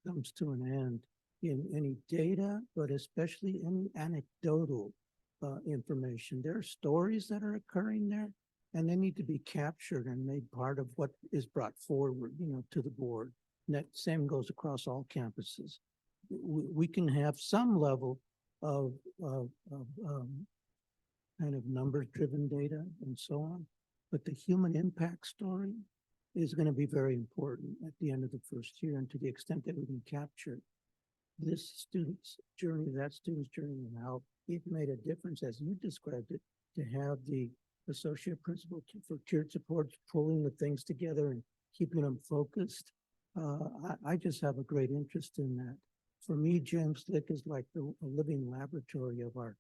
comes to an end in any data, but especially any anecdotal information. There are stories that are occurring there, and they need to be captured and made part of what is brought forward, to the board. And that same goes across all campuses. We can have some level of kind of numbers-driven data and so on, but the human impact story is going to be very important at the end of the first year, and to the extent that we can capture this student's journey, that student's journey, and how it made a difference, as you described it, to have the associate principal for tiered supports pulling the things together and keeping them focused. I just have a great interest in that. For me, James Lick is like a living laboratory of our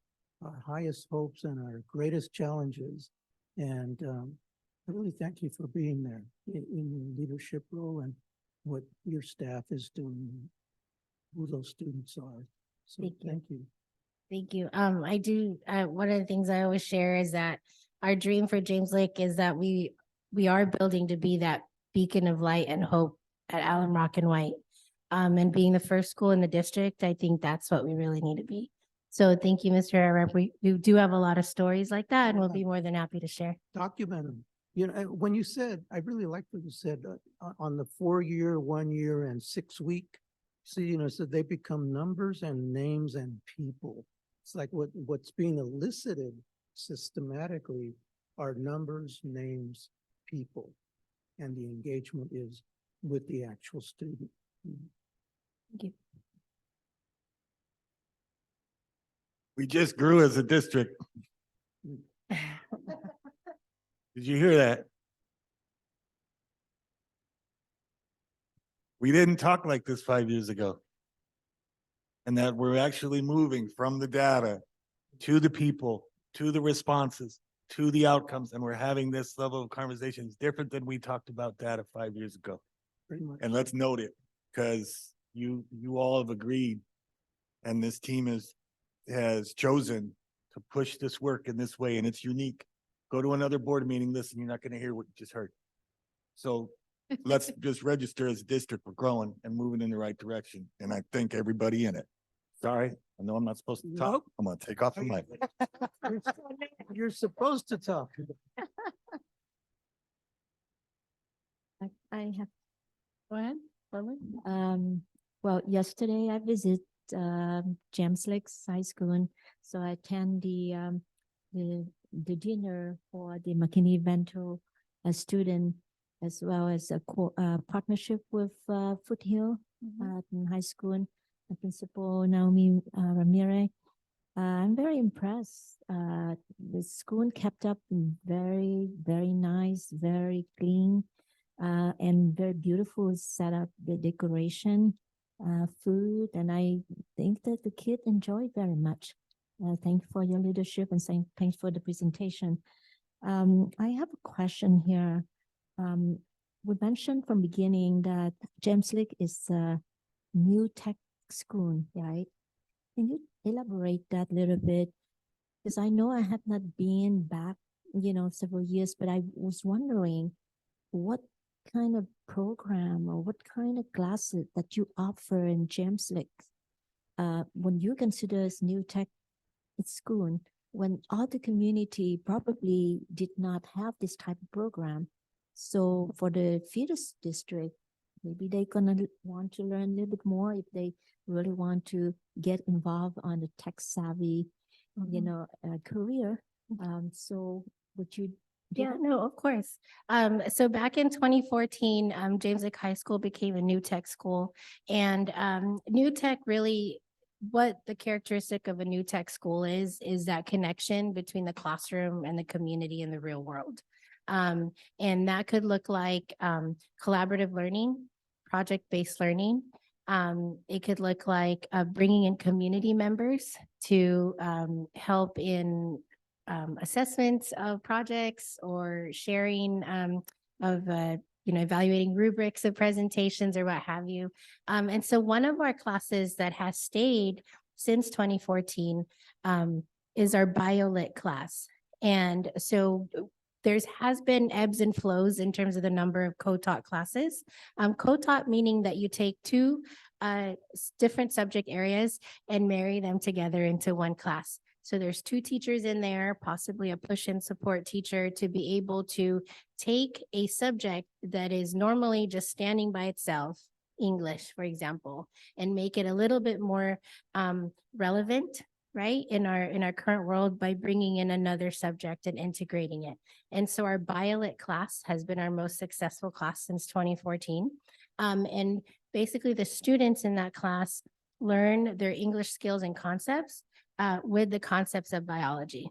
highest hopes and our greatest challenges. And I really thank you for being there in your leadership role and what your staff is doing, who those students are. So thank you. Thank you. I do, one of the things I always share is that our dream for James Lake is that we are building to be that beacon of light and hope at Allen Rock and White. And being the first school in the district, I think that's what we really need to be. So thank you, Mr. Rep. We do have a lot of stories like that, and we'll be more than happy to share. Document them. When you said, I really liked what you said on the 4-year, 1 year, and 6 week. So, so they become numbers and names and people. It's like what's being elicited systematically are numbers, names, people, and the engagement is with the actual student. Thank you. We just grew as a district. Did you hear that? We didn't talk like this 5 years ago. And that we're actually moving from the data to the people, to the responses, to the outcomes. And we're having this level of conversations different than we talked about data 5 years ago. Pretty much. And let's note it, because you all have agreed, and this team has chosen to push this work in this way, and it's unique. Go to another board meeting, listen, you're not gonna hear what you just heard. So let's just register as a district, we're growing and moving in the right direction, and I thank everybody in it. Sorry, I know I'm not supposed to talk, Nope. I'm gonna take off the mic. You're supposed to talk. I have, Go ahead. Lily. well, yesterday I visit, James Lakes High School, and so I attend the dinner for the McKinney Vento student, as well as a partnership with, Foothill, in high school, and the principal Naomi, Ramirez. I'm very impressed. The school kept up very, very nice, very clean, and very beautiful setup, the decoration, food, and I think that the kid enjoyed very much. Thank you for your leadership and thanks for the presentation. I have a question here. We mentioned from beginning that James Lake is a new tech school, right? Can you elaborate that a little bit? Because I know I have not been back, several years, but I was wondering what kind of program or what kind of classes that you offer in James Lake, when you consider as new tech school, when other community probably did not have this type of program. So for the feeder district, maybe they gonna want to learn a little bit more if they really want to get involved on the tech savvy, career. So would you? Yeah, no, of course. So back in 2014, James Lake High School became a new tech school, and new tech really, what the characteristic of a new tech school is that connection between the classroom and the community in the real world. And that could look like collaborative learning, project-based learning. It could look like bringing in community members to help in assessments of projects or sharing of evaluating rubrics of presentations or what have you. And so one of our classes that has stayed since 2014 is our BioLit class. And so has been ebbs and flows in terms of the number of co-taught classes. Co-taught meaning that you take two different subject areas and marry them together into one class. So there's two teachers in there, possibly a push and support teacher, to be able to take a subject that is normally just standing by itself, English, for example, and make it a little bit more relevant, right, in our current world by bringing in another subject and integrating it. And so our BioLit class has been our most successful class since 2014. And basically the students in that class learn their English skills and concepts with the concepts of biology.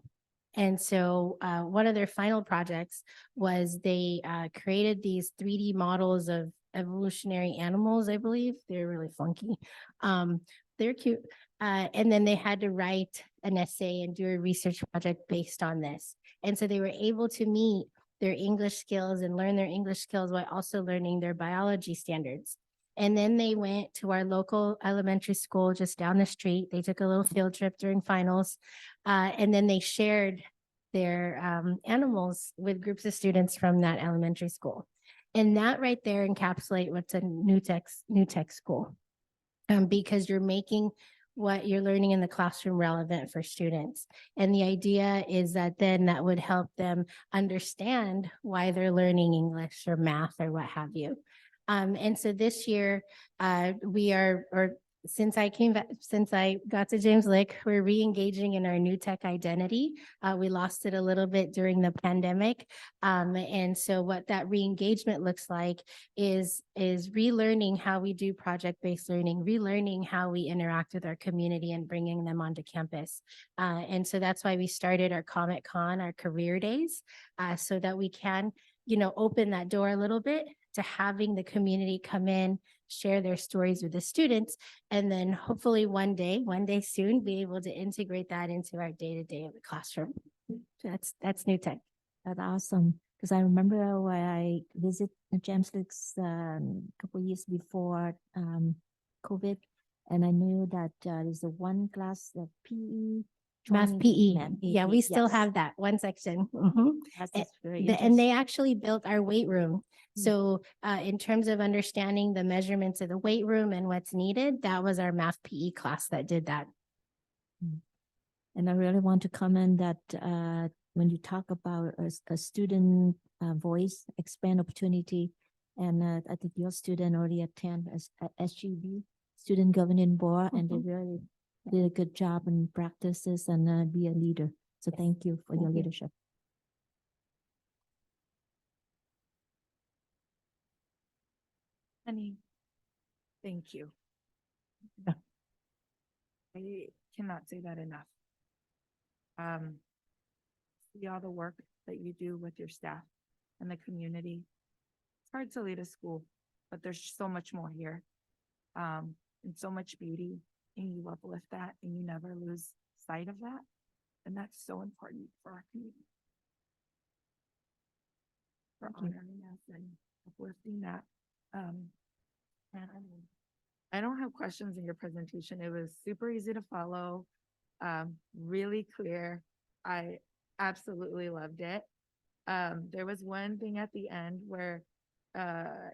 And so one of their final projects was they created these 3D models of evolutionary animals, I believe. They're really funky. They're cute. And then they had to write an essay and do a research project based on this. And so they were able to meet their English skills and learn their English skills while also learning their biology standards. And then they went to our local elementary school just down the street. They took a little field trip during finals. And then they shared their animals with groups of students from that elementary school. And that right there encapsulates what's a new tech school. Because you're making what you're learning in the classroom relevant for students. And the idea is that then that would help them understand why they're learning English or math or what have you. And so this year, since I got to James Lake, we're re-engaging in our new tech identity. We lost it a little bit during the pandemic. And so what that re-engagement looks like is relearning how we do project-based learning, relearning how we interact with our community and bringing them onto campus. And so that's why we started our Comic Con, our career days, so that we can, open that door a little bit to having the community come in, share their stories with the students, and then hopefully one day soon, be able to integrate that into our day-to-day of the classroom. So that's new tech. That's awesome. Because I remember when I visit James Lakes couple years before COVID, and I knew that there's a one class of PE. Math training, PE. math Yeah, PE, we still yes. have that one section. Mhm. That's And very and interesting. they actually built our weight room. Mm. So in terms of understanding the measurements of the weight room and what's needed, that was our math PE class that did that. And I really want to comment that when you talk about a student voice, expand opportunity, and I think your student already attend as SGB, Student Governing Board, and they really did a good job in practices and be a leader. So thank you for your Thank you. leadership. Honey, thank you. I cannot say that enough. See all the work that you do with your staff and the community. It's hard to lead a school, but there's so much more here. And so much beauty, and you uplift that and you never lose sight of that. And that's so important for our community. For honoring us and uplifting that. And I don't have questions in your presentation. It was super easy to follow, really clear. I absolutely loved it. There was one thing at the end where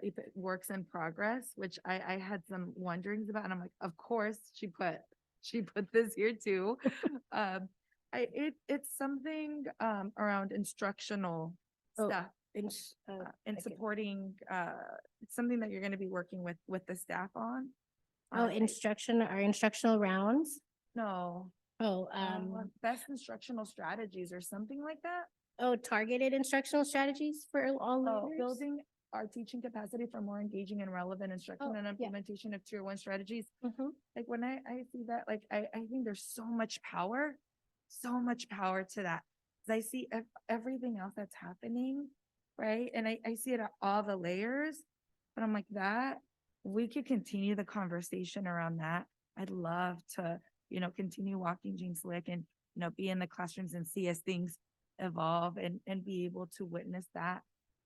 if it works in progress, which I had some wonderings about, and I'm like, of course she put this here too. It's something around instructional stuff and supporting it's something that you're going to be working with the staff on. Oh, our instructional rounds. No. Oh, Best instructional strategies or something like that. oh, targeted instructional strategies for all Oh, learners. building our teaching capacity for more engaging and relevant instruction Oh, and yeah. implementation of tier 1 strategies. Mhm. Like when I see that, like I think there's so much power to that. 'Cause I see everything else that's happening, right? And I see it at all the layers, but I'm like that, we could continue the conversation around that. I'd love to, continue walking James Lick and, be in the classrooms and see as things evolve and be able to witness that.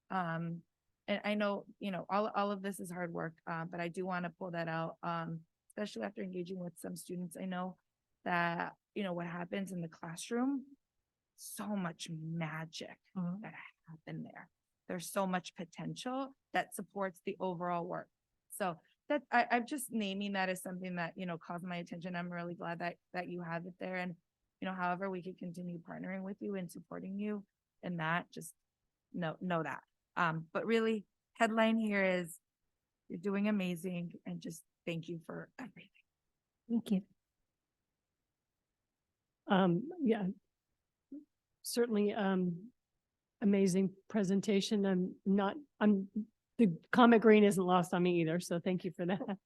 And I know, all of this is hard work, but I do want to pull that out, especially after engaging with some students. I know that, what happens in the classroom, so much magic that happened there. There's so much potential that supports the overall work. So that I'm just naming that as something that, caught my attention. I'm really glad that you have it there. And, however we could continue partnering with you and supporting you in that, just know that. But really, headline here is you're doing amazing, and just thank you for everything. Thank you. Yeah. Certainly, amazing presentation. The comment green isn't lost on me either, so thank you for that.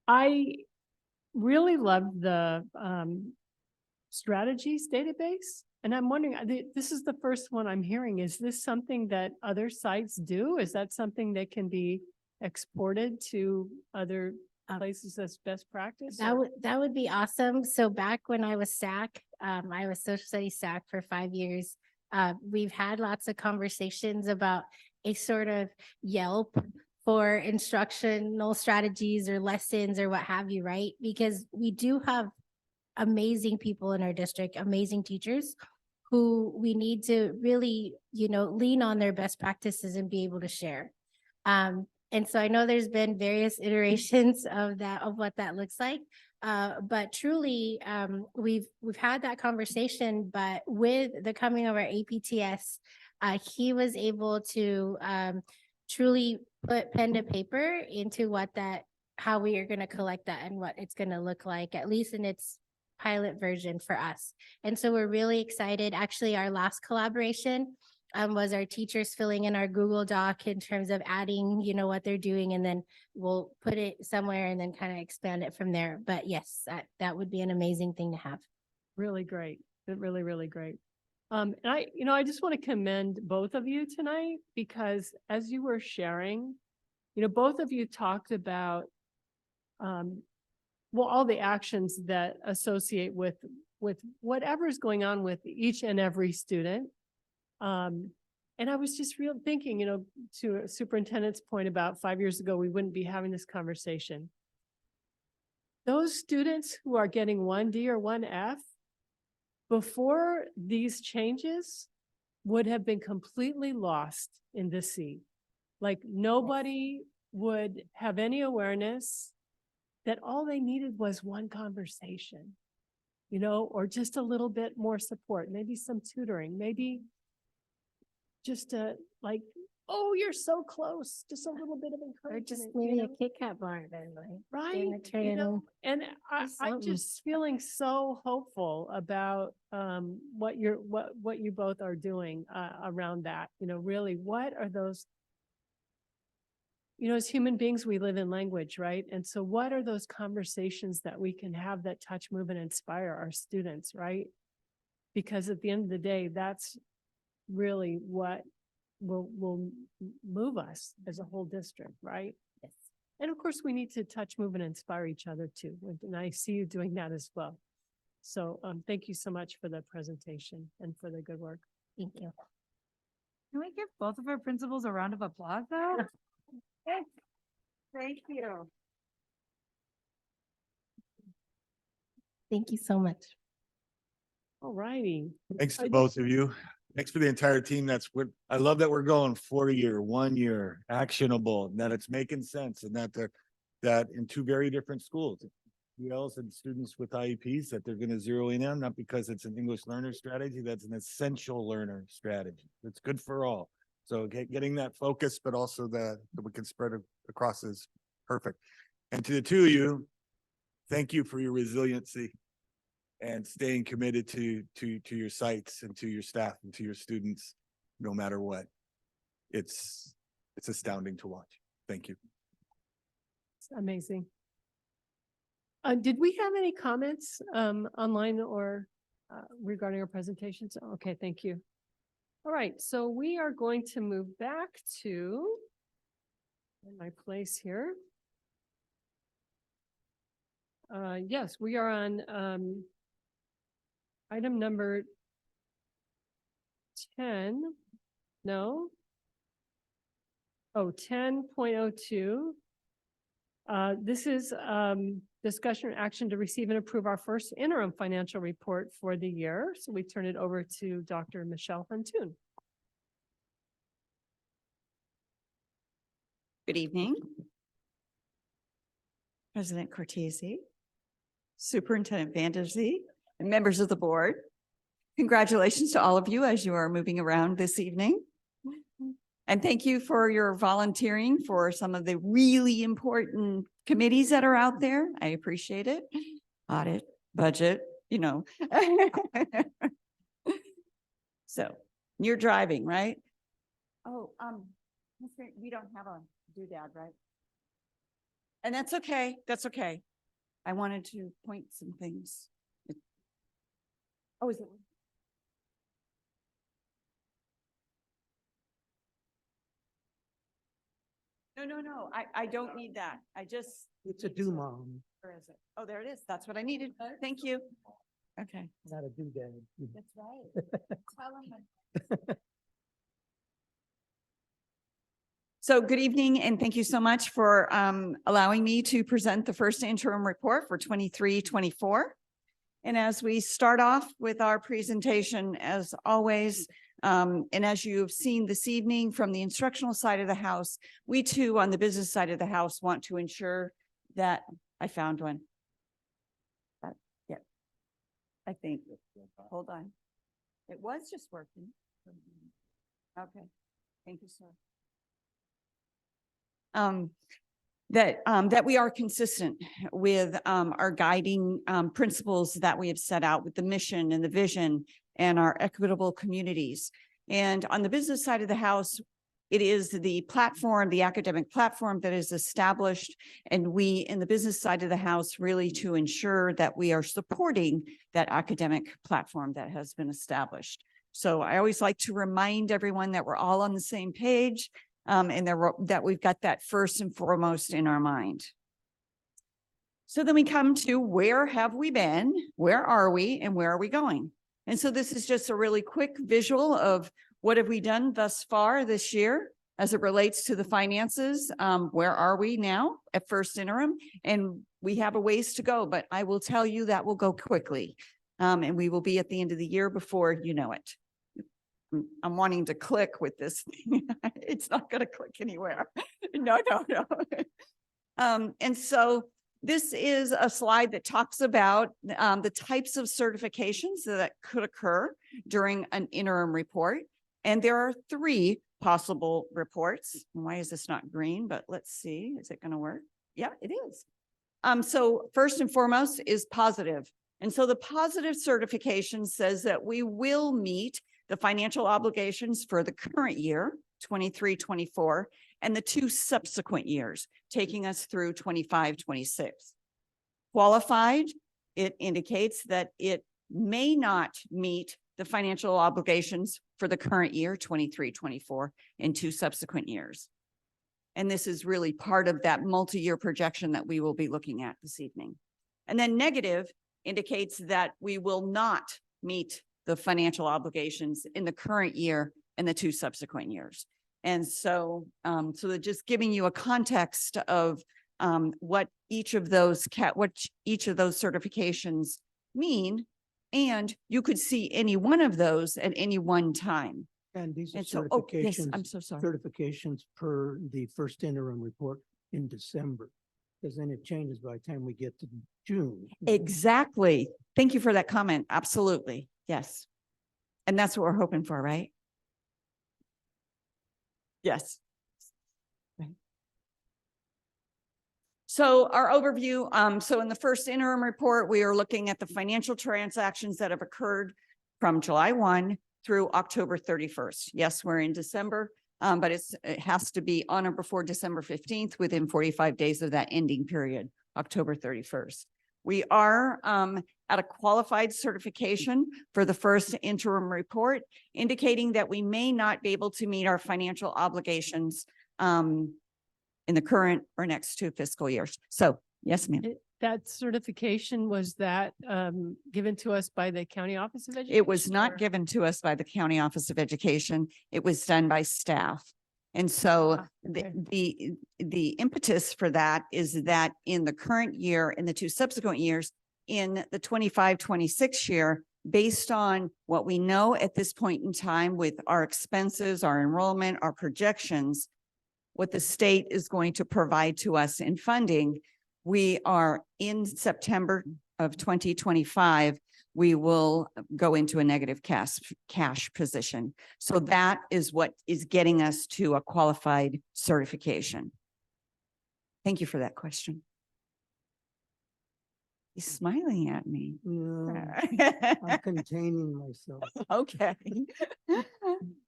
I really love the strategies database. And I'm wondering, this is the first one I'm hearing. Is this something that other sites do? Is that something that can be exported to other places as best practice? That would be awesome. So back when I was SAC, I was social studies SAC for 5 years. We've had lots of conversations about a sort of Yelp for instructional strategies or lessons or what have you, right? Because we do have amazing people in our district, amazing teachers who we need to really, lean on their best practices and be able to share. And so I know there's been various iterations of that, of what that looks like. But truly, we've had that conversation, but with the coming of our APTS, he was able to truly put pen to paper into how we are going to collect that and what it's going to look like, at least in its pilot version for us. And so we're really excited. Actually, our last collaboration was our teachers filling in our Google Doc in terms of adding, what they're doing, and then we'll put it somewhere and then kind of expand it from there. But yes, that would be an amazing thing to have. Really great. Really, really great. And I just want to commend both of you tonight, because as you were sharing, both of you talked about, all the actions that associate with whatever's going on with each and every student. And I was just thinking, to a superintendent's point about 5 years ago, we wouldn't be having this conversation. Those students who are getting 1D or 1F, before these changes, would have been completely lost in the sea. Like nobody would have any awareness that all they needed was one conversation, or just a little bit more support, maybe some tutoring, maybe just oh, you're so close, just a little bit of encouragement. Or just maybe a Kit Kat bar then, like. Right, Training. and I'm something. just feeling so hopeful about what you both are doing around that. Really, what are those? As human beings, we live in language, right? And so what are those conversations that we can have that touch, move, and inspire our students, right? Because at the end of the day, that's really what will move us as a whole district, right? Yes. And of course, we need to touch, move, and inspire each other too. And I see you doing that as well. So thank you so much for the presentation and for the good work. Thank you. Can we give both of our principals a round of applause though? Thank you. Thank you so much. All righty. Thanks to both of you. Thanks for the entire team. I love that we're going 4-year, 1 year, actionable, and that it's making sense, and that in two very different schools, ELs and students with IEPs, that they're going to zero in on, not because it's an English learner strategy, that's an essential learner strategy. It's good for all. So getting that focus, but also that we can spread it across is perfect. And to the two of you, thank you for your resiliency and staying committed to your sites and to your staff and to your students, no matter what. It's astounding to watch. Thank you. It's amazing. Did we have any comments online or regarding our presentations? Okay, thank you. All right, so we are going to move back to my place here. Yes, we are on item number 10. No. Oh, 10.02. This is discussion or action to receive and approve our first interim financial report for the year. So we turn it over to Dr. Michelle Huntoon. Good evening. President Cortese, Superintendent Vanderzee, and members of the board. Congratulations to all of you as you are moving around this evening. And thank you for your volunteering for some of the really important committees that are out there. I appreciate it. Audit, budget, So you're driving, right? Oh, we don't have a doodad, right? And that's okay. That's okay. I wanted to point some things. Oh, is it? No. I don't need that. It's a do mom, Where is it? Oh, there it is. That's what I needed. Thank you. Okay. not a doodad. That's right. So good evening, and thank you so much for allowing me to present the first interim report for 23-24. And as we start off with our presentation, as always, and as you've seen this evening from the instructional side of the house, we too, on the business side of the house, want to ensure that I found one. Yeah, I think. Hold on. It was just working. Okay. Thank you, sir. That we are consistent with our guiding principles that we have set out with the mission and the vision and our equitable communities. And on the business side of the house, it is the platform, the academic platform that is established, and we in the business side of the house really to ensure that we are supporting that academic platform that has been established. So I always like to remind everyone that we're all on the same page, and that we've got that first and foremost in our mind. So then we come to where have we been, where are we, and where are we going? And so this is just a really quick visual of What have we done thus far this year as it relates to the finances? Where are we now at first interim? And we have a ways to go, but I will tell you that will go quickly. And we will be at the end of the year before you know it. I'm wanting to click with this thing. It's not going to click anywhere. No. And so this is a slide that talks about the types of certifications that could occur during an interim report. And there are 3 possible reports. Why is this not green? But let's see, is it going to work? Yeah, it is. So first and foremost is positive. And so the positive certification says that we will meet the financial obligations for the current year, 23-24, and the 2 subsequent years, taking us through 25-26. Qualified, it indicates that it may not meet the financial obligations for the current year, 23-24, and 2 subsequent years. And this is really part of that multi-year projection that we will be looking at this evening. And then negative indicates that we will not meet the financial obligations in the current year and the 2 subsequent years. And so, so they're just giving you a context of what each of those certifications mean, and you could see any one of those at any one time. And these are And so, certifications. yes, I'm so sorry. Certifications per the first interim report in December, because then it changes by the time we get to June. Exactly. Thank you for that comment. Absolutely. Yes. And that's what we're hoping for, right? Yes. Right. So our overview, so in the first interim report, we are looking at the financial transactions that have occurred from July 1 through October 31st. Yes, we're in December, but it has to be on or before December 15th within 45 days of that ending period, October 31st. We are at a qualified certification for the first interim report, indicating that we may not be able to meet our financial obligations in the current or next 2 fiscal years. So, yes, ma'am. That certification, was that given to us by the County Office of Education? It was not or- given to us by the County Office of Education. It was done by staff. And so okay. the impetus for that is that in the current year and the 2 subsequent years, in the 25-26 year, based on what we know at this point in time with our expenses, our enrollment, our projections, what the state is going to provide to us in funding, we are in September of 2025, we will go into a negative cash position. So that is what is getting us to a qualified certification. Thank you for that question. He's smiling at me. No, I'm containing myself. Okay.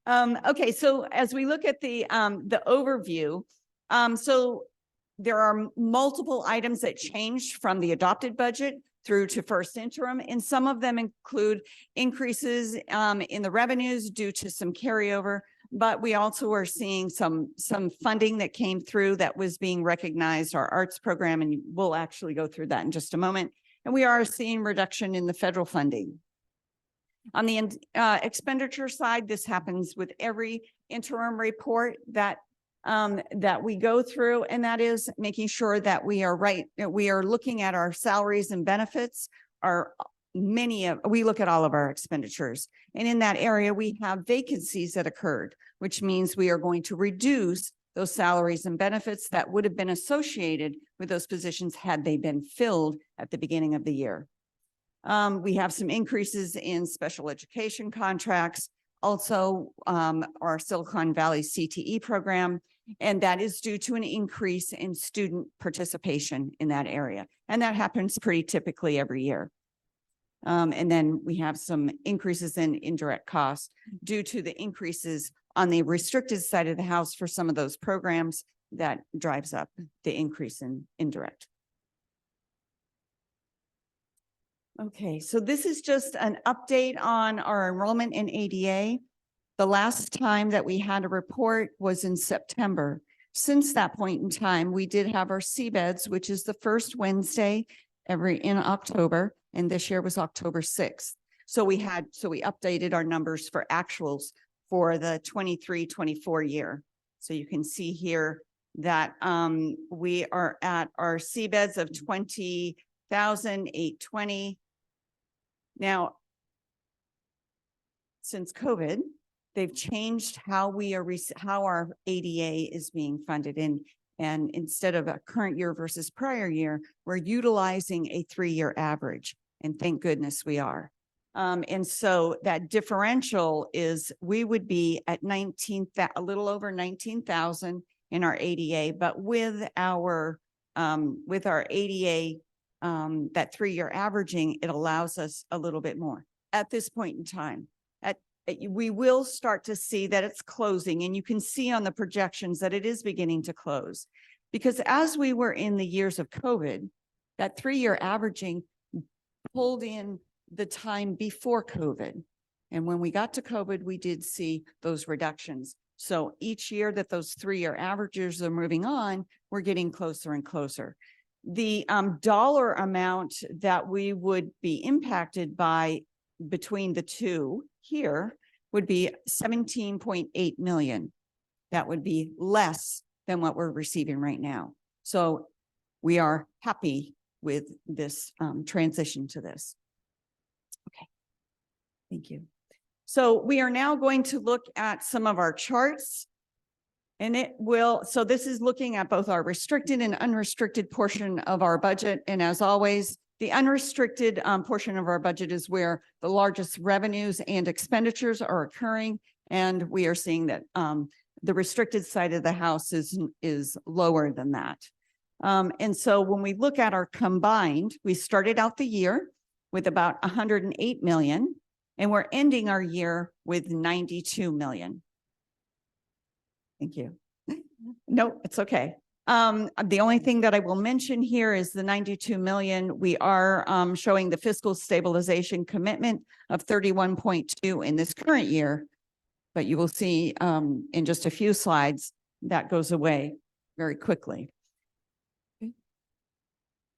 Okay, so as we look at the overview, so there are multiple items that changed from the adopted budget through to first interim, and some of them include increases in the revenues due to some carryover, but we also are seeing some funding that came through that was being recognized, our arts program, and we'll actually go through that in just a moment. And we are seeing reduction in the federal funding. On the expenditure side, this happens with every interim report that we go through, and that is making sure that we are right. We are looking at our salaries and benefits. We look at all of our expenditures, and in that area, we have vacancies that occurred, which means we are going to reduce those salaries and benefits that would have been associated with those positions had they been filled at the beginning of the year. We have some increases in special education contracts, also our Silicon Valley CTE program, and that is due to an increase in student participation in that area. And that happens pretty typically every year. And then we have some increases in indirect costs due to the increases on the restricted side of the house for some of those programs that drives up the increase in indirect. Okay, so this is just an update on our enrollment in ADA. The last time that we had a report was in September. Since that point in time, we did have our CBEDS, which is the first Wednesday in October, and this year was October 6th. So we updated our numbers for actuals for the 23-24 year. So you can see here that we are at our seabeds of 20,820. Now, since COVID, they've changed how we are, how our ADA is being funded. And instead of a current year versus prior year, we're utilizing a 3-year average. And thank goodness we are. And so that differential is, we would be at a little over 19,000 in our ADA, but with our ADA, that 3-year averaging, it allows us a little bit more at this point in time. We will start to see that it's closing, and you can see on the projections that it is beginning to close. Because as we were in the years of COVID, that 3-year averaging pulled in the time before COVID. And when we got to COVID, we did see those reductions. So each year that those 3-year averages are moving on, we're getting closer and closer. The dollar amount that we would be impacted by between the two here would be 17.8 million. That would be less than what we're receiving right now. So we are happy with this transition to this. Okay, thank you. So we are now going to look at some of our charts. And so this is looking at both our restricted and unrestricted portion of our budget. And as always, the unrestricted portion of our budget is where the largest revenues and expenditures are occurring. And we are seeing that the restricted side of the house is lower than that. And so when we look at our combined, we started out the year with about 108 million, and we're ending our year with 92 million. Thank you. No, it's okay. The only thing that I will mention here is the 92 million. We are showing the fiscal stabilization commitment of 31.2 in this current year, but you will see in just a few slides that goes away very quickly.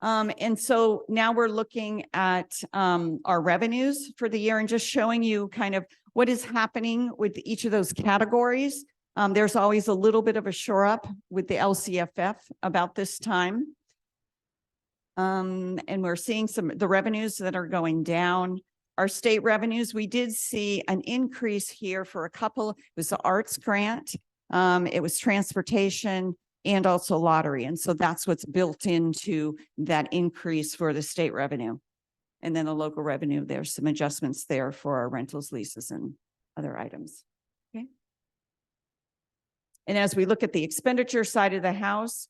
And so now we're looking at our revenues for the year and just showing you kind of what is happening with each of those categories. There's always a little bit of a shore up with the LCFF about this time. And we're seeing the revenues that are going down. Our state revenues, we did see an increase here for a couple. It was the arts grant, it was transportation, and also lottery. And so that's what's built into that increase for the state revenue. And then the local revenue, there's some adjustments there for our rentals, leases, and other items. Okay. And as we look at the expenditure side of the house,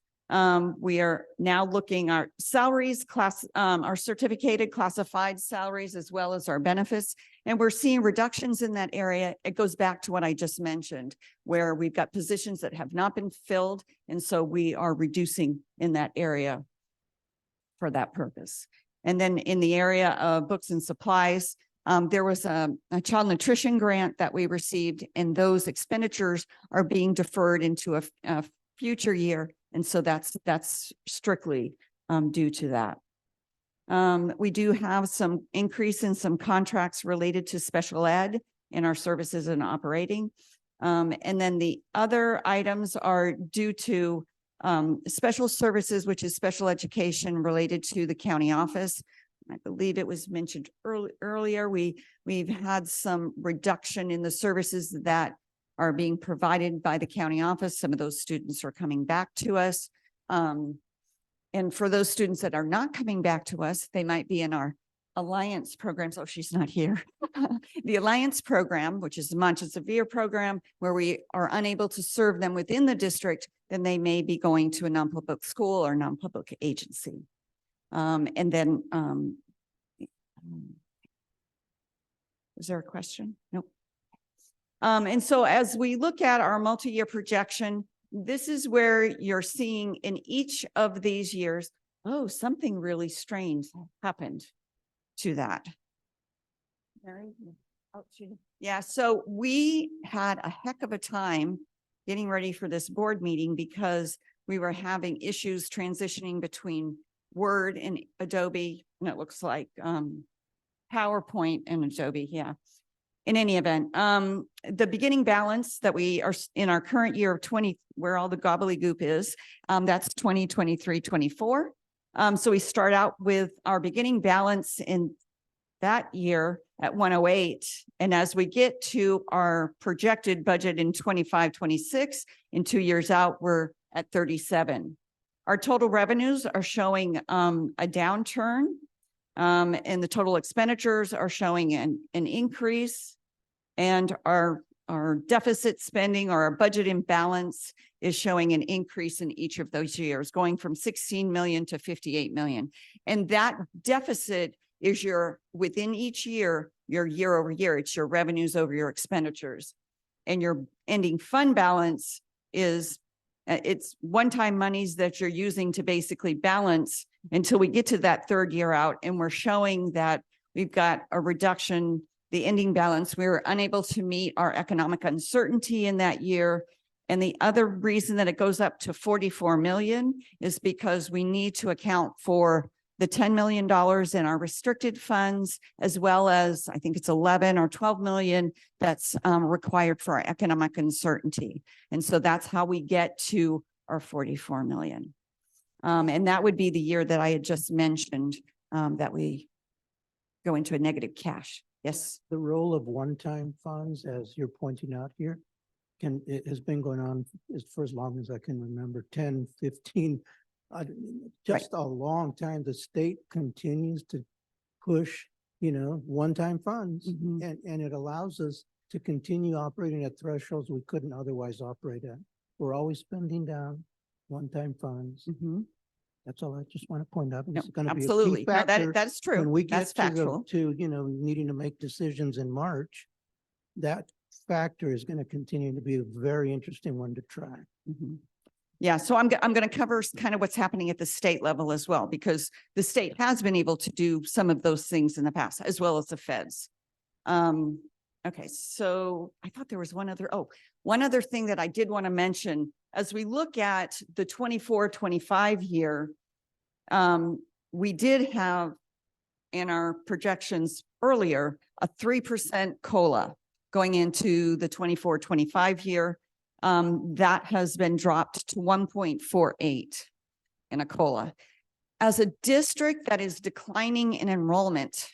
we are now looking at our salaries, our certificated classified salaries, as well as our benefits. And we're seeing reductions in that area. It goes back to what I just mentioned, where we've got positions that have not been filled. And so we are reducing in that area for that purpose. And then in the area of books and supplies, there was a child nutrition grant that we received, and those expenditures are being deferred into a future year. And so that's strictly due to that. We do have some increase in some contracts related to special ed in our services and operating. And then the other items are due to special services, which is special education related to the county office. I believe it was mentioned earlier. We've had some reduction in the services that are being provided by the county office. Some of those students are coming back to us. And for those students that are not coming back to us, they might be in our Alliance programs. Oh, she's not here. The Alliance program, which is the Montesevere program, where we are unable to serve them within the district, then they may be going to a non-public school or non-public agency. And then, is there a question? Nope. And so as we look at our multi-year projection, this is where you're seeing in each of these years, oh, something really strange happened to that. Yeah, so we had a heck of a time getting ready for this board meeting because we were having issues transitioning between Word and Adobe, and it looks like PowerPoint and Adobe, yeah. in any event, the beginning balance that we are in our current year of 20, where all the gobbledygook is, that's 2023-24. So we start out with our beginning balance in that year at 108. And as we get to our projected budget in 25-26, in 2 years out, we're at 37. Our total revenues are showing a downturn. And the total expenditures are showing an increase, and our deficit spending or our budget imbalance is showing an increase in each of those years, going from 16 million to 58 million. And that deficit is within each year, your year over year, it's your revenues over your expenditures. And your ending fund balance is, it's one-time monies that you're using to basically balance until we get to that third year out. And we're showing that we've got a reduction, the ending balance. We were unable to meet our economic uncertainty in that year. And the other reason that it goes up to 44 million is because we need to account for the $10 million in our restricted funds, as well as I think it's 11 or 12 million that's required for our economic uncertainty. And so that's how we get to our 44 million. And that would be the year that I had just mentioned, that we go into a negative cash. Yes. The role of one-time funds, as you're pointing out here, it has been going on for as long as I can remember, 10, 15, just a long time. The state continues to push, one-time funds, and it allows us to continue operating at thresholds we couldn't otherwise operate at. We're always spending down one-time funds. That's all I just want to point out. It's going to be a key Absolutely. No, factor that's true. when we get That's factual. to needing to make decisions in March. That factor is going to continue to be a very interesting one to track. Yeah, so I'm going to cover kind of what's happening at the state level as well, because the state has been able to do some of those things in the past, as well as the feds. Okay, so I thought there was one other thing that I did want to mention. As we look at the 24-25 year, we did have in our projections earlier a 3% COLA going into the 24-25 year. That has been dropped to 1.48 in a COLA. As a district that is declining in enrollment,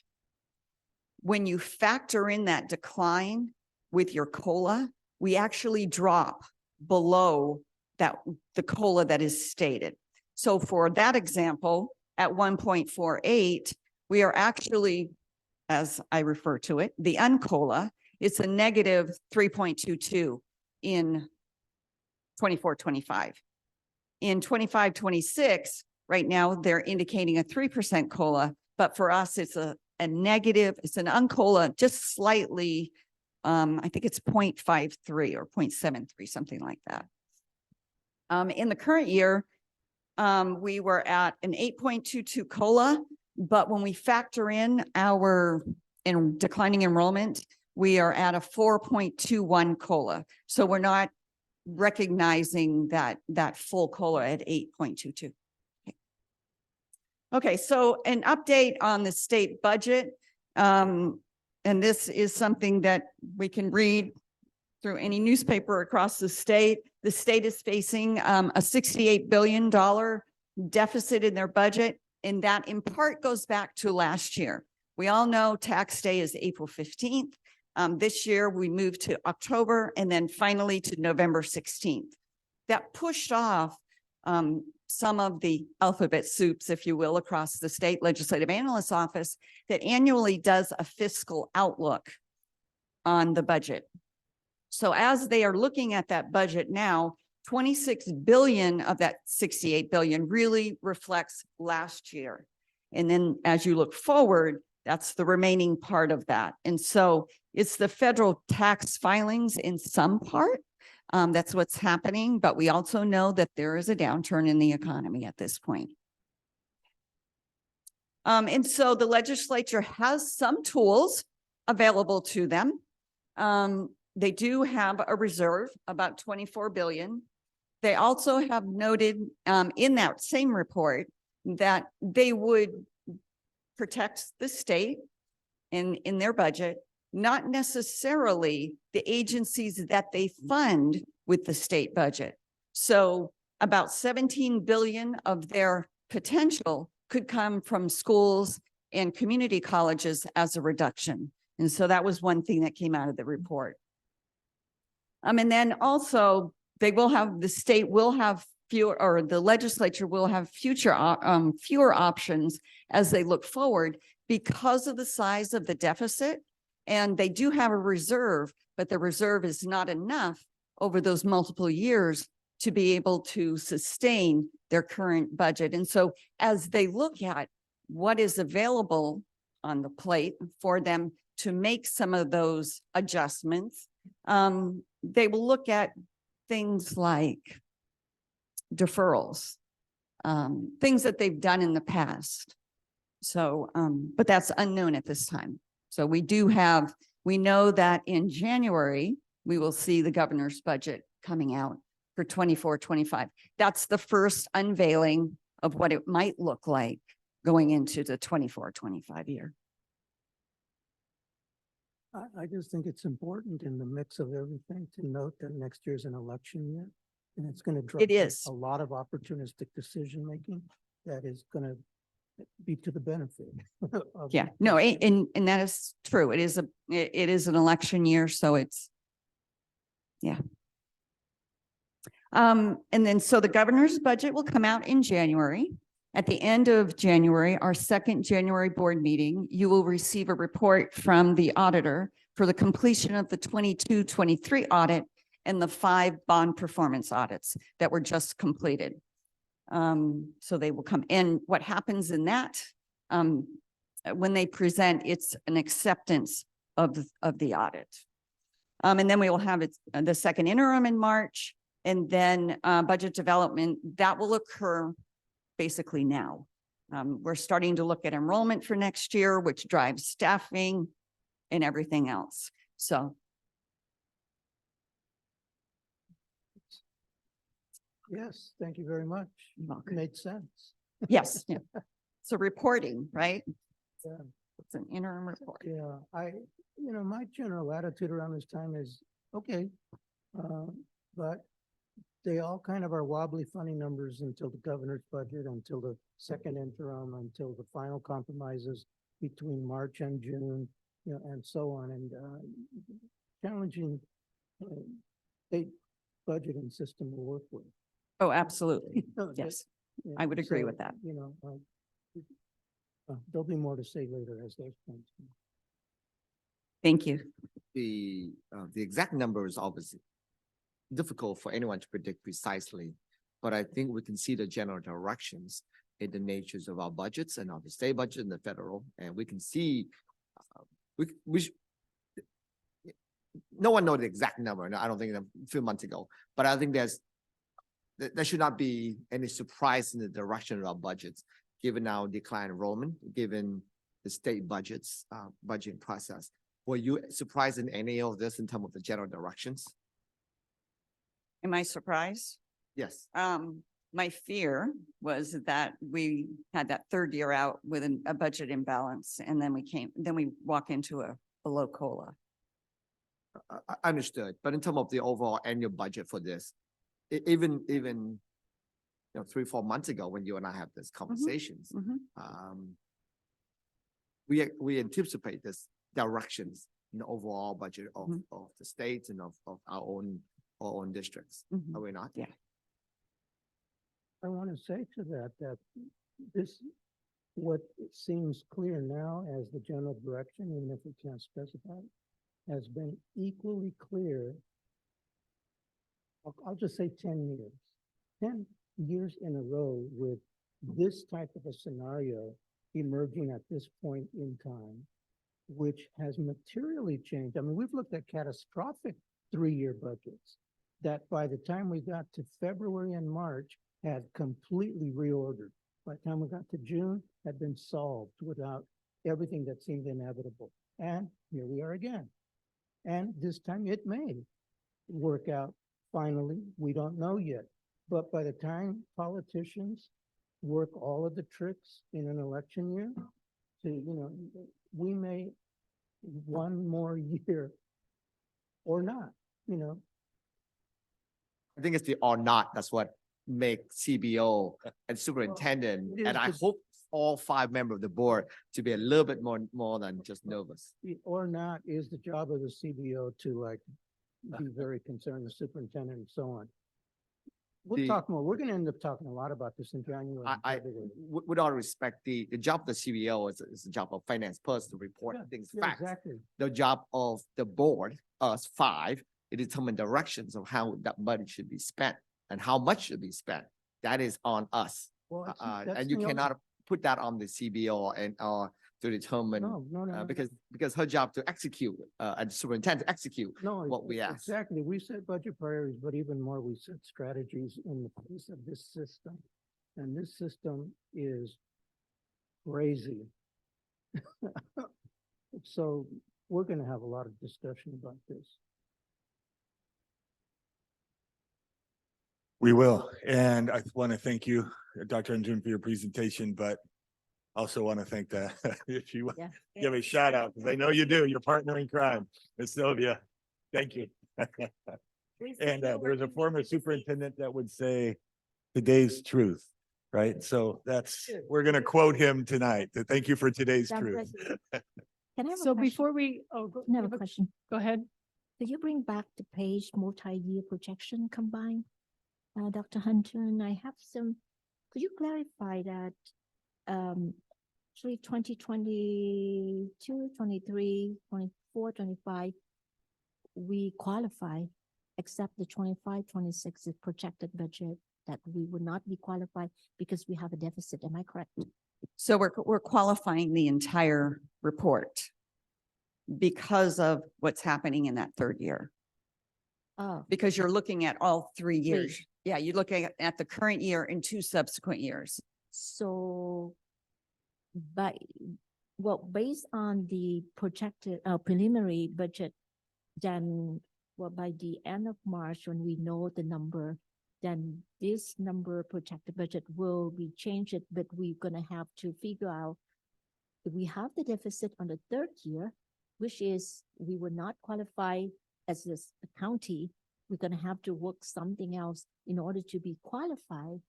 when you factor in that decline with your COLA, we actually drop below the COLA that is stated. So for that example, at 1.48, we are actually, as I refer to it, the uncola, it's a negative 3.22 in 24-25. In 25-26, right now, they're indicating a 3% COLA, but for us, it's a negative, it's an uncola, just slightly, I think it's 0.53 or 0.73, something like that. In the current year, we were at an 8.22 COLA, but when we factor in our declining enrollment, we are at a 4.21 COLA. So we're not recognizing that full COLA at 8.22. Okay, so an update on the state budget. And this is something that we can read through any newspaper across the state. The state is facing a $68 billion deficit in their budget. And that in part goes back to last year. We all know tax day is April 15th. This year we moved to October and then finally to November 16th. That pushed off some of the alphabet soups, if you will, across the state legislative analyst's office that annually does a fiscal outlook on the budget. So as they are looking at that budget now, 26 billion of that 68 billion really reflects last year. And then as you look forward, that's the remaining part of that. And so it's the federal tax filings in some part. That's what's happening. But we also know that there is a downturn in the economy at this point. And so the legislature has some tools available to them. They do have a reserve, about 24 billion. They also have noted in that same report that they would protect the state in their budget not necessarily the agencies that they fund with the state budget. So about 17 billion of their potential could come from schools and community colleges as a reduction. And so that was one thing that came out of the report. And then also the state will have fewer, or the legislature will have fewer options as they look forward because of the size of the deficit. And they do have a reserve, but the reserve is not enough over those multiple years to be able to sustain their current budget. And so as they look at what is available on the plate for them to make some of those adjustments, they will look at things like deferrals, things that they've done in the past. So, but that's unknown at this time. So we know that in January, we will see the governor's budget coming out for 24-25. That's the first unveiling of what it might look like going into the 24-25 year. I just think it's important in the mix of everything to note that next year's an election year. And it's going to drive It is. a lot of opportunistic decision-making that is going to be to the benefit. of Yeah, the no, country. and that is true. It is an election year, so it's, yeah. And then, so the governor's budget will come out in January. At the end of January, our second January board meeting, you will receive a report from the auditor for the completion of the 22-23 audit and the 5 bond performance audits that were just completed. So they will come in. What happens in that, when they present, it's an acceptance of the audit. And then we will have the second interim in March, and then budget development that will occur basically now. We're starting to look at enrollment for next year, which drives staffing and everything else. So. Yes, thank you very much. Made sense. Yes, yeah. So reporting, right? Yeah. It's an interim report. Yeah, my general attitude around this time is, okay, but they all kind of are wobbly, funny numbers until the governor's budget, until the second interim, until the final compromises between March and June, and so on. And challenging state budgeting system to work with. Oh, absolutely. Yes, Yeah, I would agree so, with that. There'll be more to say later as those points. Thank you. The exact number is obviously difficult for anyone to predict precisely, but I think we can see the general directions in the natures of our budgets and of the state budget and the federal, and we can see no one knows the exact number. And I don't think a few months ago, but I think there should not be any surprise in the direction of our budgets, given our decline enrollment, given the state budgets, budgeting process. Were you surprised in any of this in terms of the general directions? Am I surprised? Yes. My fear was that we had that third year out with a budget imbalance, and then we walk into a below COLA. I understood, but in terms of the overall annual budget for this, even 3-4 months ago when you and I had these conversations, we anticipate this directions in the overall budget of the states and of our own districts. Are we not? Yeah. I want to say to that what seems clear now as the general direction, even if we can't specify it, has been equally clear. I'll just say 10 years. 10 years in a row with this type of a scenario emerging at this point in time, which has materially changed. I mean, we've looked at catastrophic 3-year budgets that by the time we got to February and March had completely reordered. By the time we got to June, had been solved without everything that seemed inevitable. And here we are again. And this time it may work out finally. We don't know yet. But by the time politicians work all of the tricks in an election year, we may one more year or not, you know? I think it's the or not, that's what make CBO and superintendent, it and is I the- hope all 5 members of the board to be a little bit more than just nervous. The or not is the job of the CBO to like be very concerned, the superintendent and so on. We'll The- talk more. We're gonna end up talking a lot about this in January. and February. With all respect, the job of the CBO is the job of finance person to report Yeah, things, yeah, facts. exactly. The job of the board, us 5, to determine directions of how that money should be spent and how much should be spent. That is on us. Well, that's And you the only- cannot put that on the CBO and, to determine, No. because her job to execute, and superintendent to execute No, what we ask. exactly. We set budget priorities, but even more, we set strategies in the place of this system. And this system is crazy. So we're gonna have a lot of discussion about this. We will, and I want to thank you, Dr. Anjun, for your presentation, but also want to thank the, if you Yeah. give a shout out, because I know you do, your partner in crime, Ms. Sylvia. Thank you. And there's a former superintendent that would say today's truth, right? So that's, we're gonna quote him tonight. Thank you for today's Dr. truth. Can I have a So question? before we, go, I have a you question. go ahead. Could you bring back the page multi-year projection combined? Dr. Hunter, I have some, could you clarify that, actually 2022, 23, 24, 25, we qualify, except the 25, 26 is projected budget that we would not be qualified because we have a deficit. Am I correct? So we're qualifying the entire report because of what's happening in that third year. Oh, Because you're looking at all 3 years. Yeah, you're looking at the current year and 2 subsequent years. so based on the projected preliminary budget, then by the end of March, when we know the number, then this number projected budget will be changed, but we're gonna have to figure out if we have the deficit on the third year, which is we will not qualify as this county, we're gonna have to work something else in order to be qualified.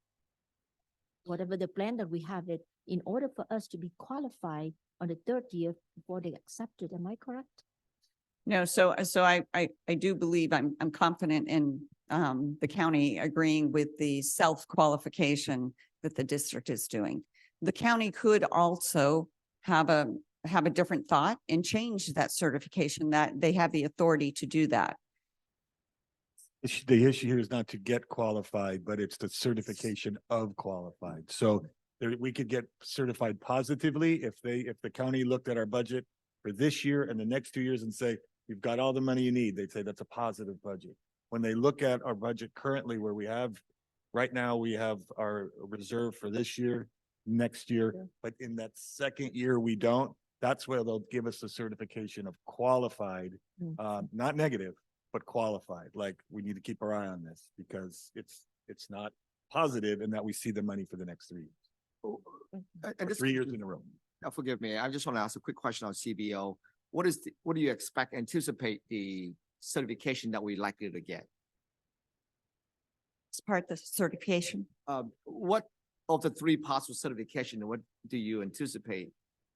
Whatever the plan that we have it, in order for us to be qualified on the third year before they accept it, am I correct? No, so I do believe I'm confident in the county agreeing with the self-qualification that the district is doing. The county could also have a different thought and change that certification, that they have the authority to do that. The issue here is not to get qualified, but it's the certification of qualified. So we could get certified positively if the county looked at our budget for this year and the next 2 years and say, you've got all the money you need. They'd say that's a positive budget. When they look at our budget currently where right now we have our reserve for this year, next year, but in that second year, we don't. That's where they'll give us the certification of qualified, not negative, but qualified. Like, we need to keep our eye on this because it's not positive in that we see the money for the next 3 years. And Or this- 3 years in a row. Forgive me, I just want to ask a quick question on CBO. What do you anticipate the certification that we likely to get? It's part of the certification. What of the 3 possible certification, what do you anticipate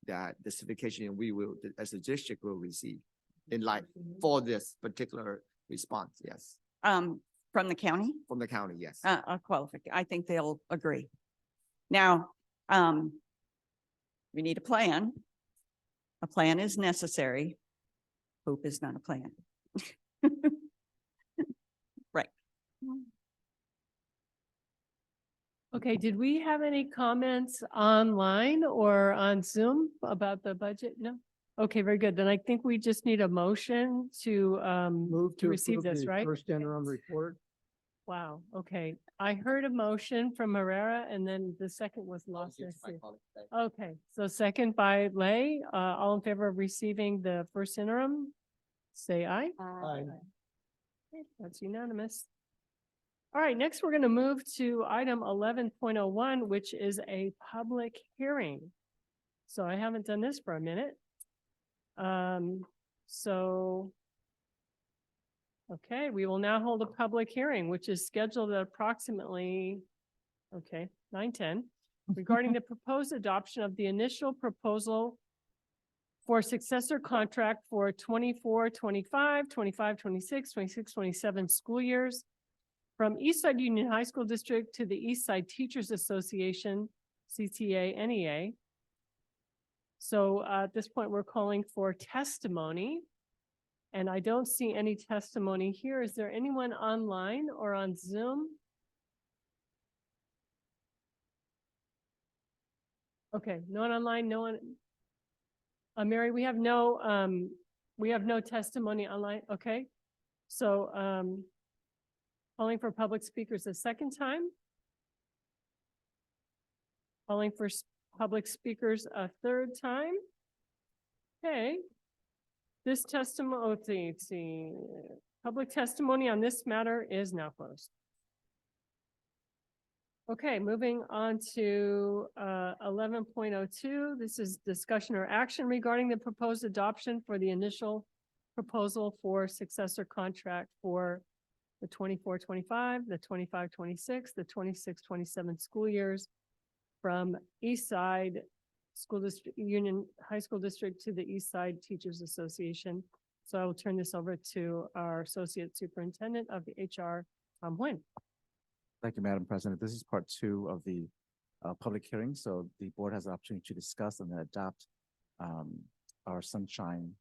that the certification we will, as a district, will receive for this particular response? Yes, From the county? from the county, yes. I think they'll agree. Now, we need a plan. A plan is necessary. Hope is not a plan. Right. Okay, did we have any comments online or on Zoom about the budget? No? Okay, very good. Then I think we just need a motion to Move to receive approve this, the right? first interim report. Wow, okay. I heard a motion from Herrera and then the second was lost. Okay, so second by Lay, all in favor of receiving the first interim, say aye. Aye. Okay, that's unanimous. All right, next we're going to move to item 11.01, which is a public hearing. So I haven't done this for a minute. So. Okay, we will now hold a public hearing, which is scheduled at approximately, 9:10, regarding the proposed adoption of the initial proposal for successor contract for 24-25, 25-26, 26-27 school years from Eastside Union High School District to the Eastside Teachers Association, CTA, NEA. So at this point, we're calling for testimony. And I don't see any testimony here. Is there anyone online or on Zoom? Okay, no one online, no one. Mary, we have no testimony online. Okay. So calling for public speakers a second time. Calling for public speakers a third time. Okay. This testimony, let's see, public testimony on this matter is now closed. Okay, moving on to 11.02. This is discussion or action regarding the proposed adoption for the initial proposal for successor contract for the 24-25, the 25-26, the 26-27 school years from Eastside School District, Union High School District to the Eastside Teachers Association. So I will turn this over to our Associate Superintendent of the HR, Tom Nguyen. Thank you, Madam President. This is part 2 of the public hearing. So the board has the opportunity to discuss and then adopt our sunshine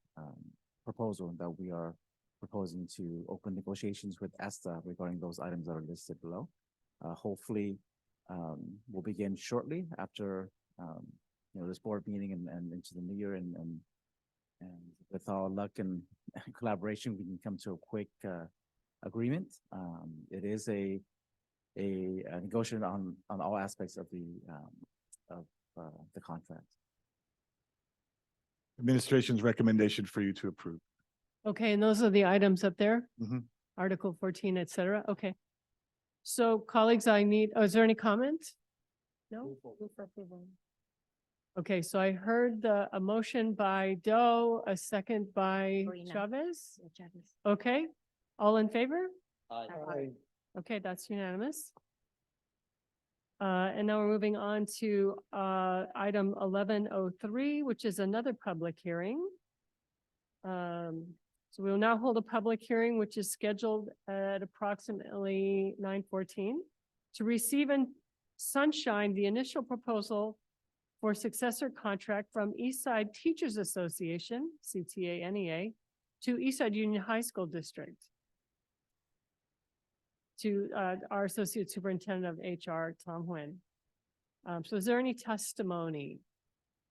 proposal that we are proposing to open negotiations with ESTA regarding those items that are listed below. Hopefully, we'll begin shortly after this board meeting and into the new year, and with our luck and collaboration, we can come to a quick agreement. It is a negotiation on all aspects of the contract. Administration's recommendation for you to approve. Okay, and those are the items up there? Mhm. Article 14, et cetera. Okay. So colleagues, is there any comments? No? Okay, so I heard a motion by Doe, a second by Marina. Chavez. Yeah, Chavez. Okay, all in favor? Aye. Okay, that's unanimous. And now we're moving on to item 11.03, which is another public hearing. So we will now hold a public hearing, which is scheduled at approximately 9:14 to receive and sunshine the initial proposal for successor contract from Eastside Teachers Association, CTA NEA, to Eastside Union High School District. To our Associate Superintendent of HR, Tom Nguyen. So is there any testimony?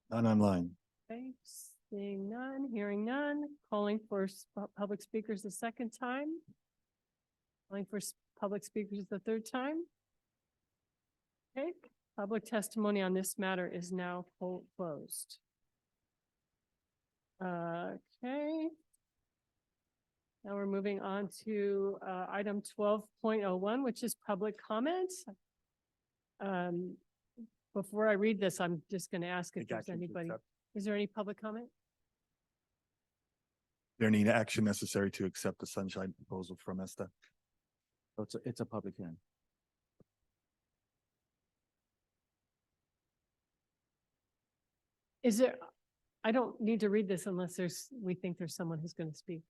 None online. Okay, seeing none, hearing none, calling for public speakers a second time. Calling for public speakers the third time. Okay, public testimony on this matter is now closed. Okay. Now we're moving on to item 12.01, which is public comments. Before I read this, I'm just going to ask if there's anybody. Is there any public comment? There any action necessary to accept the sunshine proposal from ESTA? So it's a public hearing. Is there, I don't need to read this unless we think there's someone who's going to speak.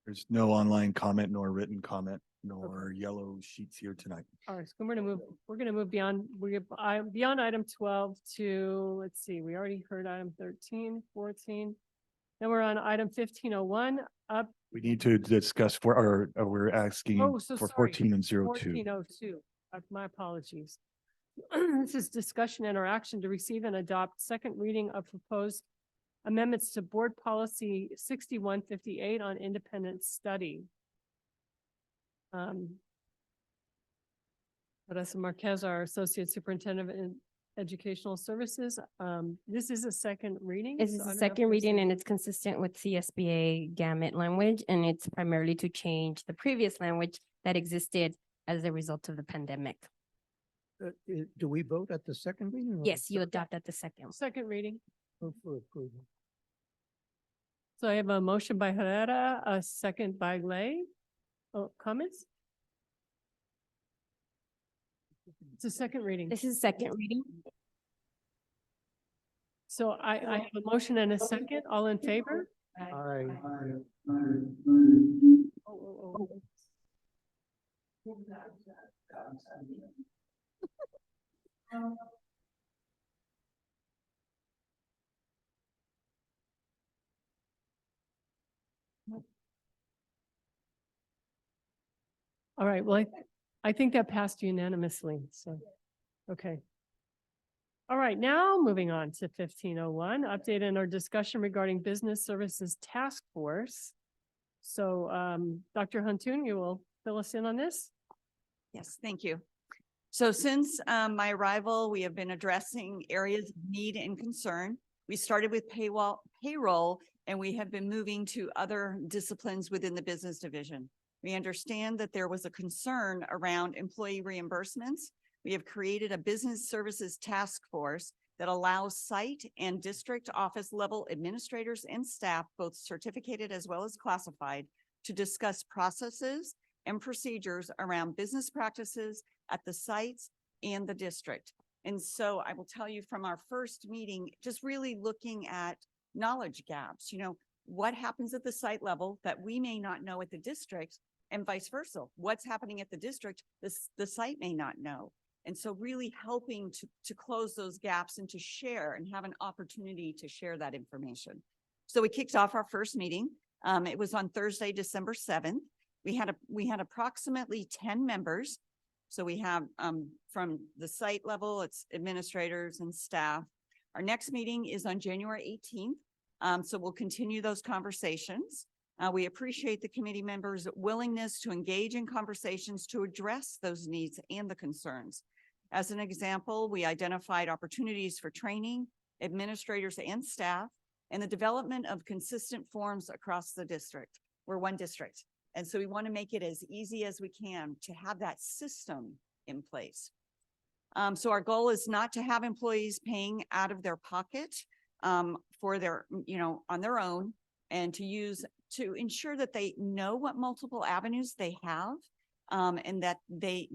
There's no online comment, nor written comment, nor yellow sheets here tonight. All right, so we're going to move beyond, beyond item 12 to, let's see, we already heard item 13, 14. Then we're on item 15.01 up. We need to discuss we're asking Oh, so for sorry. 14 and 02. 14.02. My apologies. This is discussion and or action to receive and adopt second reading of proposed amendments to Board Policy 6158 on independent study. Vanessa Marquez, our Associate Superintendent of Educational Services. This is a second reading. This is so I the don't know if second there's reading any- and it's consistent with CSBA gamut language, and it's primarily to change the previous language that existed as a result of the pandemic. Do we vote at the second reading? or Yes, the you third? adopt at the second. Second reading. Move for approval. So I have a motion by Herrera, a second by Lay. Oh, comments? It's a second reading. This is second reading. So I have a motion and a second. All in favor? I, All right, well, I think that passed unanimously, so, okay. All right, now moving on to 1501, update in our discussion regarding Business Services Task Force. So, Dr. Huntoon, you will fill us in on this? Yes, thank you. So since my arrival, we have been addressing areas of need and concern. We started with payroll, and we have been moving to other disciplines within the business division. We understand that there was a concern around employee reimbursements. We have created a business services task force that allows site and district office level administrators and staff, both certificated as well as classified, to discuss processes and procedures around business practices at the sites and the district. And so I will tell you from our first meeting, just really looking at knowledge gaps, what happens at the site level that we may not know at the district, and vice versa. What's happening at the district, the site may not know. And so really helping to close those gaps and to share and have an opportunity to share that information. So we kicked off our first meeting. It was on Thursday, December 7th. We had approximately 10 members. So we have from the site level, it's administrators and staff. Our next meeting is on January 18th. So we'll continue those conversations. We appreciate the committee members' willingness to engage in conversations to address those needs and the concerns. As an example, we identified opportunities for training, administrators and staff, and the development of consistent forms across the district. We're one district. And so we want to make it as easy as we can to have that system in place. So our goal is not to have employees paying out of their pocket for their, on their own, and to ensure that they know what multiple avenues they have, and that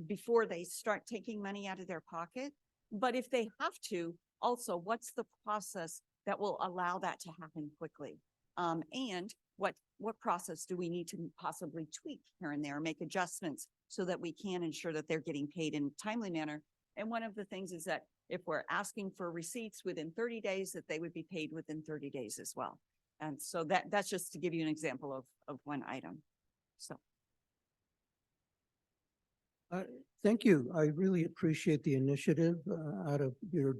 before they start taking money out of their pocket. But if they have to, also, what's the process that will allow that to happen quickly? And what process do we need to possibly tweak here and there, make adjustments so that we can ensure that they're getting paid in a timely manner? And one of the things is that if we're asking for receipts within 30 days, that they would be paid within 30 days as well. And so that's just to give you an example of one item. So. Thank you. I really appreciate the initiative out of your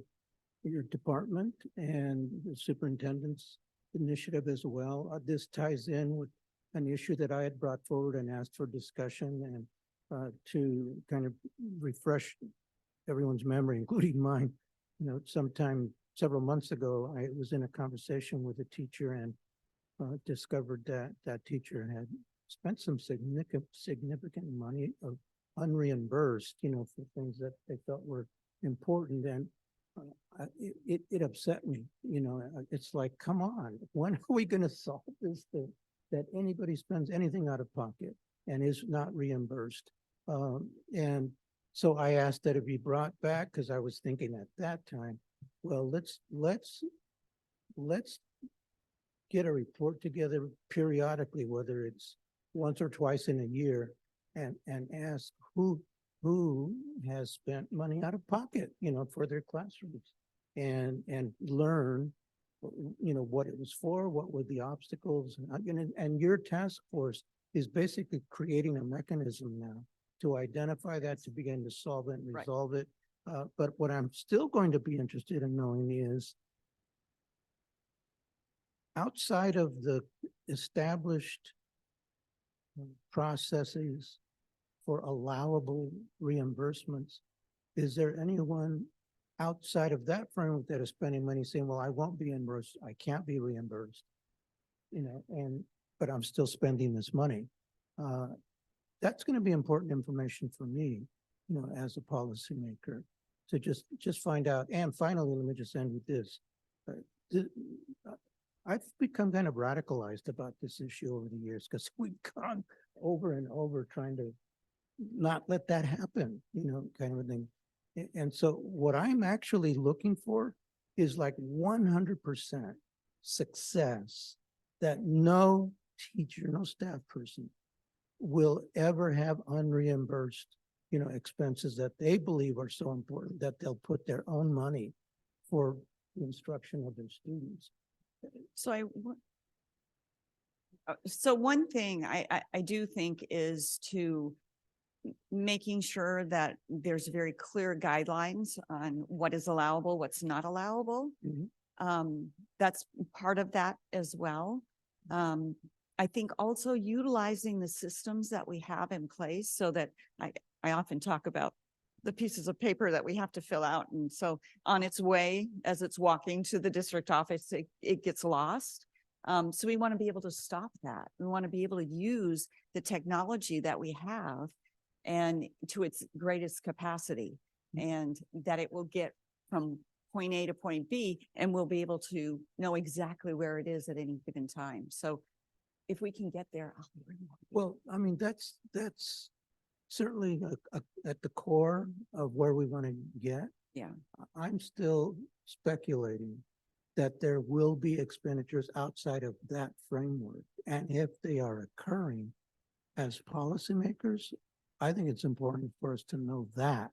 department and the superintendent's initiative as well. This ties in with an issue that I had brought forward and asked for discussion and to kind of refresh everyone's memory, including mine. Sometime several months ago, I was in a conversation with a teacher and discovered that that teacher had spent some significant money of unreimbursed, for things that they felt were important. And it upset me. It's like, come on, when are we going to solve this thing that anybody spends anything out of pocket and is not reimbursed? And so I asked that it be brought back because I was thinking at that time, well, let's get a report together periodically, whether it's once or twice in a year, and ask who has spent money out of pocket, for their classrooms, and learn, what it was for, what were the obstacles, and your task force is basically creating a mechanism now to identify that, to begin to solve it and resolve it. But what I'm still going to be interested in knowing is, outside of the established processes for allowable reimbursements, is there anyone outside of that framework that is spending money saying, well, I won't be reimbursed, I can't be reimbursed, but I'm still spending this money? That's going to be important information for me, as a policymaker, to just find out. And finally, let me just end with this. I've become kind of radicalized about this issue over the years because we've gone over and over trying to not let that happen, kind of a thing. And so what I'm actually looking for is like 100% success that no teacher, no staff person will ever have unreimbursed, expenses that they believe are so important that they'll put their own money for the instruction of their students. So one thing I do think is to making sure that there's very clear guidelines on what is allowable, what's not allowable. That's part of that as well. I think also utilizing the systems that we have in place so that I often talk about the pieces of paper that we have to fill out. And so on its way, as it's walking to the district office, it gets lost. So we want to be able to stop that. We want to be able to use the technology that we have and to its greatest capacity, and that it will get from point A to point B, and we'll be able to know exactly where it is at any given time. So if we can get there, I'll be really happy. Well, I mean, that's certainly at the core of where we want to get. Yeah. I'm still speculating that there will be expenditures outside of that framework. And if they are occurring as policymakers, I think it's important for us to know that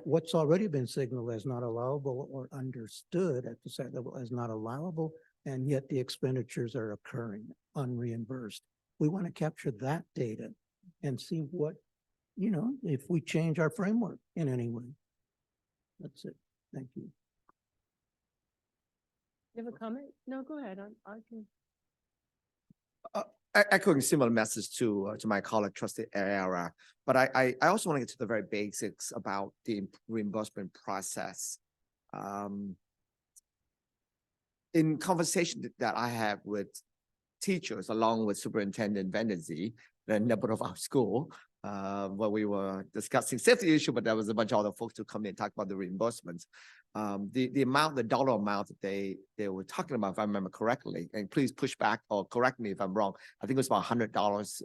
what's already been signaled as not allowable or understood at the site level as not allowable, and yet the expenditures are occurring unreimbursed. We want to capture that data and see what, if we change our framework in any way. That's it. Thank you. You have a comment? No, go ahead. I can. Echoing similar message to my colleague trustee Ariara, but I also want to get to the very basics about the reimbursement process. In conversation that I have with teachers, along with Superintendent Venezi, the neighbor of our school, where we were discussing safety issue, but there was a bunch of other folks who come in and talk about the reimbursements. The dollar amount that they were talking about, if I remember correctly, and please push back or correct me if I'm wrong, I think it was about $100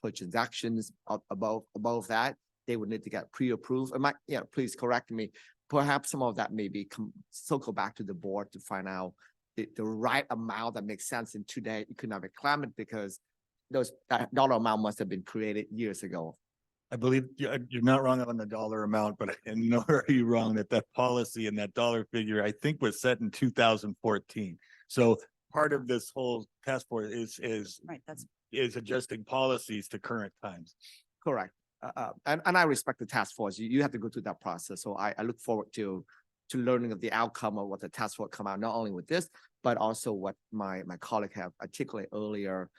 per transactions. Above that, they would need to get pre-approved. Please correct me. Perhaps some of that may be circle back to the board to find out the right amount that makes sense in today's economic climate, because that dollar amount must have been created years ago. I believe you're not wrong on the dollar amount, but nor are you wrong that policy and that dollar figure, I think, was set in 2014. So part of this whole task force is adjusting policies to current times. Correct. And I respect the task force. You have to go through that process. So I look forward to learning of the outcome of what the task force come out, not only with this, but also what my colleague have articulated earlier.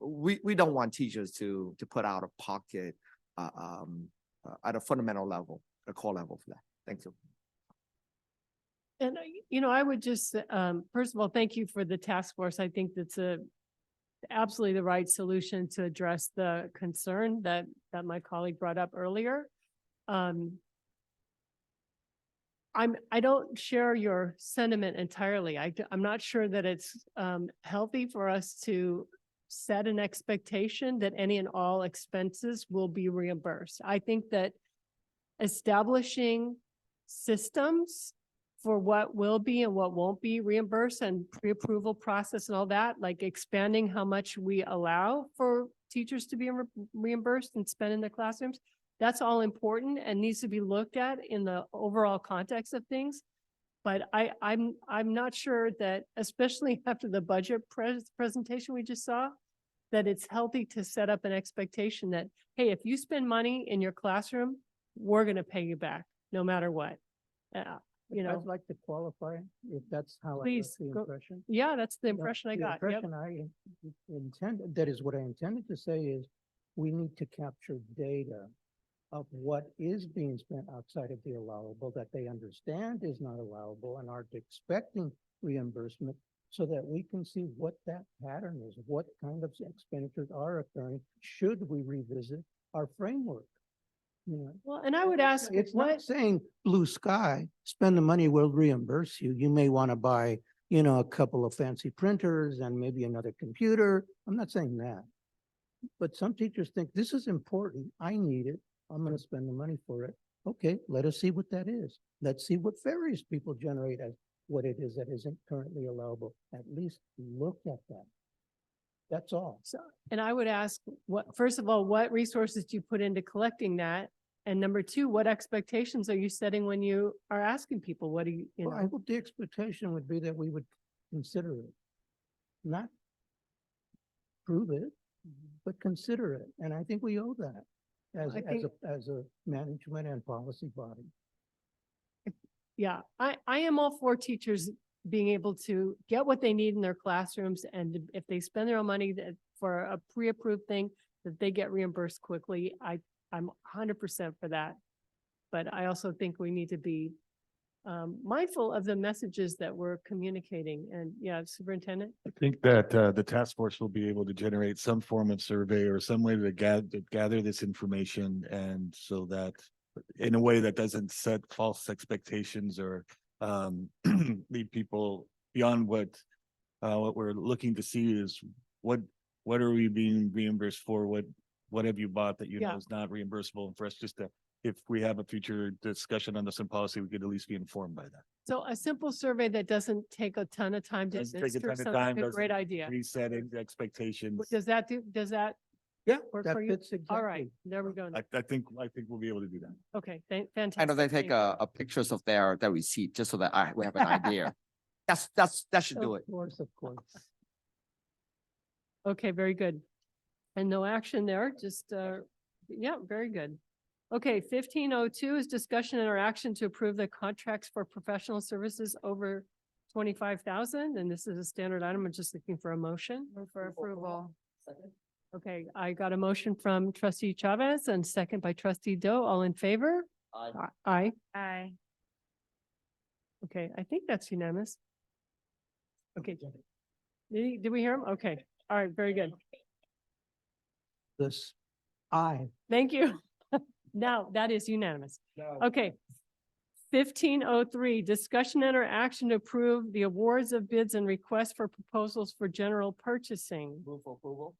We don't want teachers to put out of pocket at a fundamental level, a core level for that. Thank you. And, I would just, first of all, thank you for the task force. I think that's absolutely the right solution to address the concern that my colleague brought up earlier. I don't share your sentiment entirely. I'm not sure that it's healthy for us to set an expectation that any and all expenses will be reimbursed. I think that establishing systems for what will be and what won't be reimbursed and pre-approval process and all that, like expanding how much we allow for teachers to be reimbursed and spend in their classrooms, that's all important and needs to be looked at in the overall context of things. But I'm not sure that, especially after the budget presentation we just saw, that it's healthy to set up an expectation that, hey, if you spend money in your classroom, we're going to pay you back no matter what. I'd like to qualify if that's how Please, I got the impression. Yeah, that's the impression I got. The impression I intended, that is what I intended to say, is we need to capture data of what is being spent outside of the allowable that they understand is not allowable and aren't expecting reimbursement, so that we can see what that pattern is, what kind of expenditures are occurring, should we revisit our framework. Well, and I would ask, it's not saying blue sky, spend the money, we'll reimburse you. You may want to buy you know, a couple of fancy printers and maybe another computer. I'm not saying that. But some teachers think this is important. I need it. I'm going to spend the money for it. Okay, let us see what that is. Let's see what various people generate as what it is that isn't currently allowable. At least look at that. That's all. So, and I would ask, first of all, what resources do you put into collecting that? And number two, what expectations are you setting when you are asking people, what do you Well, I know? hope the expectation would be that we would consider it. Not prove it, but consider it. And I think we owe that as a management and policy body. Yeah, I am all for teachers being able to get what they need in their classrooms, and if they spend their own money for a pre-approved thing, that they get reimbursed quickly. I'm 100% for that. But I also think we need to be mindful of the messages that we're communicating. And yeah, Superintendent? I think that the task force will be able to generate some form of survey or some way to gather this information, and so that in a way that doesn't set false expectations or lead people beyond what we're looking to see is what are we being reimbursed for? What have you bought that you know Yeah. is not reimbursable? And for us just to, if we have a future discussion on this in policy, we could at least be informed by that. So a simple survey that doesn't take a ton of time to Doesn't take a administer ton of sounds time, like a great doesn't idea. Resetting expectations. Does that Yeah, work that for you? fits All right, exactly. there we go. I think we'll be able to do that. Okay, fantastic. I know they take Thank you. a pictures of their receipt just so that we have an idea. That should do it. Of course, of course. Okay, very good. And no action there, just, yeah, very good. Okay, 1502 is discussion and or action to approve the contracts for professional services over 25,000. And this is a standard item. I'm just looking for a motion. Move for approval. Okay, I got a motion from trustee Chavez and second by trustee Doe. All in favor? Aye. Aye. Okay, I think that's unanimous. Okay. Did we hear him? Okay, all right, very good. This, I. Thank you. Now, that is unanimous. Okay. 1503, discussion and or action to approve the awards of bids and requests for proposals for general purchasing. Move for approval.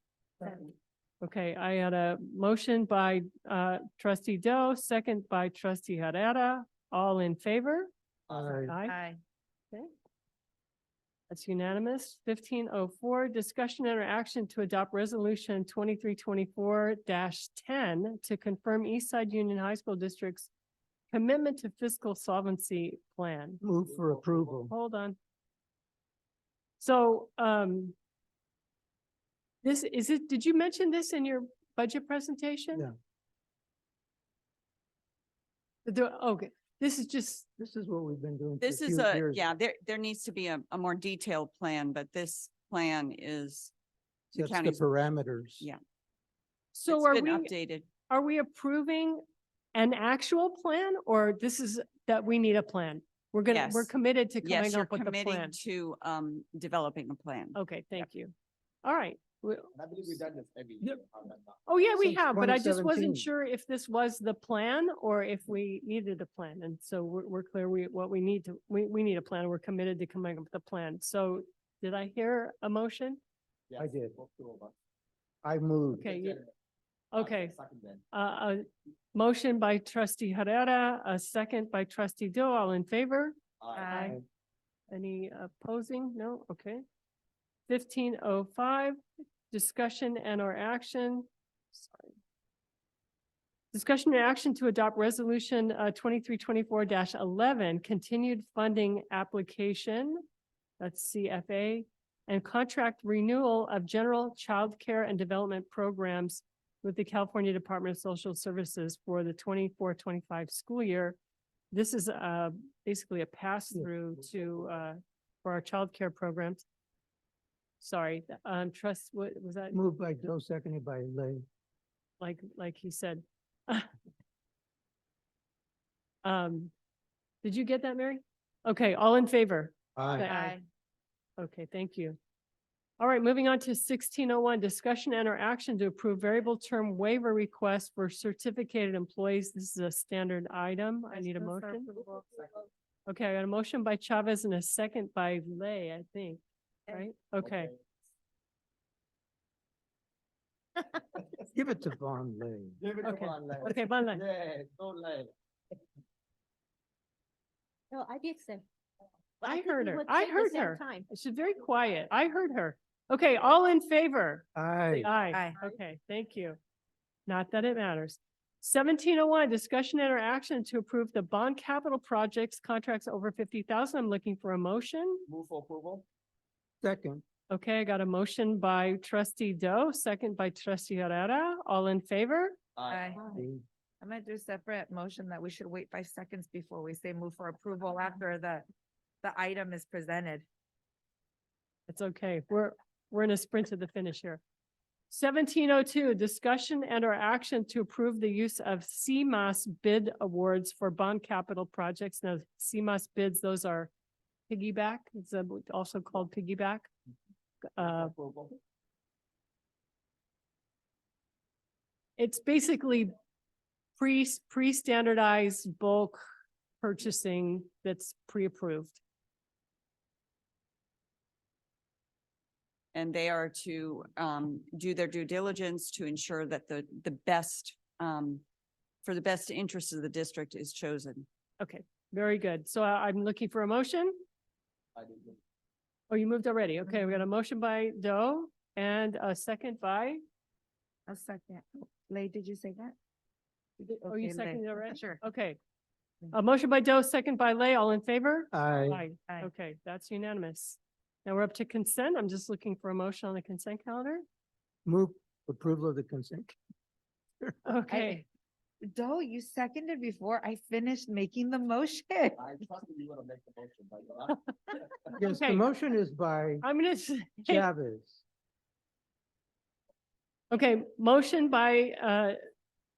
Okay, I had a motion by trustee Doe, second by trustee Herrera. All in favor? Aye. Aye. Okay. That's unanimous. 1504, discussion and or action to adopt resolution 2324-10 to confirm Eastside Union High School District's commitment to fiscal solvency plan. Move for approval. Hold on. So, did you mention this in your budget presentation? Yeah. Okay, this is what we've been doing. This is there needs to be a more detailed plan, but this plan is the That's the county's. parameters. Yeah. So It's are been we, updated. are we approving an actual plan, or this is that we need a plan? We're Yes. committed to Yes, coming you're up with a plan. committing to developing a plan. Okay, thank you. All right. I believe we've done this every Yep. year. Oh, yeah, we Since have, but I just 2017. wasn't sure if this was the plan or if we needed a plan. And so we're clear, we need a plan. We're committed to coming up with a plan. So did I hear a motion? I did. I moved. Okay. Okay. A motion by trustee Herrera, a second by trustee Doe, all in favor? Aye. Any opposing? No? Okay. 1505, discussion and or action. Sorry. Discussion and action to adopt resolution 2324-11, continued funding application. That's CFA, and contract renewal of general child care and development programs with the California Department of Social Services for the 24-25 school year. This is basically a pass-through to for our child care programs. Sorry, what was that? Moved by Joe, seconded by Lay. Like he said. Did you get that, Mary? Okay, all in favor? Aye. Say aye. Okay, thank you. All right, moving on to 1601, discussion and or action to approve variable term waiver request for certificated employees. This is a standard item. I need a motion. Okay, I got a motion by Chavez and a second by Lay, I think, right? Okay. Give it to Von Lane. Okay. Okay, Von Lay. No, I did say. I think heard we her. would I say the heard same her. time. She's very quiet. I heard her. Okay, all in favor? Aye. Aye. Aye. Okay, thank you. Not that it matters. 1701, discussion and or action to approve the bond capital projects contracts over 50,000. I'm looking for a motion. Move for approval. Second. Okay, I got a motion by trustee Doe, second by trustee Herrera. All in favor? Aye. I'm gonna do a separate motion that we should wait 5 seconds before we say move for approval after the item is presented. It's okay. We're in a sprint to the finish here. 1702, discussion and or action to approve the use of CMAS bid awards for bond capital projects. Now, CMAS bids, those are piggyback, it's also called piggyback. It's basically pre-standardized bulk purchasing that's pre-approved. And they are to do their due diligence to ensure that the best for the best interest of the district is chosen. Okay, very good. So I'm looking for a motion. Oh, you moved already. Okay, we got a motion by Doe and a second by, A second. Lay, did you say that? oh, you Okay, Lay. seconded already? Sure. Okay. A motion by Doe, second by Lay, all in favor? Aye. Aye. Okay, that's unanimous. Now we're up to consent. I'm just looking for a motion on the consent calendar. Move approval of the consent. Okay, Doe, you seconded before I finished making the motion. I trust you want to make the motion, but Yes, the Okay. motion is by I'm gonna say, Chavez. okay, motion by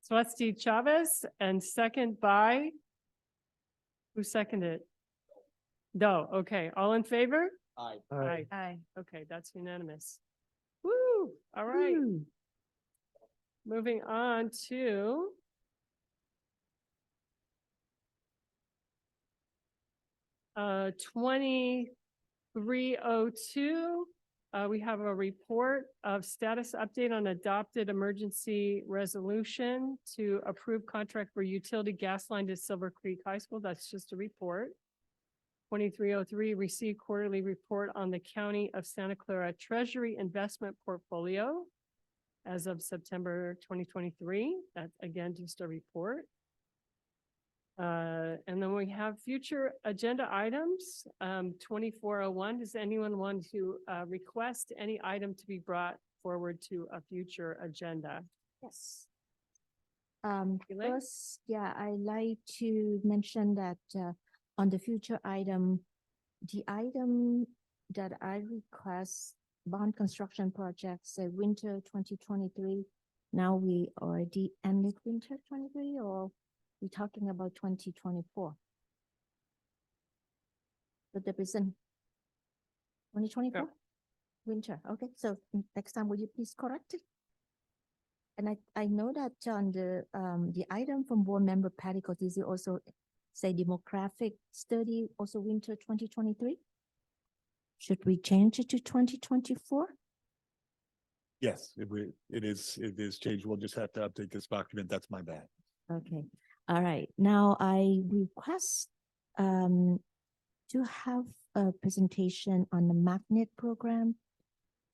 trustee Chavez and second by, who seconded? Doe, okay, all in favor? Aye. Aye. Aye. Okay, that's unanimous. Woo, all right. Woo. Moving on to uh 2302. We have a report of status update on adopted emergency resolution to approve contract for utility gas line to Silver Creek High School. That's just a report. 2303, receive quarterly report on the County of Santa Clara Treasury Investment Portfolio as of September 2023. That's again, just a report. And then we have future agenda items, 2401. Does anyone want to request any item to be brought forward to a future agenda? Yes. Elaine? First, yeah, I like to mention that on the future item, the item that I request bond construction projects, say winter 2023. Now we already ended winter 23, or we talking about 2024? But the reason 2024? Winter, okay, so next time will you please correct it? And I know that on the item from board member Patty Cotizzi also say demographic study, also winter 2023. Should we change it to 2024? Yes, it is changed. We'll just have to update this document. That's my bad. Okay, all right. Now I request to have a presentation on the magnet program,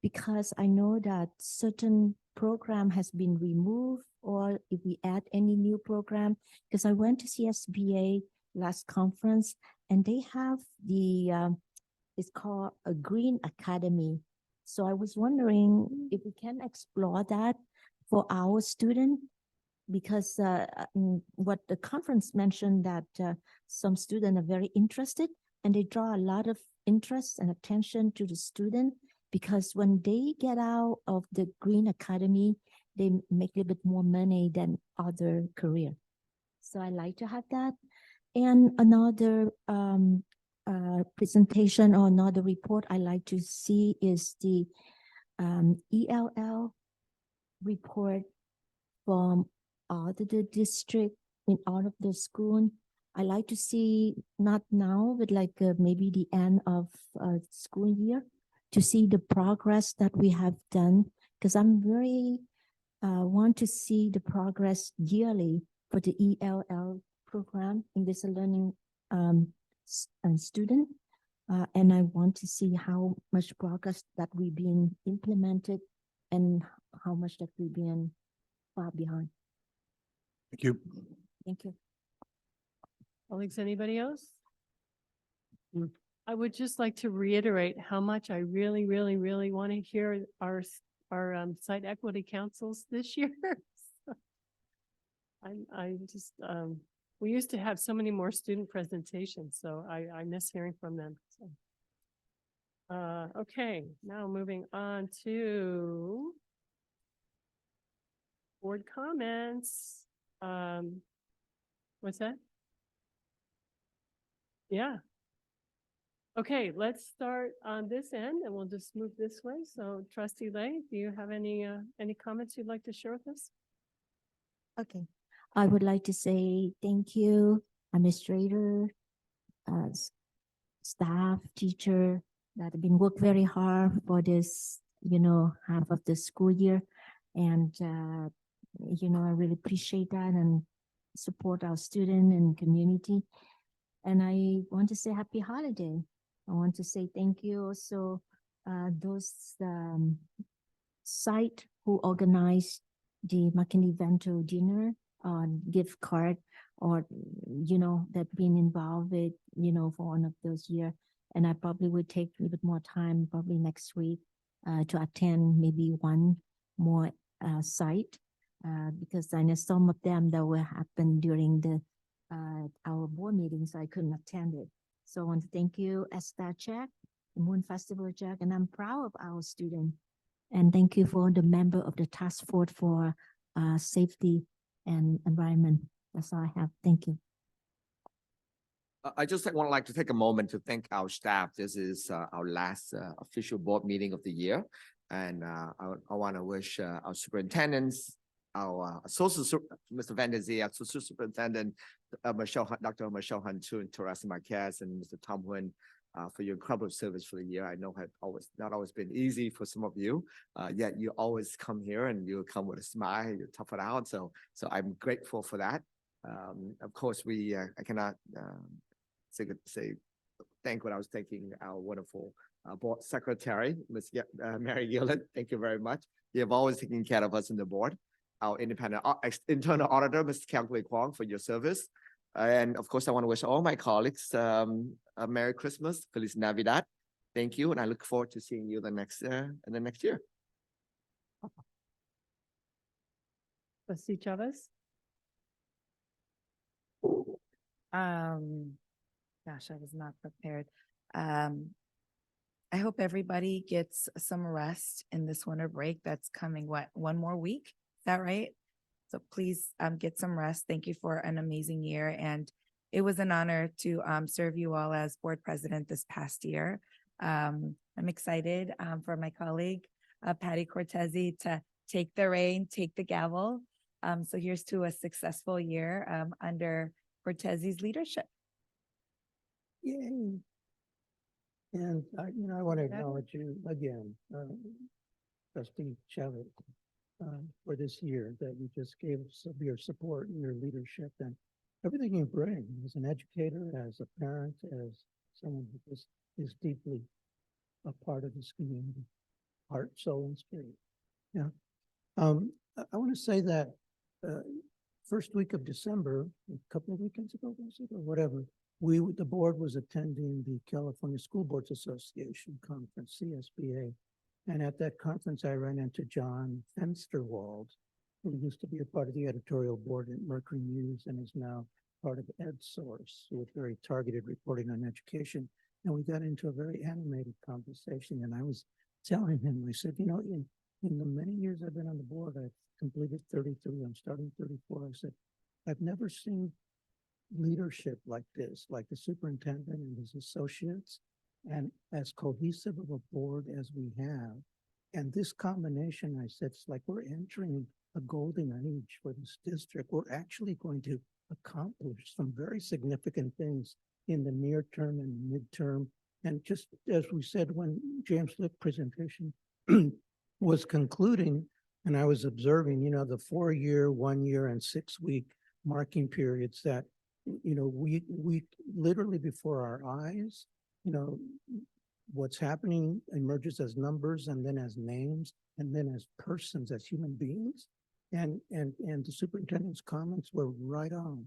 because I know that certain program has been removed, or if we add any new program, because I went to CSBA last conference and they have the it's called a Green Academy. So I was wondering if we can explore that for our student, because what the conference mentioned that some students are very interested and they draw a lot of interest and attention to the student, because when they get out of the Green Academy, they make a little bit more money than other career. So I like to have that. And another presentation or another report I like to see is the ELL report from all of the district in all of the school. I like to see, not now, but like maybe the end of school year, to see the progress that we have done. Because I'm very want to see the progress yearly for the ELL program, English learning student. And I want to see how much progress that we've been implemented and how much that we've been far behind. Thank you. Thank you. Colleagues, anybody else? I would just like to reiterate how much I really, really, really want to hear our site equity councils this year. I just, we used to have so many more student presentations, so I miss hearing from them. So. Okay, now moving on to board comments. What's that? Yeah. Okay, let's start on this end and we'll just move this way. So Trustee Lay, do you have any comments you'd like to share with us? Okay. I would like to say thank you, administrator, staff, teacher that have been worked very hard for this, half of the school year. And, I really appreciate that and support our student and community. And I want to say happy holiday. I want to say thank you also, those site who organized the McKinney Vento dinner, gift card, or, that been involved with, for one of those years. And I probably would take a little bit more time, probably next week, to attend maybe one more site, because I know some of them that will happen during the our board meetings. I couldn't attend it. So I want to thank you, ESTA Jack, Moon Festival Jack, and I'm proud of our student. And thank you for the member of the task force for safety and environment. That's all I have. Thank you. I just want to like to take a moment to thank our staff. This is our last official board meeting of the year. And I want to wish our superintendents, our associate, Mr. Van der Zee, our associate superintendent, Dr. Michelle Hantun, Teresa Marquez, and Mr. Tom Nguyen, for your incredible service for the year. I know it not always been easy for some of you, yet you always come here and you come with a smile, you tough it out. So I'm grateful for that. Of course, I cannot say thank what I was thanking our wonderful board secretary, Ms. Mary Gillett. Thank you very much. You have always taken care of us in the board. Our independent internal auditor, Mr. Kelly Kwong, for your service. And of course, I want to wish all my colleagues a Merry Christmas, Feliz Navidad. Thank you, and I look forward to seeing you in the next year. Trustee Chavez? Gosh, I was not prepared. I hope everybody gets some rest in this winter break that's coming, one more week? Is that right? So please get some rest. Thank you for an amazing year. And it was an honor to serve you all as board president this past year. I'm excited for my colleague, Patty Cortese, to take the reign, take the gavel. So here's to a successful year under Cortese's leadership. Yay. And I want to acknowledge you again, Trustee Chavez, for this year that you just gave us of your support and your leadership and everything you bring as an educator, as a parent, as someone who just is deeply a part of this community, heart, soul, and spirit. Yeah. I want to say that first week of December, a couple of weekends ago, was it, or whatever, the board was attending the California School Boards Association conference, CSBA. And at that conference, I ran into John Fensterwald, who used to be a part of the editorial board at Mercury News and is now part of EdSource with very targeted reporting on education. And we got into a very animated conversation. And I was telling him, I said, in the many years I've been on the board, I've completed 33, I'm starting 34. I said, I've never seen leadership like this, like the superintendent and his associates, and as cohesive of a board as we have. And this combination, I said, it's like we're entering a golden age for this district. We're actually going to accomplished some very significant things in the near term and midterm. And just as we said, when James Lick presentation was concluding, and I was observing, the 4-year, 1-year, and 6-week marking periods that, we literally before our eyes, what's happening emerges as numbers and then as names and then as persons, as human beings. And the superintendent's comments were right on.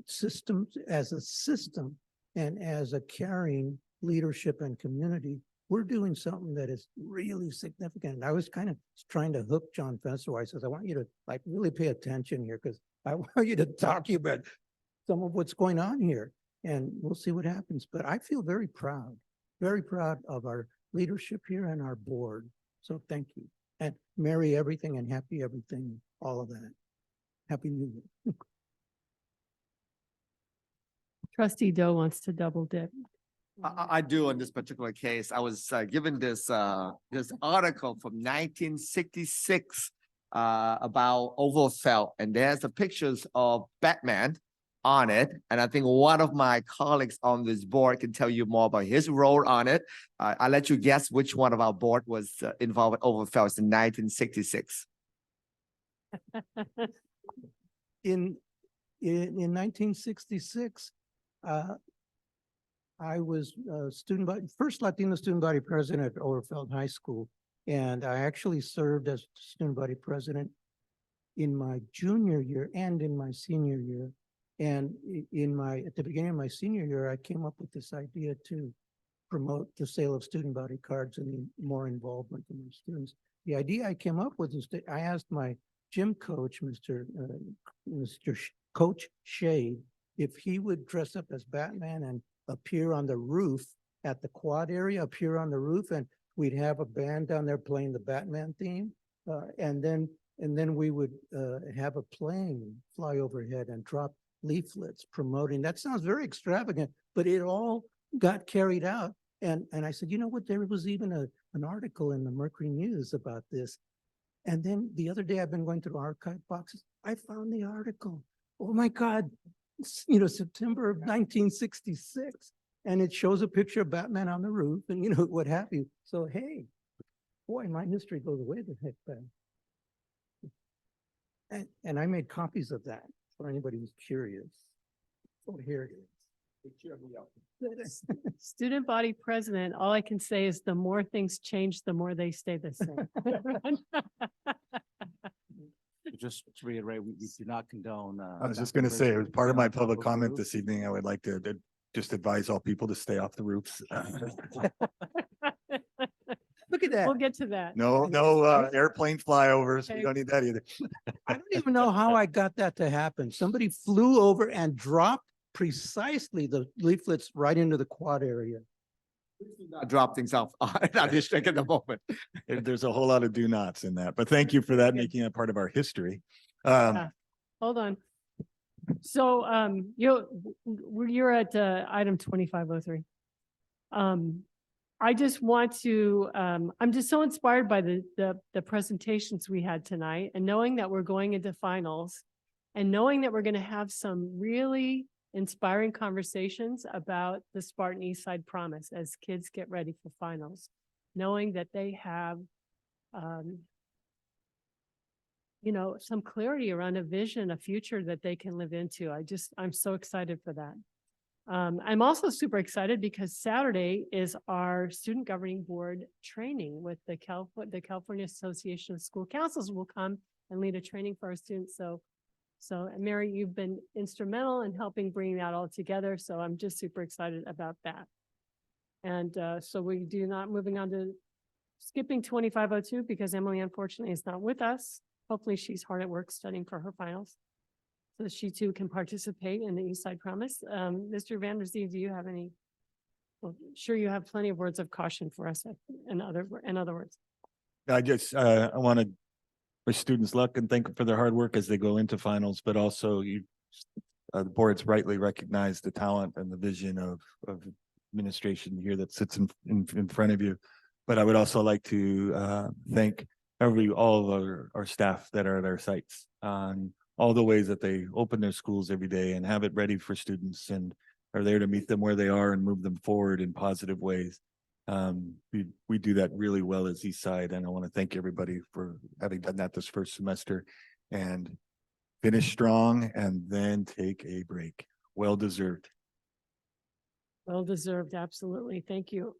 Systems as a system and as a carrying leadership and community, we're doing something that is really significant. And I was kind of trying to hook John Fenster. I says, I want you to really pay attention here because I want you to talk about some of what's going on here and we'll see what happens. But I feel very proud of our leadership here and our board. So thank you. And merry everything and happy everything, all of that. Happy New Year. Trustee Doe wants to double dip. I do on this particular case. I was given this article from 1966 about Overfelt, and there's the pictures of Batman on it. And I think one of my colleagues on this board can tell you more about his role on it. I'll let you guess which one of our board was involved with Overfelt in 1966. In 1966, I was first Latino student body president at Overfeld High School. And I actually served as student body president in my junior year and in my senior year. And at the beginning of my senior year, I came up with this idea to promote the sale of student body cards and more involvement from the students. The idea I came up with is that I asked my gym coach, Mr. Coach Shade, if he would dress up as Batman and appear on the roof at the quad area, appear on the roof, and we'd have a band down there playing the Batman theme. And then we would have a plane fly overhead and drop leaflets promoting. That sounds very extravagant, but it all got carried out. And I said, you know what, there was even an article in the Mercury News about this. And then the other day I've been going through archive boxes. I found the article. Oh my God, September of 1966. And it shows a picture of Batman on the roof and, what have you. So, hey, boy, my history goes way the heck back. And I made copies of that for anybody who's curious. Oh, here it is. Student body president, all I can say is the more things change, the more they stay the same. Just to reiterate, we do not condone. I was just going to say, as part of my public comment this evening, I would like to just advise all people to stay off the roofs. Look at that. We'll get to that. No airplane flyovers. We don't need that either. I don't even know how I got that to happen. Somebody flew over and dropped precisely the leaflets right into the quad area. Not drop things off in our district at the moment. There's a whole lot of do nots in that, but thank you for that, making it part of our history. Hold on. So you're at item 2503. I just want to, I'm just so inspired by the presentations we had tonight, and knowing that we're going into finals and knowing that we're going to have some really inspiring conversations about the Spartan Eastside Promise as kids get ready for finals, knowing that they have, some clarity around a vision, a future that they can live into. I'm so excited for that. I'm also super excited because Saturday is our student governing board training with the California Association of School Councils will come and lead a training for our students. So Mary, you've been instrumental in helping bring that all together. So I'm just super excited about that. And so we do not moving on to skipping 2502 because Emily unfortunately is not with us. Hopefully she's hard at work studying for her finals, so she too can participate in the Eastside Promise. Mr. Van der Zee, do you have any? Well, sure, you have plenty of words of caution for us. In other words, I want to wish students luck and thank them for their hard work as they go into finals, but also the board's rightly recognized the talent and the vision of administration here that sits in front of you. But I would also like to thank all of our staff that are at our sites on all the ways that they open their schools every day and have it ready for students and are there to meet them where they are and move them forward in positive ways. We do that really well as East Side, and I want to thank everybody for having done that this first semester and finish strong and then take a break. Well deserved. Well deserved, absolutely. Thank you.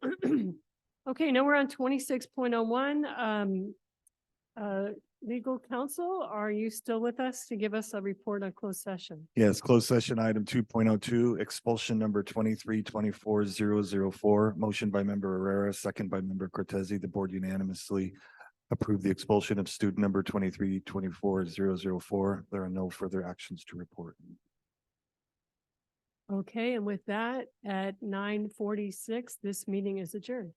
Okay, now we're on 26.01. Legal counsel, are you still with us to give us a report on closed session? Yes, closed session item 2.02, expulsion number 23-24-004, motion by member Herrera, second by member Cortese. The board unanimously approved the expulsion of student number 23-24-004. There are no further actions to report. Okay, and with that, at 9:46, this meeting is adjourned.